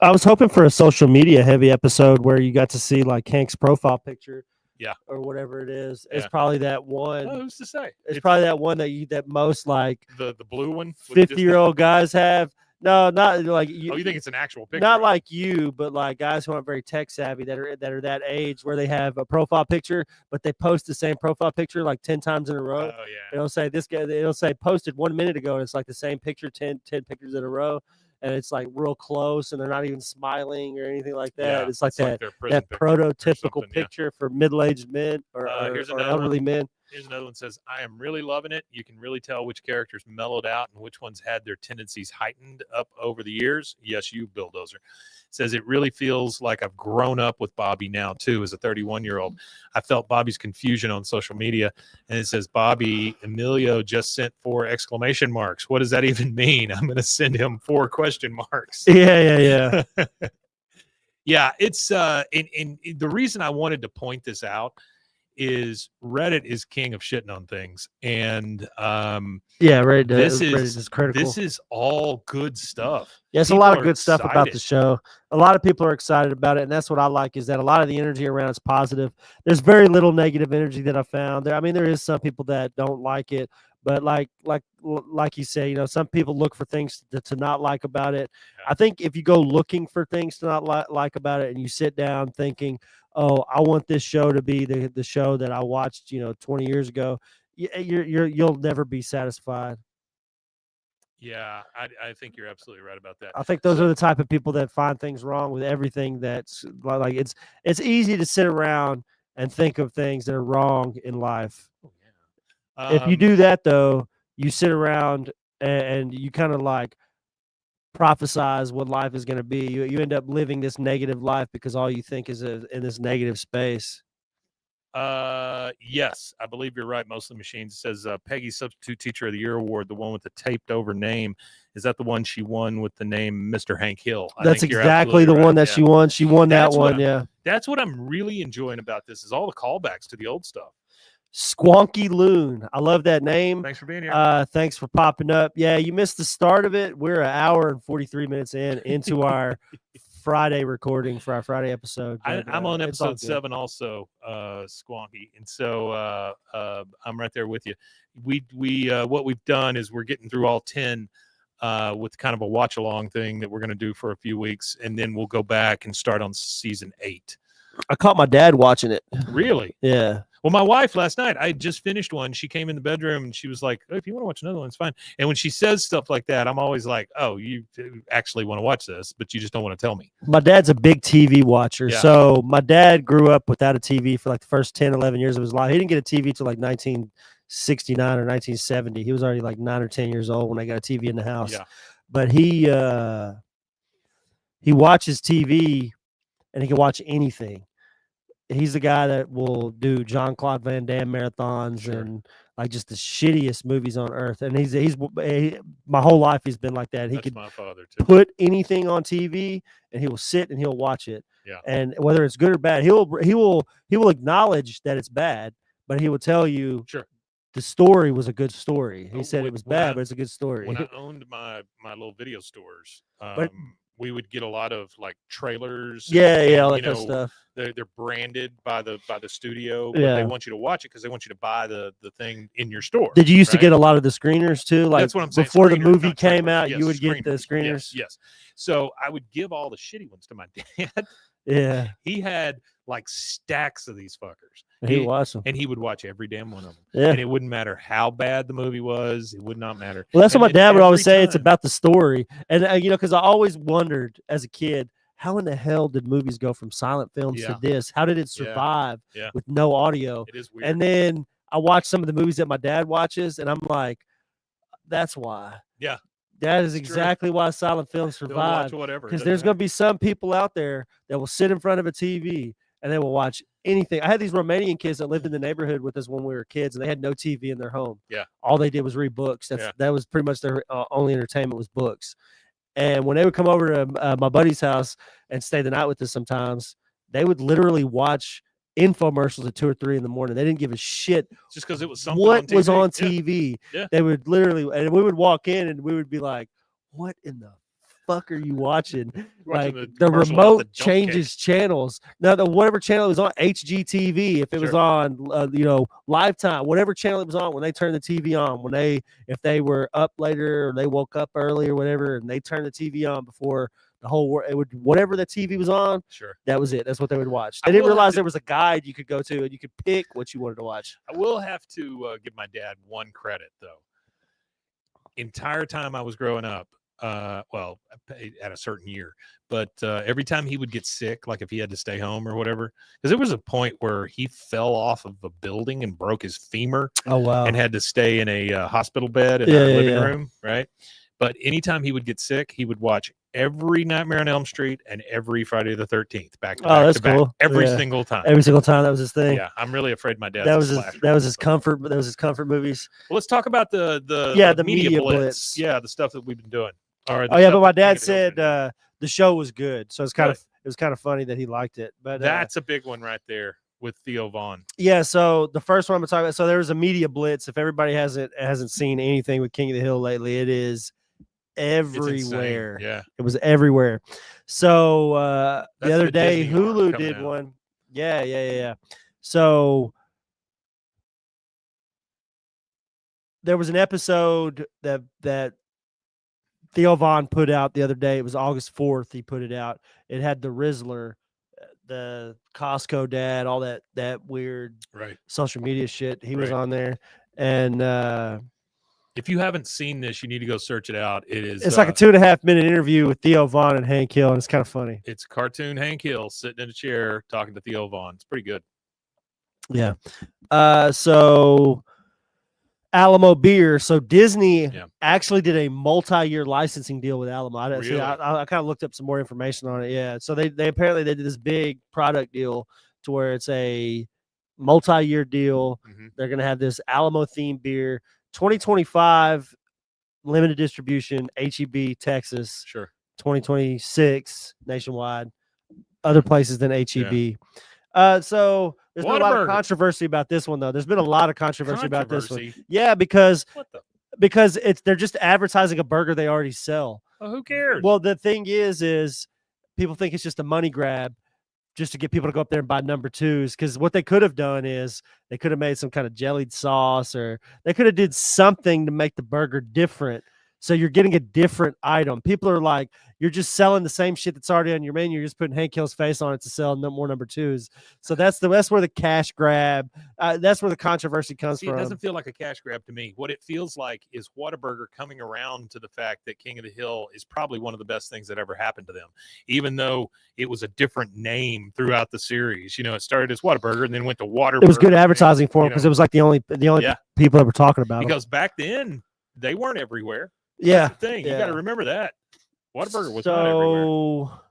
I was hoping for a social media heavy episode where you got to see like Hank's profile picture. Or whatever it is. It's probably that one. Oh, who's to say? It's probably that one that most like the blue one 50-year-old guys have. No, not like you. Oh, you think it's an actual picture? Not like you, but like guys who aren't very tech savvy that are that age where they have a profile picture, but they post the same profile picture like 10 times in a row. Oh yeah. It'll say this guy. It'll say posted 1 minute ago, and it's like the same picture 10 pictures in a row, and it's like real close, and they're not even smiling or anything like that. It's like that prototypical picture for middle-aged men or elderly men. Here's another one that says, I am really loving it. You can really tell which characters mellowed out and which ones had their tendencies heightened up over the years. Yes, you, Bulldozer. It says, it really feels like I've grown up with Bobby now, too, as a 31-year-old. I felt Bobby's confusion on social media. And it says, Bobby Emilio just sent 4 exclamation marks. What does that even mean? I'm going to send him 4 question marks. Yeah. Yeah, it's and the reason I wanted to point this out is Reddit is king of shitting on things, and Reddit is critical. This is all good stuff. Yeah, it's a lot of good stuff about the show. A lot of people are excited about it, and that's what I like, is that a lot of the energy around it's positive. There's very little negative energy that I found there. I mean, there is some people that don't like it, but like you say, some people look for things to not like about it. I think if you go looking for things to not like about it, and you sit down thinking, oh, I want this show to be the show that I watched, 20 years ago, you'll never be satisfied. Yeah, I think you're absolutely right about that. I think those are the type of people that find things wrong with everything. That's like it's easy to sit around and think of things that are wrong in life. If you do that, though, you sit around and you kind of like prophesize what life is going to be. You end up living this negative life because all you think is in this negative space. Yes, I believe you're right. Most of the machines says Peggy's Substitute Teacher of the Year award, the one with the taped over name. Is that the one she won with the name Mr. Hank Hill? That's exactly the one that she won. She won that one. That's what I'm really enjoying about this, is all the callbacks to the old stuff. Squonky Loon. I love that name. Thanks for being here. Thanks for popping up. Yeah, you missed the start of it. We're an hour and 43 minutes into our Friday recording for our Friday episode. I'm on it's all episode good. 7 also, Squonky, and so I'm right there with you. We what we've done is we're getting through all 10 with kind of a watch along thing that we're going to do for a few weeks, and then we'll go back and start on season 8. I caught my dad watching it. Really? Yeah. Well, my wife last night, I just finished one. She came in the bedroom and she was like, oh, if you want to watch another one, it's fine. And when she says stuff like that, I'm always like, oh, you actually want to watch this, but you just don't want to tell me. My dad's a big TV watcher. Yeah. So my dad grew up without a TV for like the first 10, 11 years of his life. He didn't get a TV till like 1969 or 1970. He was already like 9 or 10 years old when they got a TV in the house. Yeah. But he watches TV and he can watch anything. He's the guy that will do Jean-Claude Van Damme marathons Sure. and like just the shittiest movies on earth. And he's my whole life he's been like that. He That's could my father too. put anything on TV and he will sit and he'll watch it. Yeah. And whether it's good or bad, he will acknowledge that it's bad, but he will tell you Sure. the story was a good story. He Oh, said when- it was when bad, I- but it's a good story. When I owned my little video stores, But- we would get a lot of like trailers. yeah, and, all that you kind of know, stuff. They're branded by the studio, but Yeah. they want you to watch it because they want you to buy the thing in your store. Did you used to right? get a lot of the screeners too? Like That's what I'm saying. before the Screeners, movie not came trailers. out, Yes, you would get the screeners. Yes. So I would give all the shitty ones to my dad. Yeah, He had like stacks of these fuckers. he watched them. And he would watch every damn one of them. Yeah. And it wouldn't matter how bad the movie was. It would not matter. Well, that's what And my then dad would always every say. It's time- about the story, and because I always wondered as a kid, how in the hell did movies go from silent films Yeah. to this? How did it Yeah. survive Yeah. with no audio? It is weird. And then I watch some of the movies that my dad watches, and I'm like, that's why. Yeah. That is It's true. exactly why silent films They'll survive. watch whatever. Because there's going to be some people out there that will sit in front of a TV and they will watch anything. I had these Romanian kids that lived in the neighborhood with us when we were kids, and they had no TV in their home. Yeah. All they did was read books. Yeah. That was pretty much their only entertainment was books. And when they would come over to my buddy's house and stay the night with us sometimes, they would literally watch infomercials at 2 or 3 in the morning. They didn't give a shit just because it was something what on was on TV. Yeah. TV. Yeah. They would literally, and we would walk in and we would be like, what in the fuck are you watching? Watching Like the the commercial about remote the dump changes channels. Now, whatever channel it was on, HGTV, if it was Sure. on, Lifetime, whatever channel it was on, when they turned the TV on, if they were up later or they woke up early or whatever, and they turned the TV on before the whole world, whatever the TV was on, Sure. that was it. That's what they would watch. I They didn't will have realize to- there was a guide you could go to and you could pick what you wanted to watch. I will have to give my dad one credit though. Entire time I was growing up, well, at a certain year, but every time he would get sick, like if he had to stay home or whatever, because there was a point where he fell off of a building and broke his femur Oh, wow. and had to stay in a hospital bed in Yeah, our yeah, living yeah. room, right? But anytime he would get sick, he would watch every Nightmare on Elm Street and every Friday the 13th back to Oh, back that's to back, cool. every Yeah. single time. Every single time that was his thing. Yeah, I'm really afraid my dad's That a was his slasher. that was his But- comfort. That was his comfort movies. Well, let's talk about the Yeah, the media blitz. Yeah, the stuff that we've been doing. Or the Oh yeah, stuff but my that King dad of the Hill's said been doing. the show was good, so it's kind Good. of it was kind of funny that he liked it. But That's a big one right there with Theo Vaughn. yeah. So the first one I'm gonna talk about. So there was a media blitz. If everybody hasn't seen anything with King of the Hill lately, it is It's insane. everywhere. Yeah, It was everywhere. So That's the other the day, Disney arm Hulu coming did out. one. Yeah. So there was an episode that Theo Vaughn put out the other day. It was August 4th. He put it out. It had the Rizzler, the Costco dad, all that weird right. social media shit. He was Right. on there, and If you haven't seen this, you need to go search it out. It is. it's like a 2.5 minute interview with Theo Vaughn and Hank Hill, and it's kind of funny. It's cartoon Hank Hill sitting in a chair talking to Theo Vaughn. It's pretty good. Yeah. So Alamo Beer. So Disney Yeah. actually did a multi-year licensing deal with Alamo. I didn't see. Really? I kind of looked up some more information on it. Yeah. So they apparently they did this big product deal to where it's a multi-year deal. Mhm. They're gonna have this Alamo themed beer, 2025 limited distribution, HEB Texas, Sure. 2026 nationwide, other places than HEB. So There's been a lot of Whataburger. controversy about this one, though. There's been a lot of controversy about this one. Controversy? Yeah, because What the? they're just advertising a burger they already sell. Well, who cares? Well, the thing is people think it's just a money grab just to get people to go up there and buy number twos. Because what they could have done is they could have made some kind of jellied sauce, or they could have did something to make the burger different. So you're getting a different item. People are like, you're just selling the same shit that's already on your menu. You're just putting Hank Hill's face on it to sell more number twos. So that's where the cash grab. That's where the controversy comes See, from. it doesn't feel like a cash grab to me. What it feels like is Whataburger coming around to the fact that King of the Hill is probably one of the best things that ever happened to them, even though it was a different name throughout the series. You know, it started as Whataburger and then went to Waterburger. It was good advertising for them you because know. it was like the only Yeah. people that were talking about them. Because back then they weren't everywhere. Yeah, That's the thing. You yeah. got to remember that. Whataburger was not everywhere. So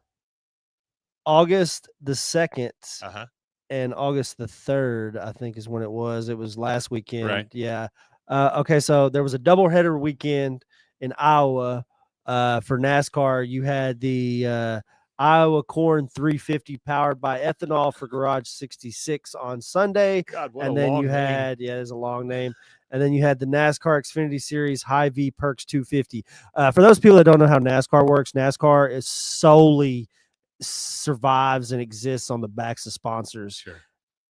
August the 2nd Uh-huh. and August the 3rd, I think, is when it was. It was last weekend. Right. Yeah. Okay, so there was a doubleheader weekend in Iowa for NASCAR. You had the Iowa Corn 350 powered by ethanol for Garage 66 on Sunday. God, what And a then long you name. had, there's a long name. And then you had the NASCAR Xfinity Series High V Perks 250. For those people that don't know how NASCAR works, NASCAR is solely survives and exists on the backs of sponsors. Sure.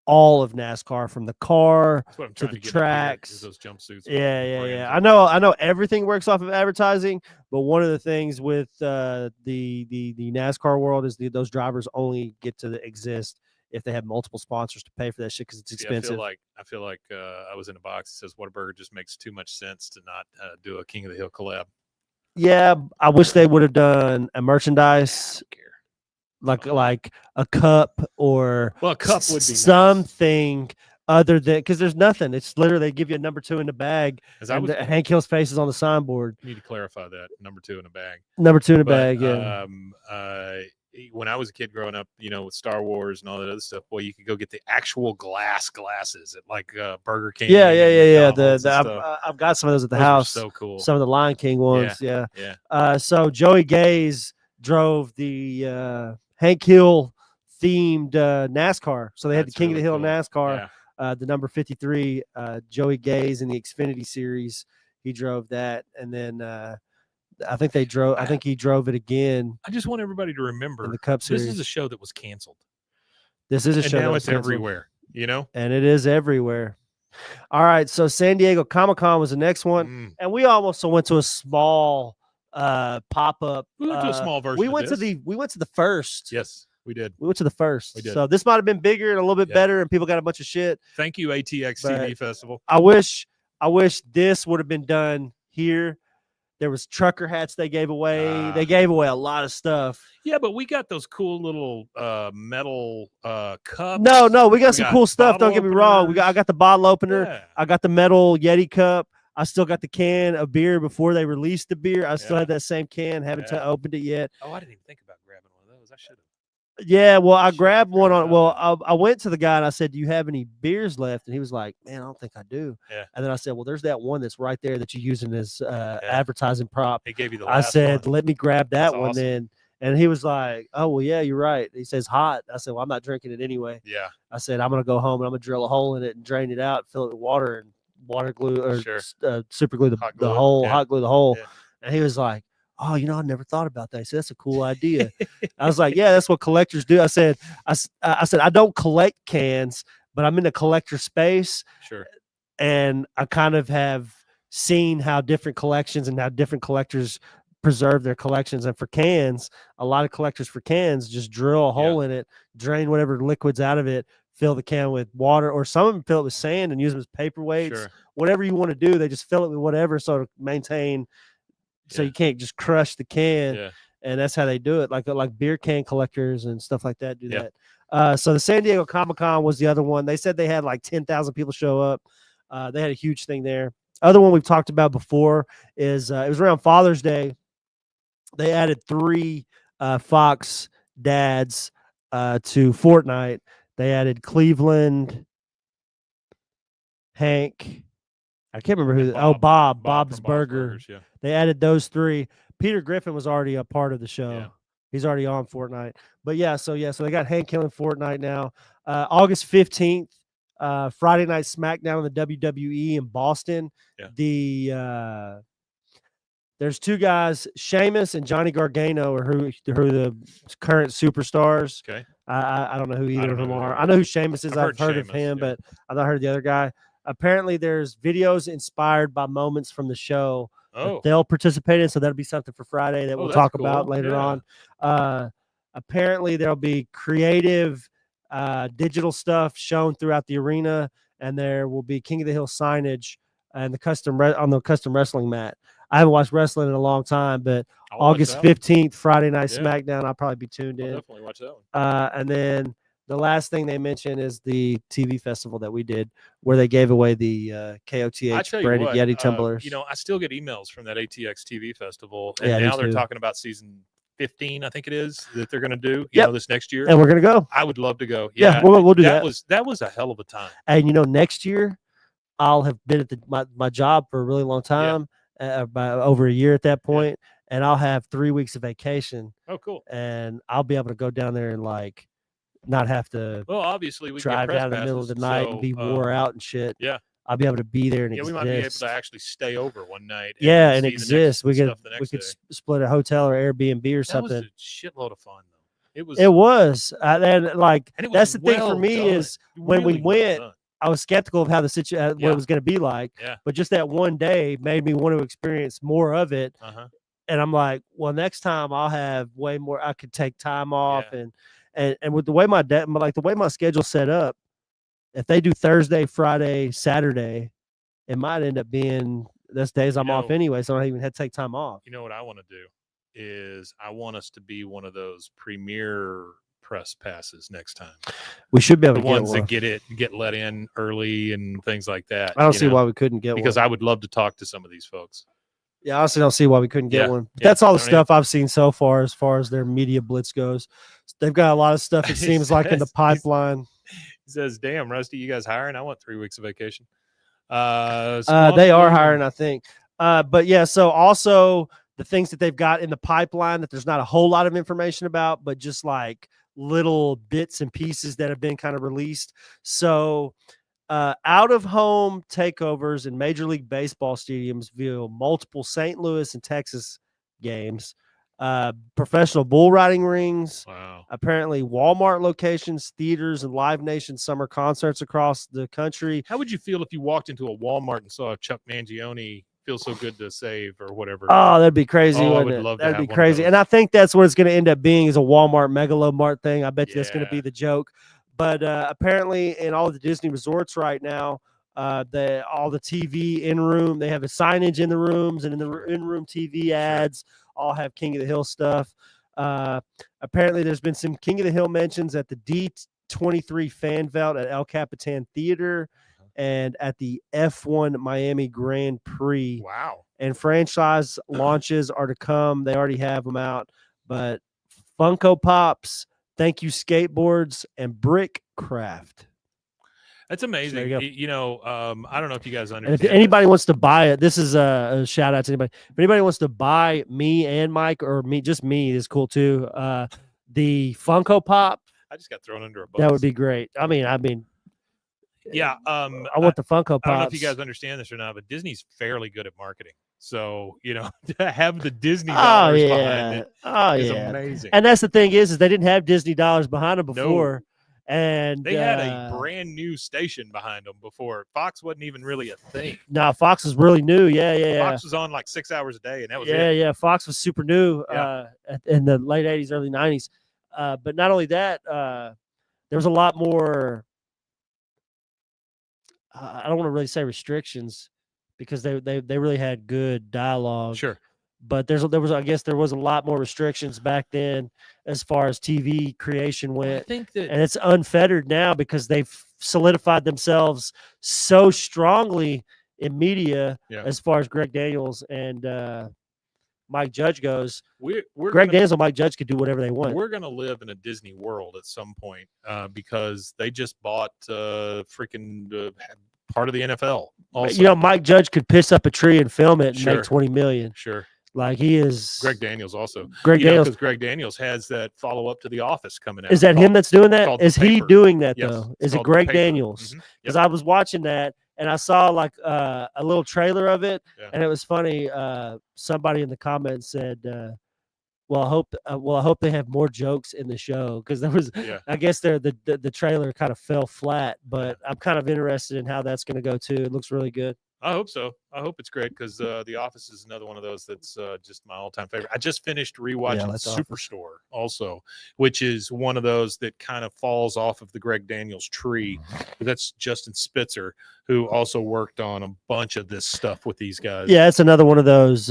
All of NASCAR, from the car That's what I'm to trying the to get at here, tracks. is those jumpsuits. Yeah. I know everything works off of advertising, but one of the things with the NASCAR world is those drivers only get to exist if they have multiple sponsors to pay for that shit because it's expensive. I feel like I was in a box that says Whataburger just makes too much sense to not do a King of the Hill collab. Yeah, I wish they would have done a merchandise, like a cup or a cup would be something other than, because there's nothing. It's literally they give you a number 2 in the bag, and Hank Hill's face is on the signboard. Need to clarify that number 2 in a bag. Number 2 in a bag, yeah. When I was a kid growing up, with Star Wars and all that other stuff, boy, you could go get the actual glasses at like Burger King. Yeah. I've got some of those at the Those house. so cool. Some of the Lion King ones, yeah. So Joey Gaze drove the Hank Hill themed NASCAR. So they had the King of the Hill NASCAR, the number 53, Joey Gaze in the Xfinity Series. He drove that, and then I think he drove it again. I just want everybody to remember in the Cup Series. This is a show that was canceled. This is a and show now that it's was canceled. everywhere, and it is everywhere. All right, so San Diego Comic-Con was the next one, and we almost went to a small pop-up. We went to a small version. We went to the first. Yes, we did. We went to the first. We did. So this might have been bigger and a little bit better, and people got a bunch of shit. Thank you, ATX TV Festival. I wish this would have been done here. There was trucker hats they gave away. They gave away a lot of stuff. Yeah, but we got those cool little metal cups. No, we got some cool stuff. Don't get me wrong. I got the bottle opener. Yeah. I got the metal Yeti cup. I still got the can of beer before they released the beer. I still had that same can. Haven't opened it yet. Oh, I didn't even think about grabbing one of those. I should have. Yeah, well, I grabbed one on. Well, I went to the guy and I said, "Do you have any beers left?" And he was like, "Man, I don't think I do." Yeah. And then I said, "Well, there's that one that's right there that you're using as advertising prop." He gave you the. I said, one. "Let me grab that That's one awesome. then." And he was like, "Oh, well, yeah, you're right." He says, "Hot." I said, "Well, I'm not drinking it anyway." Yeah. I said, "I'm gonna go home and I'm gonna drill a hole in it and drain it out, fill it with water and water glue or super glue Hot the glue. hole, Yeah. hot glue the hole." Yeah. And he was like, "Oh, I never thought about that." He said, "That's a cool idea." I was like, "Yeah, that's what collectors do." I said, I don't collect cans, but I'm in the collector space. Sure. And I kind of have seen how different collections and how different collectors preserve their collections. And for cans, a lot of collectors for cans just drill a hole in it, drain whatever liquids out of it, fill the can with water, or some of them fill it with sand and use them as paperweights. Sure. Whatever you want to do, they just fill it with whatever so to maintain. So you can't just crush the can, and that's how they do it. Like beer can collectors and stuff like that do that. So the San Diego Comic-Con was the other one. They said they had like 10,000 people show up. They had a huge thing there. Other one we've talked about before is it was around Father's Day. They added 3 Fox dads to Fortnite. They added Cleveland, Hank. I can't remember who. Bob's from Burger. Burgers, yeah. They added those 3. Peter Griffin was already a part of the show. He's already on Fortnite. But so they got Hank Hill in Fortnite now. August 15th, Friday Night SmackDown in the WWE in Boston. Yeah. There's two guys, Sheamus and Johnny Gargano, are who are the current superstars. Okay. I don't know who either don't of them know who they are. are. I know who Sheamus is. I've Heard heard of him, Sheamus, yeah. but I've not heard the other guy. Apparently, there's videos inspired by moments from the show that Oh, they'll participate in. So that'll be something for Friday that Oh, we'll that's talk about cool. later Yeah. on. Apparently, there'll be creative digital stuff shown throughout the arena, and there will be King of the Hill signage and on the custom wrestling mat. I haven't watched wrestling in a long time, but I'll watch August that one. 15th, Friday Night Yeah. SmackDown, I'll probably be tuned I'll in. definitely watch that one. And then the last thing they mentioned is the TV festival that we did, where they gave away the I KOTH tell you branded what, Yeti tumblers. I still get emails from that ATX TV festival, Yeah, and me now they're too. talking about season 15, I think it is, that they're going to do. Yep. This next year. And we're gonna go. I would love to go. Yeah, we'll do that. That was a hell of a time. And next year, I'll have been at my job for a really long time, by over a year at that point, and I'll have 3 weeks of vacation. Oh, cool. And I'll be able to go down there and not have to Well, obviously we drive down in the middle of the night and be wore out and shit. Yeah. I'll be able to be there and we exist. might be able to actually stay over one night. And see the exist. We could day. split a hotel or Airbnb or That something. was a shitload of fun, though. It was. And and it was that's the thing for well me done. is when we Really well went, done. I was skeptical of how the situation, what it was going to be like. Yeah. But just that one day made me want to experience more of it. Uh-huh. And I'm like, well, next time I'll have way more. I could take time off, and with the way the way my schedule's set up, if they do Thursday, Friday, Saturday, it might end up being those days I'm off anyway, so I don't even have to take time off. You know what I want to do is I want us to be one of those premier press passes next time. We should be able the to ones get one. that get let in early and things like that. I don't see why we couldn't get because one. I would love to talk to some of these folks. Yeah, I honestly don't see why we couldn't get one. But that's all the stuff I've seen so far as their media blitz goes. They've got a lot of stuff, it seems like, in the pipeline. He says, damn, Rusty, you guys hiring? I want 3 weeks of vacation. They are hiring, I think. But yeah, so also the things that they've got in the pipeline that there's not a whole lot of information about, but just like little bits and pieces that have been kind of released. So out of home takeovers in Major League Baseball stadiums via multiple St. Louis and Texas games, professional bull riding rings, apparently Walmart locations, theaters, and Live Nation summer concerts across the country. How would you feel if you walked into a Walmart and saw Chuck Mangione Feels So Good to Save or whatever? Oh, that'd be crazy. I would love that'd to be have crazy. And I think that's what it's going to end up being is a Walmart Megalomart thing. I bet you that's going to be the joke. But apparently in all the Disney resorts right now, all the TV in room, they have a signage in the rooms, and in the in-room TV ads all have King of the Hill stuff. Apparently there's been some King of the Hill mentions at the D23 Fan Vault at El Capitan Theater and at the F1 Miami Grand Prix. Wow. And franchise launches are to come. They already have them out. But Funko Pops, Thank You Skateboards, and Brick Craft. That's amazing. So there you go. I don't know if you guys And understand. if anybody wants to buy it, this is a shout out to anybody. If anybody wants to buy me and Mike, or just me is cool too. The Funko Pop. I just got thrown under a bus. That would be great. I mean, yeah. I want the Funko Pops. I don't know if you guys understand this or not, but Disney's fairly good at marketing. So, to have the Disney dollars behind it is amazing. And that's the thing is they didn't have Disney dollars behind them before. And they had a brand new station behind them before. Fox wasn't even really a thing. No, Fox was really new. Yeah. Fox was on like 6 hours a day, and that was it. Yeah. Fox was super new in the late 80s, early 90s. But not only that, there was a lot more. I don't want to really say restrictions because they really had good dialogue. Sure. But there was a lot more restrictions back then as far as TV creation went. I think that, and it's unfettered now because they've solidified themselves so strongly in media as far as Greg Daniels and Mike Judge goes. Greg Daniels and Mike Judge could do whatever they want. We're going to live in a Disney world at some point because they just bought freaking part of the NFL. Also. Mike Judge could piss up a tree and film it and make $20 million. Sure. Like he is. Greg Daniels also. Greg Daniels. Because Greg Daniels has that follow up to The Office coming out. Is that him that's doing that? called Is The he Paper. doing that Yes, though? it's Is it called The Greg Paper. Daniels? Mhm. Because Yep. I was watching that and I saw like a little trailer of it, Yeah. and it was funny. Somebody in the comments said, "Well, I hope they have more jokes in the show," because there was. Yeah. I guess the trailer kind of fell flat, but I'm kind of interested in how that's going to go too. It looks really good. I hope so. I hope it's great because The Office is another one of those that's just my all-time favorite. I just finished rewatching that's Superstore also, which is one of those that kind of falls off of the Greg Daniels tree. But that's Justin Spitzer, who also worked on a bunch of this stuff with these guys. Yeah, it's another one of those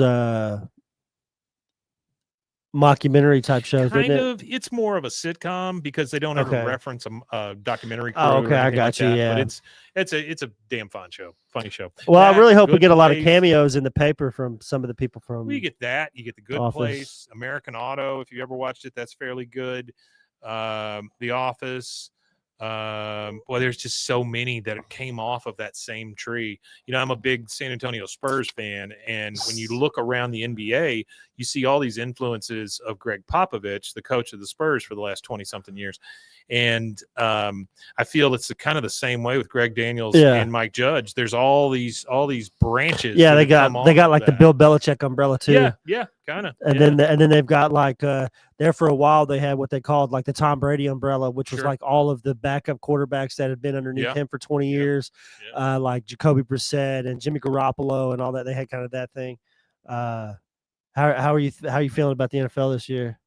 mockumentary type shows, Kind isn't it? of. It's more of a sitcom because they don't ever Okay. reference a documentary crew. Oh, or okay, I anything got like you, that. yeah. But it's a damn fun show, funny show. Well, I That, really hope we Good get a lot of Place. cameos in the paper from some of the people from. Well, you get that. You get The Good Office. Place, American Auto. If you ever watched it, that's fairly good. The Office. Well, there's just so many that came off of that same tree. You know, I'm a big San Antonio Spurs fan, and when you look around the NBA, you see all these influences of Greg Popovich, the coach of the Spurs for the last 20-something years. And I feel it's kind of the same way with Greg Daniels and Mike Judge. There's all these branches. Yeah, that they come got off of like the that. Bill Belichick umbrella too. Yeah, kind of. And then they've got like there for a while they had what they called like the Tom Brady umbrella, which was Sure. like all of the backup quarterbacks that had been underneath Yeah. him for 20 Yeah. years, Yeah. like Jacoby Brissett and Jimmy Garoppolo and all that. They had kind of that thing. How are you feeling about the NFL this year?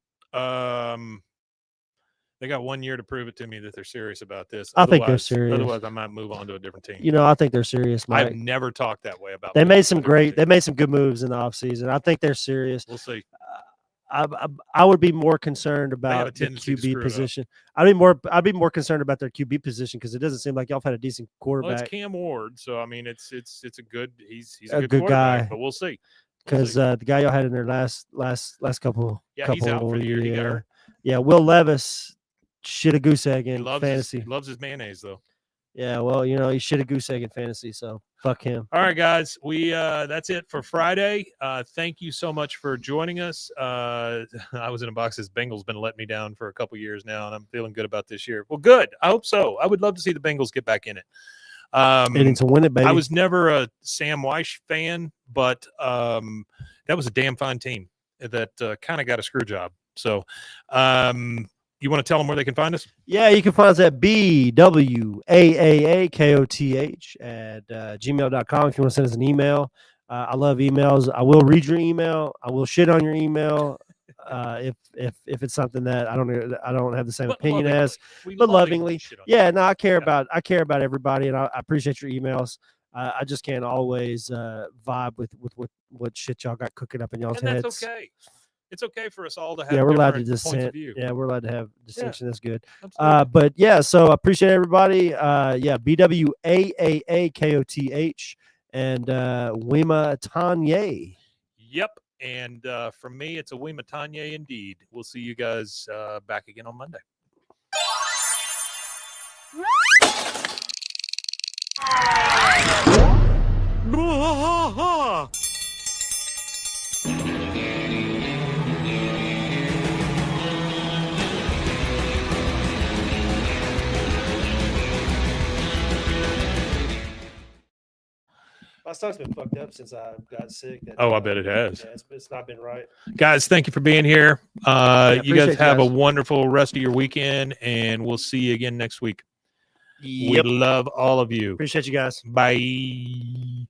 They got 1 year to prove it to me that they're serious about this. I think they're serious. Otherwise, I might move on to a different team. You know, I think they're serious, Mike. I've never talked that way about. They moving made to a some different team. they made some good moves in the offseason. I think they're serious. We'll see. I would be more concerned have a about the tendency to QB screw it up. position. I'd be more concerned about their QB position because it doesn't seem like y'all have had a decent Well, it's quarterback. Cam Ward, so I mean, it's a good. He's A a good good quarterback, guy. but we'll see. Because the guy y'all had in their last couple. Yeah, he's out for the year. He got hurt. Yeah, Will Levis shit a goose egg He in loves fantasy. he loves his mayonnaise though. Yeah, well, you know, he shit a goose egg in fantasy, so fuck him. All right, guys, we that's it for Friday. Thank you so much for joining us. I was in a box. This Bengals been letting me down for a couple years now, and I'm feeling good about this year. Well, good. I hope so. I would love to see the Bengals get back in it. They need to win it, baby. I was never a Sam Weish fan, but that was a damn fine team that kind of got a screw job. So you want to tell them where they can find us? Yeah, you can find us at BWAAAKOTH at gmail.com if you want to send us an email. I love emails. I will read your email. I will shit on your email if it's something that I don't have the same opinion as. But lovingly. Yeah, no, I care about everybody, and I appreciate your emails. I just can't always vibe with what shit y'all got cooking up in y'all's and heads. that's okay. It's okay for us all to have. Yeah, we're allowed to different points of dissent. view. Yeah, we're allowed to have distinction. That's good. Absolutely. But yeah, so I appreciate everybody. Yeah, BWAAAKOTH and Wima Tanye. Yep. And from me, it's a Wima Tanye indeed. We'll see you guys back again on Monday. My stomach's been fucked up since I got sick. Oh, I bet it has. Yeah, it's not been right. Guys, thank you for being here. You guys appreciate have you a guys. wonderful rest of your weekend, and we'll see you again next week. Yep. We love all of you. Appreciate you guys. Bye.